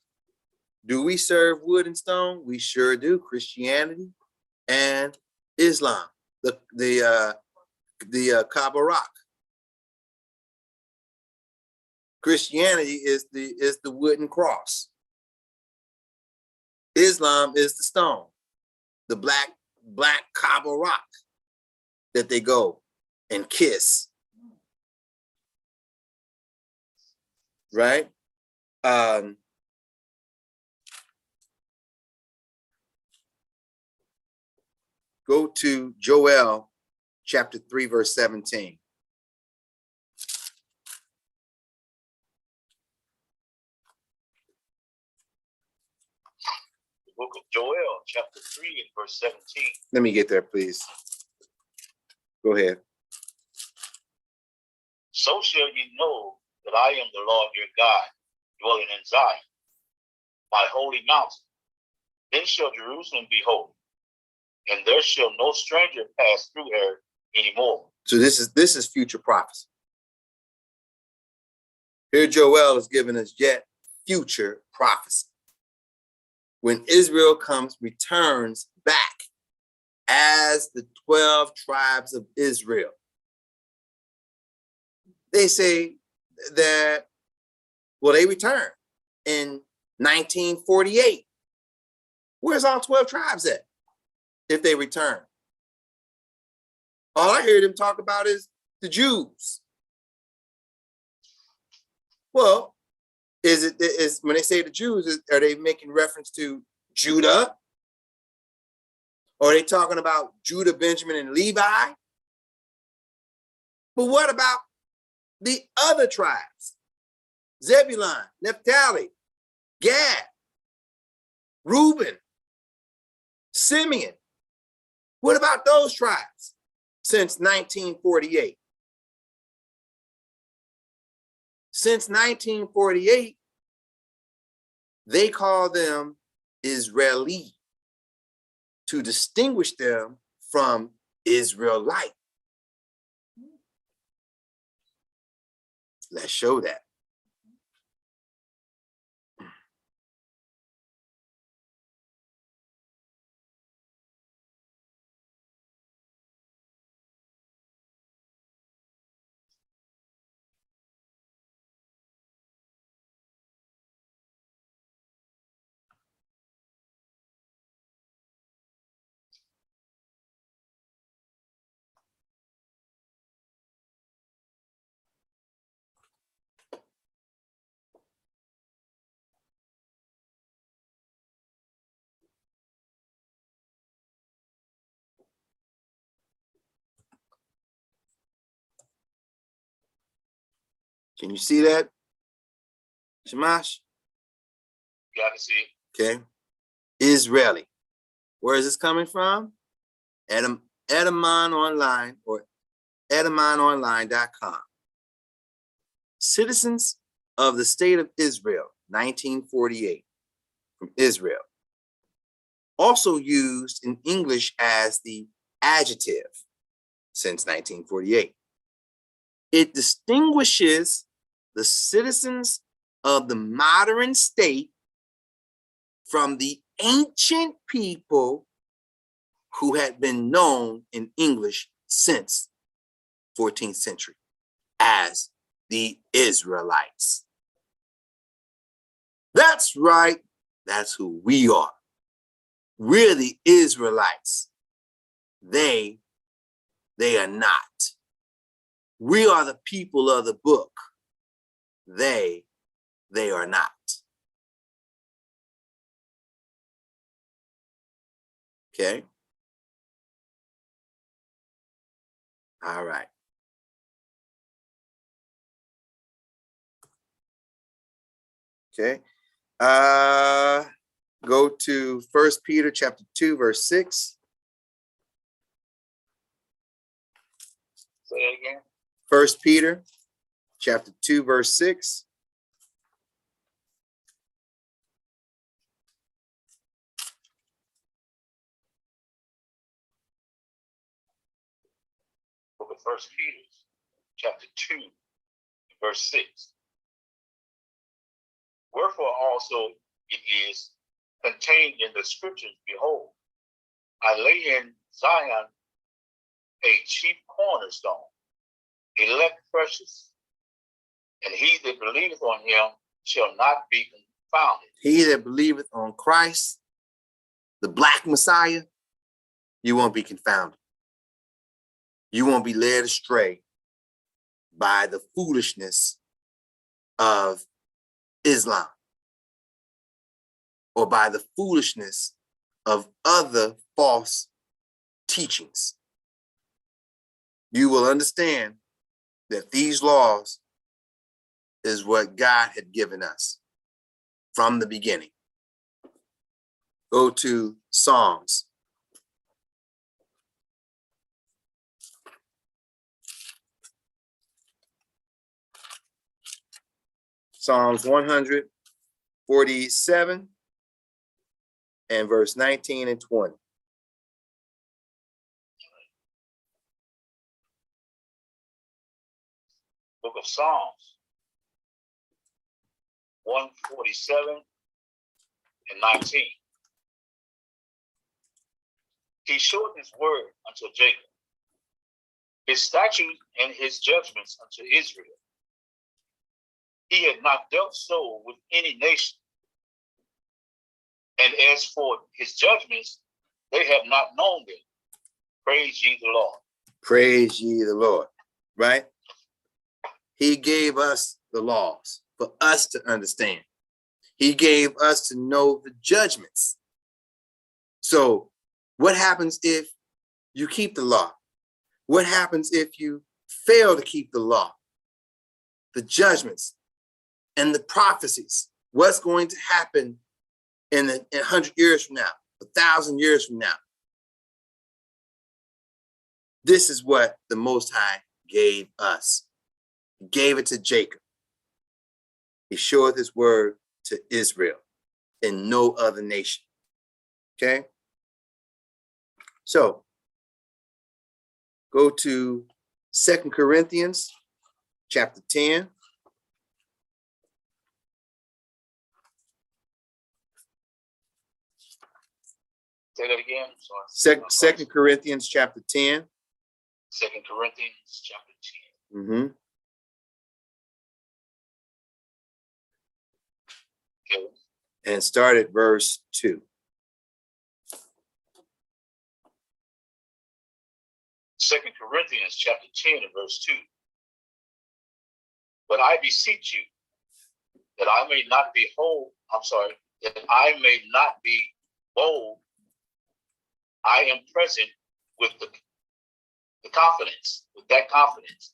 Do we serve wood and stone? We sure do. Christianity and Islam, the Kaaba Rock. Christianity is the wooden cross. Islam is the stone, the black Kaaba Rock that they go and kiss. Right? Go to Joel chapter 3, verse 17. The book of Joel, chapter 3 and verse 17. Let me get there, please. Go ahead. So shall ye know that I am the Lord your God, dwelling in Zion, my holy mountain. Then shall Jerusalem be holy, and there shall no stranger pass through her anymore. So this is future prophecy. Here Joel is giving us yet future prophecy. When Israel returns back as the 12 tribes of Israel. They say that, well, they returned in 1948. Where's all 12 tribes at if they return? All I hear them talk about is the Jews. Well, is when they say the Jews, are they making reference to Judah? Or are they talking about Judah, Benjamin, and Levi? But what about the other tribes? Zebulun, Naphtali, Gad, Reuben, Simeon. What about those tribes since 1948? Since 1948, they call them Israeli to distinguish them from Israelite. Let's show that. Can you see that, Shamash? You got to see. Okay. Israeli. Where is this coming from? Edamon Online or edamononline.com. Citizens of the State of Israel, 1948, from Israel. Also used in English as the adjective since 1948. It distinguishes the citizens of the modern state from the ancient people who had been known in English since 14th century as the Israelites. That's right. That's who we are. We're the Israelites. They are not. We are the people of the book. They are not. Okay. All right. Okay. Go to 1 Peter chapter 2, verse 6. Say it again. 1 Peter chapter 2, verse 6. Book of 1 Peter, chapter 2 verse 6. Wherefore also it is contained in the scriptures, behold, I lay in Zion a chief cornerstone, elect precious, and he that believeth on him shall not be confounded. He that believeth on Christ, the Black Messiah, you won't be confounded. You won't be led astray by the foolishness of Islam or by the foolishness of other false teachings. You will understand that these laws is what God had given us from the beginning. Go to Psalms. Psalms 147 and verse 19 and 20. Book of Psalms 147 and 19. He showed his word unto Jacob, his statutes and his judgments unto Israel. He had not dealt so with any nation. And as for his judgments, they have not known them. Praise ye the Lord. Praise ye the Lord, right? He gave us the laws for us to understand. He gave us to know the judgments. So what happens if you keep the law? What happens if you fail to keep the law? The judgments and the prophecies. What's going to happen in 100 years from now, 1,000 years from now? This is what the Most High gave us. He gave it to Jacob. He showed his word to Israel and no other nation. Okay? So, go to 2 Corinthians chapter 10. Say that again. Sorry. Second Corinthians chapter 10. 2 Corinthians chapter 10. Mm-hmm. Okay. And start at verse 2. 2 Corinthians chapter 10 and verse 2. But I beseech you that I may not be that I may not be bold. I am present with the confidence, with that confidence,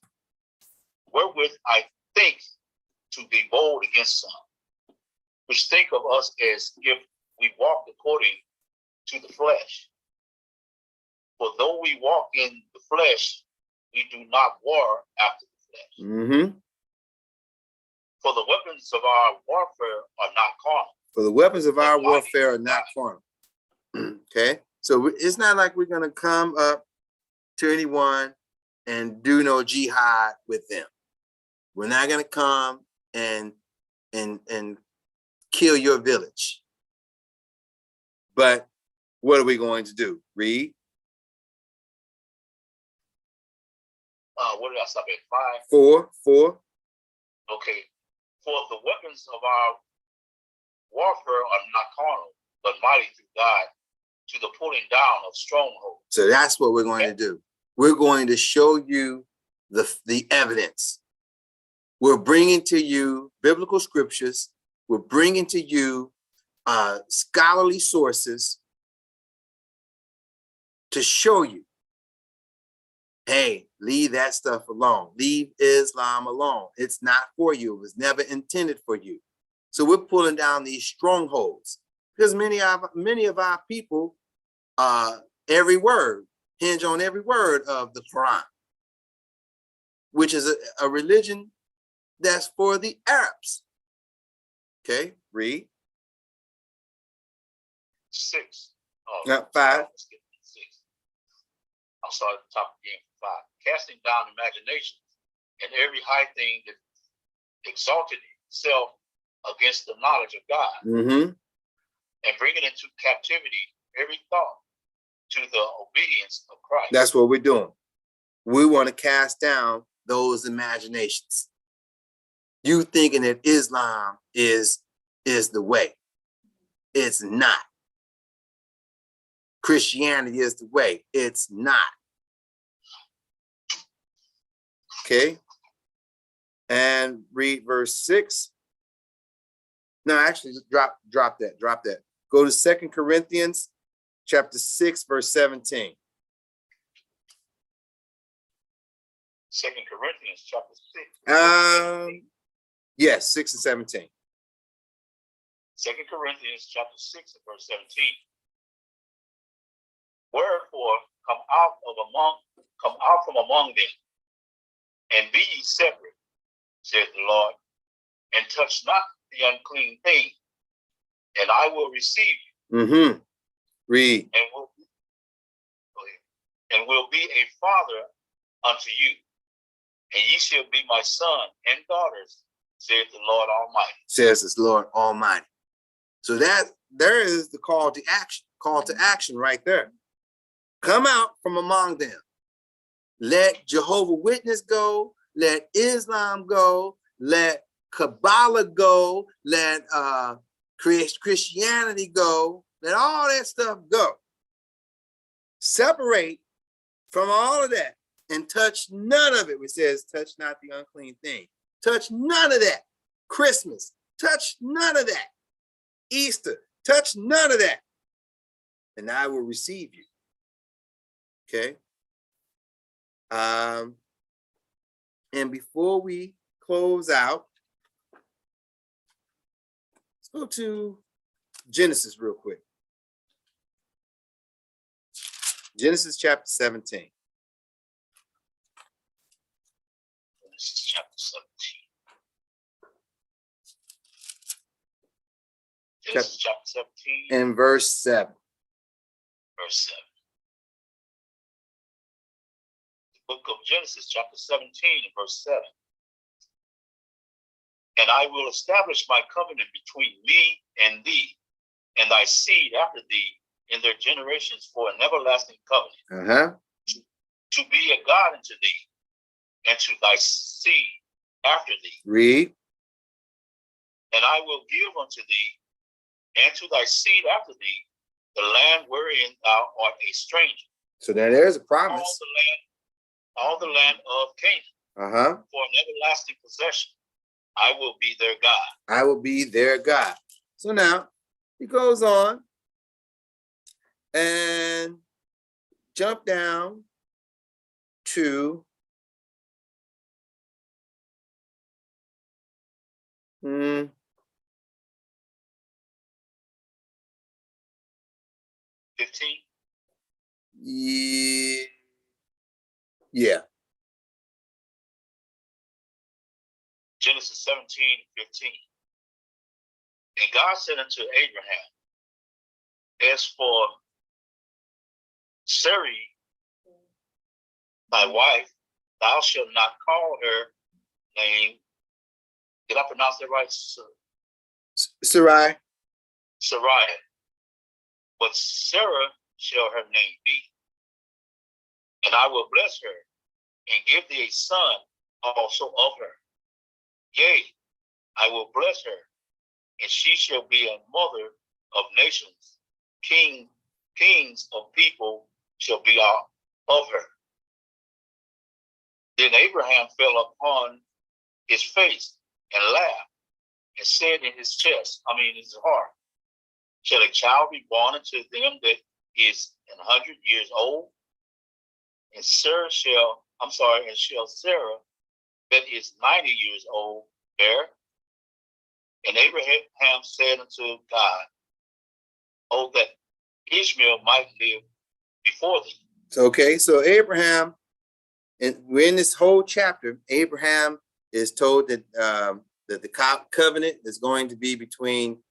wherewith I think to be bold against some, which think of us as if we walked according to the flesh. For though we walk in the flesh, we do not war after the flesh. Mm-hmm. For the weapons of our warfare are not carnal. For the weapons of our warfare are not carnal. Okay? So it's not like we're going to come up to anyone and do no jihad with them. We're not going to come and kill your village. But what are we going to do? Read. What did I stop at? 5? 4. Okay. For the weapons of our warfare are not carnal, but mighty through God to the pulling down of strongholds. So that's what we're going to do. We're going to show you the evidence. We're bringing to you biblical scriptures. We're bringing to you scholarly sources to show you, hey, leave that stuff alone. Leave Islam alone. It's not for you. It was never intended for you. So we're pulling down these strongholds because many of our people, every word, hinge on every word of the Quran, which is a religion that's for the Arabs. Okay, read. 6. Oh, No, 5. 6. I'll start at the top again. 5. Casting down imaginations and every high thing that exalted itself against the knowledge of God, Mm-hmm. and bringing into captivity every thought to the obedience of Christ. That's what we're doing. We want to cast down those imaginations. You thinking that Islam is the way. It's not. Christianity is the way. It's not. Okay. And read verse 6. No, actually, just drop that. Go to 2 Corinthians chapter 6, verse 17. 2 Corinthians chapter 6. Yes, 6 and 17. 2 Corinthians chapter 6 and verse 17. Wherefore come out from among them, and be ye separate, saith the Lord, and touch not the unclean thing, and I will receive you. Mm-hmm. Read. And will be a father unto you, and ye shall be my son and daughters, saith the Lord Almighty. Says this Lord Almighty. So that there is the call to action right there. Come out from among them. Let Jehovah Witness go. Let Islam go. Let Kabbalah go. Let Christianity go. Let all that stuff go. Separate from all of that and touch none of it. It says, touch not the unclean thing. Touch none of that. Christmas, touch none of that. Easter, touch none of that. And I will receive you. Okay. And before we close out, let's go to Genesis real quick. Genesis chapter 17. Genesis chapter 17. Genesis chapter 17 and verse 7. Verse 7. The book of Genesis chapter 17 and verse 7. And I will establish my covenant between me and thee, and thy seed after thee in their generations for an everlasting covenant, to be a God unto thee, and to thy seed after thee. Read. And I will give unto thee, and to thy seed after thee, the land wherein thou art a stranger. So then there's a promise. All the land of Canaan, for an everlasting possession. I will be their God. I will be their God. So now he goes on and jump down to $15. Yeah. Genesis 17:15. And God said unto Abraham, as for Sarai, thy wife, thou shalt not call her name. Did I pronounce that right? Sarai. Sarai. But Sarah shall her name be. And I will bless her and give thee a son also of her. Yea, I will bless her, and she shall be a mother of nations. Kings of people shall be of her. Then Abraham fell upon his face and laughed, and said in his heart, shall a child be born unto them that is 100 years old? And shall Sarah that is 90 years old bear? And Abraham said unto God, oh, that Ishmael might live before thee. Okay, so Abraham, and we're in this whole chapter, Abraham is told that that the covenant is going to be between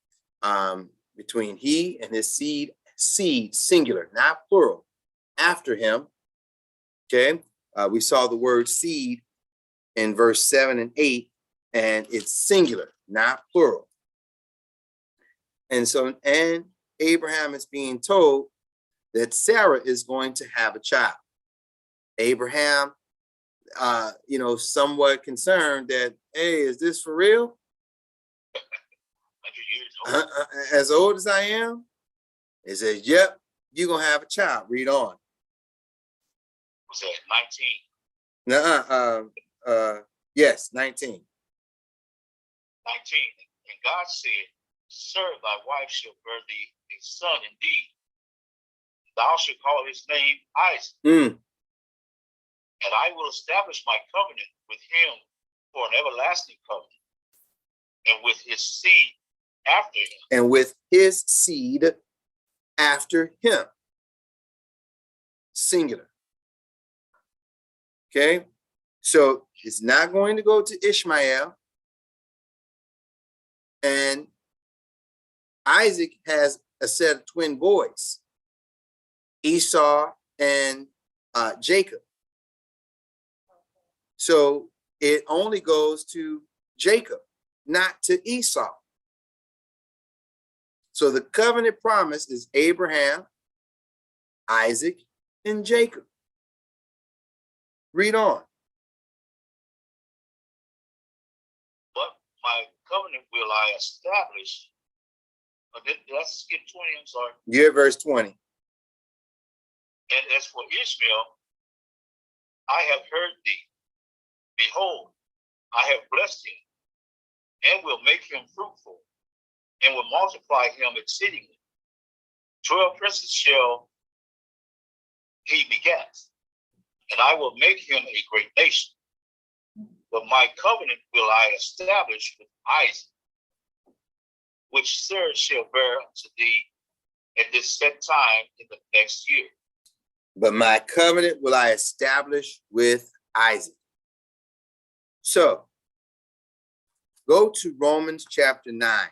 he and his seed singular, not plural, after him. Okay, we saw the word seed in verse 7 and 8, and it's singular, not plural. And so, and Abraham is being told that Sarah is going to have a child. Abraham, somewhat concerned that, hey, is this for real? 100 years old. As old as I am? He says, yep, you're going to have a child. Read on. Was that 19? Yes, 19. 19. And God said, Sarah, thy wife shall bear thee a son indeed. Thou shalt call his name Isaac. And I will establish my covenant with him for an everlasting covenant, and with his seed after him. And with his seed after him. Singular. Okay, so it's not going to go to Ishmael. And Isaac has a set of twin boys, Esau and Jacob. So it only goes to Jacob, not to Esau. So the covenant promise is Abraham, Isaac, and Jacob. Read on. But my covenant will I establish. Did I skip 20? I'm sorry. You're at verse 20. And as for Ishmael, I have heard thee. Behold, I have blessed him, and will make him fruitful, and will multiply him exceedingly. 12 princes shall he beget, and I will make him a great nation. But my covenant will I establish with Isaac, which Sarah shall bear unto thee at this set time in the next year. But my covenant will I establish with Isaac. So, go to Romans chapter 9.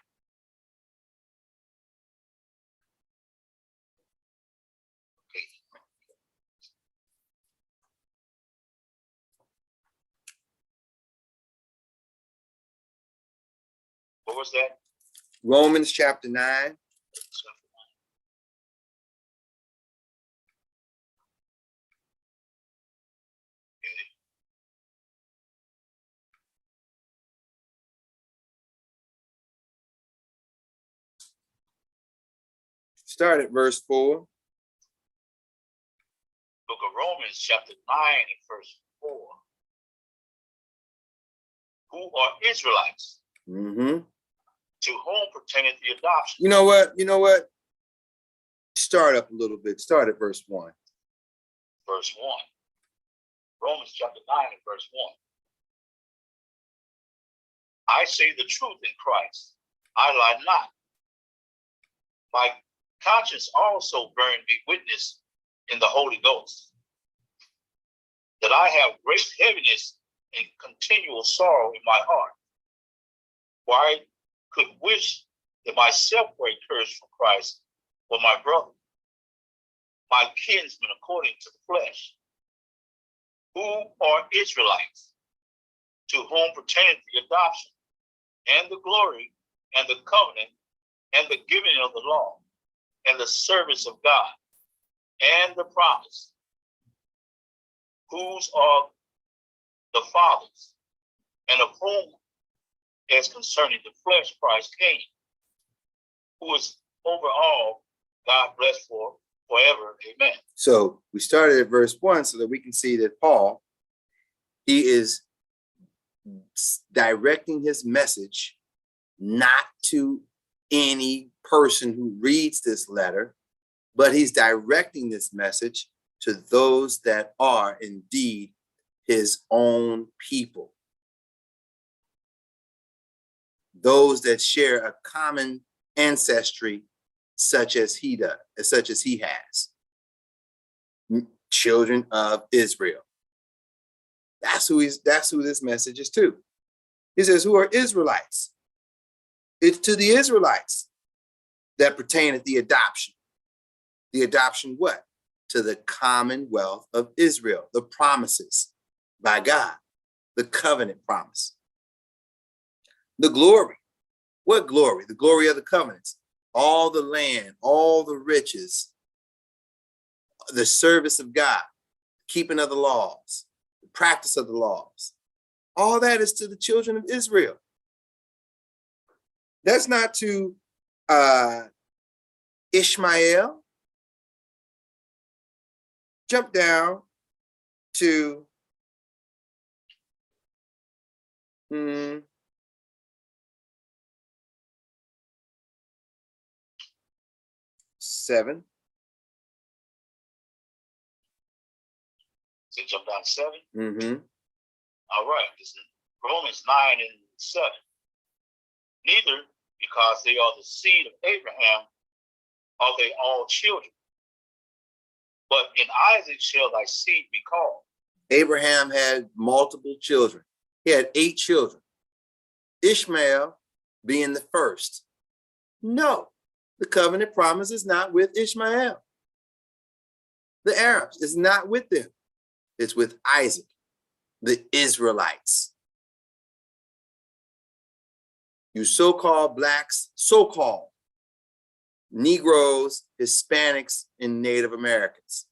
What was that? Romans chapter 9. Start at verse 4. Book of Romans chapter 9 and verse 4. Who are Israelites, to whom pertaineth the adoption. You know what? Start up a little bit. Start at verse 1. Verse 1. Romans chapter 9 and verse 1. I say the truth in Christ. I lie not. My conscience also bearing me witness in the Holy Ghost, that I have great heaviness and continual sorrow in my heart. For I could wish that myself were accursed from Christ for my brother, my kinsmen according to the flesh, who are Israelites, to whom pertaineth the adoption, and the glory, and the covenant, and the giving of the law, and the service of God, and the promise, whose are the fathers, and of whom, as concerning the flesh, Christ came, who is over all, God bless forever. Amen. So we started at verse 1 so that we can see that Paul, he is directing his message not to any person who reads this letter, but he's directing this message to those that are indeed his own people. Those that share a common ancestry such as he does, such as he has. Children of Israel. That's who this message is to. He says, who are Israelites? It's to the Israelites that pertaineth the adoption. The adoption what? To the commonwealth of Israel, the promises by God, the covenant promise. The glory. What glory? The glory of the covenants. All the land, all the riches, the service of God, keeping of the laws, the practice of the laws. All that is to the children of Israel. That's not to Ishmael. Jump down to 7. So jump down to 7. Mm-hmm. All right. This is Romans 9:7. Neither, because they are the seed of Abraham, are they all children. But in Isaac shall thy seed be called. Abraham had multiple children. He had 8 children. Ishmael being the first. No, the covenant promise is not with Ishmael. The Arabs is not with them. It's with Isaac, the Israelites. You so-called blacks, so-called Negroes, Hispanics, and Native Americans.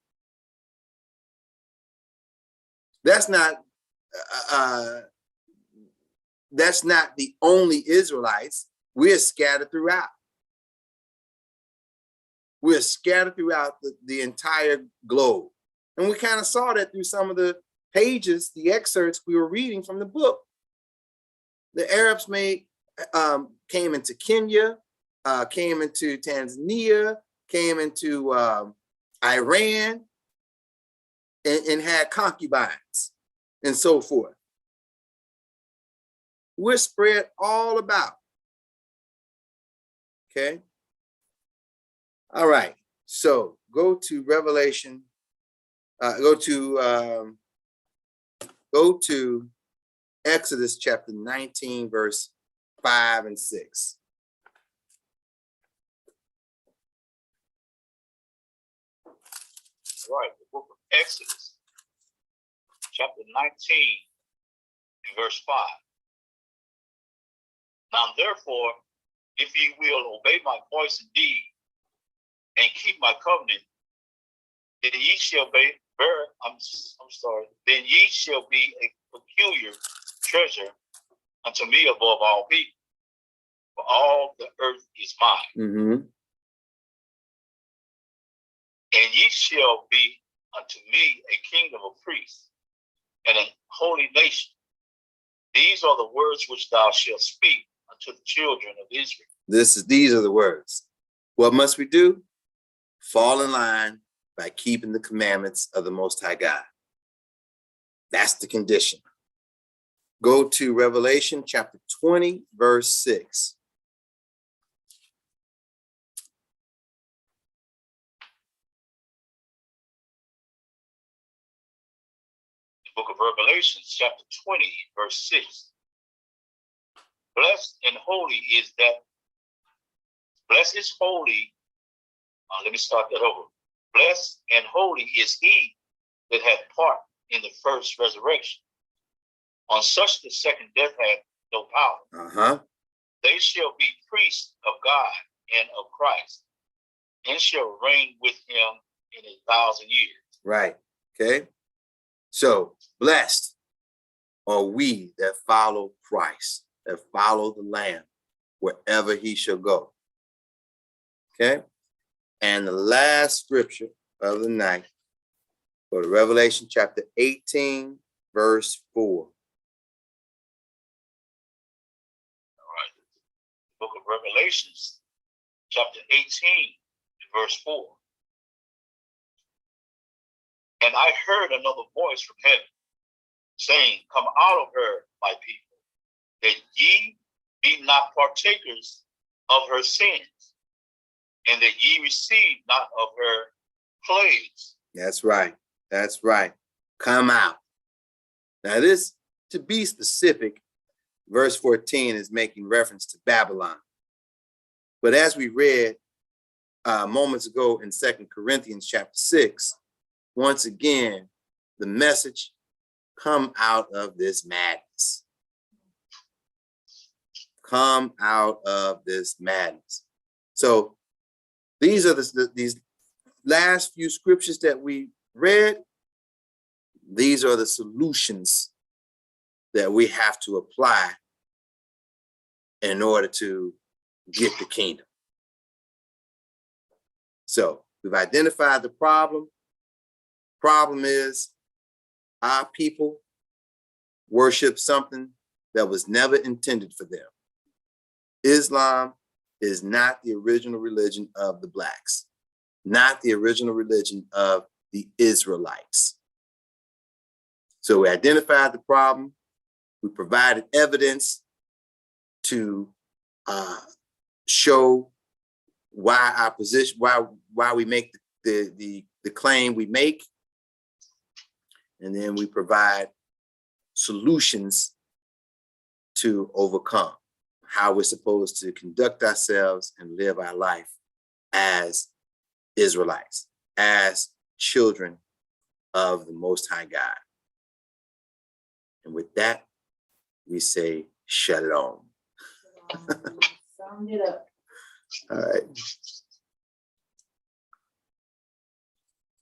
That's not the only Israelites. We're scattered throughout. We're scattered throughout the entire globe. And we kind of saw that through some of the pages, the excerpts we were reading from the book. The Arabs came into Kenya, came into Tanzania, came into Iran, and had concubines and so forth. We're spread all about. Okay. All right. So go to Revelation. Go to Exodus chapter 19, verse 5 and 6. All right. The book of Exodus, chapter 19, and verse 5. Now, therefore, if ye will obey my voice indeed, and keep my covenant, then ye shall then ye shall be a peculiar treasure unto me above all people, for all the earth is mine. Mm-hmm. And ye shall be unto me a kingdom of priests and a holy nation. These are the words which thou shalt speak unto the children of Israel. These are the words. What must we do? Fall in line by keeping the commandments of the Most High God. That's the condition. Go to Revelation chapter 20, verse 6. The book of Revelation, chapter 20, verse 6. Blessed and holy is that. Blessed is holy. Let me start that over. Blessed and holy is he that had part in the first resurrection. On such the second death had no power. They shall be priests of God and of Christ, and shall reign with him in 1,000 years. Right. Okay. So blessed are we that follow Christ, that follow the Lamb wherever he shall go. Okay. And the last scripture of the night, go to Revelation chapter 18, verse 4. All right. The book of Revelations, chapter 18, verse 4. And I heard another voice from heaven saying, come out of her, my people, that ye be not partakers of her sins, and that ye receive not of her plagues. That's right. That's right. Come out. Now this, to be specific, verse 14 is making reference to Babylon. But as we read moments ago in 2 Corinthians chapter 6, once again, the message, come out of this madness. Come out of this madness. So these are these last few scriptures that we read. These are the solutions that we have to apply in order to get the kingdom. So we've identified the problem. Problem is our people worship something that was never intended for them. Islam is not the original religion of the Blacks, not the original religion of the Israelites. So we identified the problem. We provided evidence to show why our position, why we make the claim we make, and then we provide solutions to overcome how we're supposed to conduct ourselves and live our life as Israelites, as children of the Most High God. And with that, we say shalom. Summed it up. All right.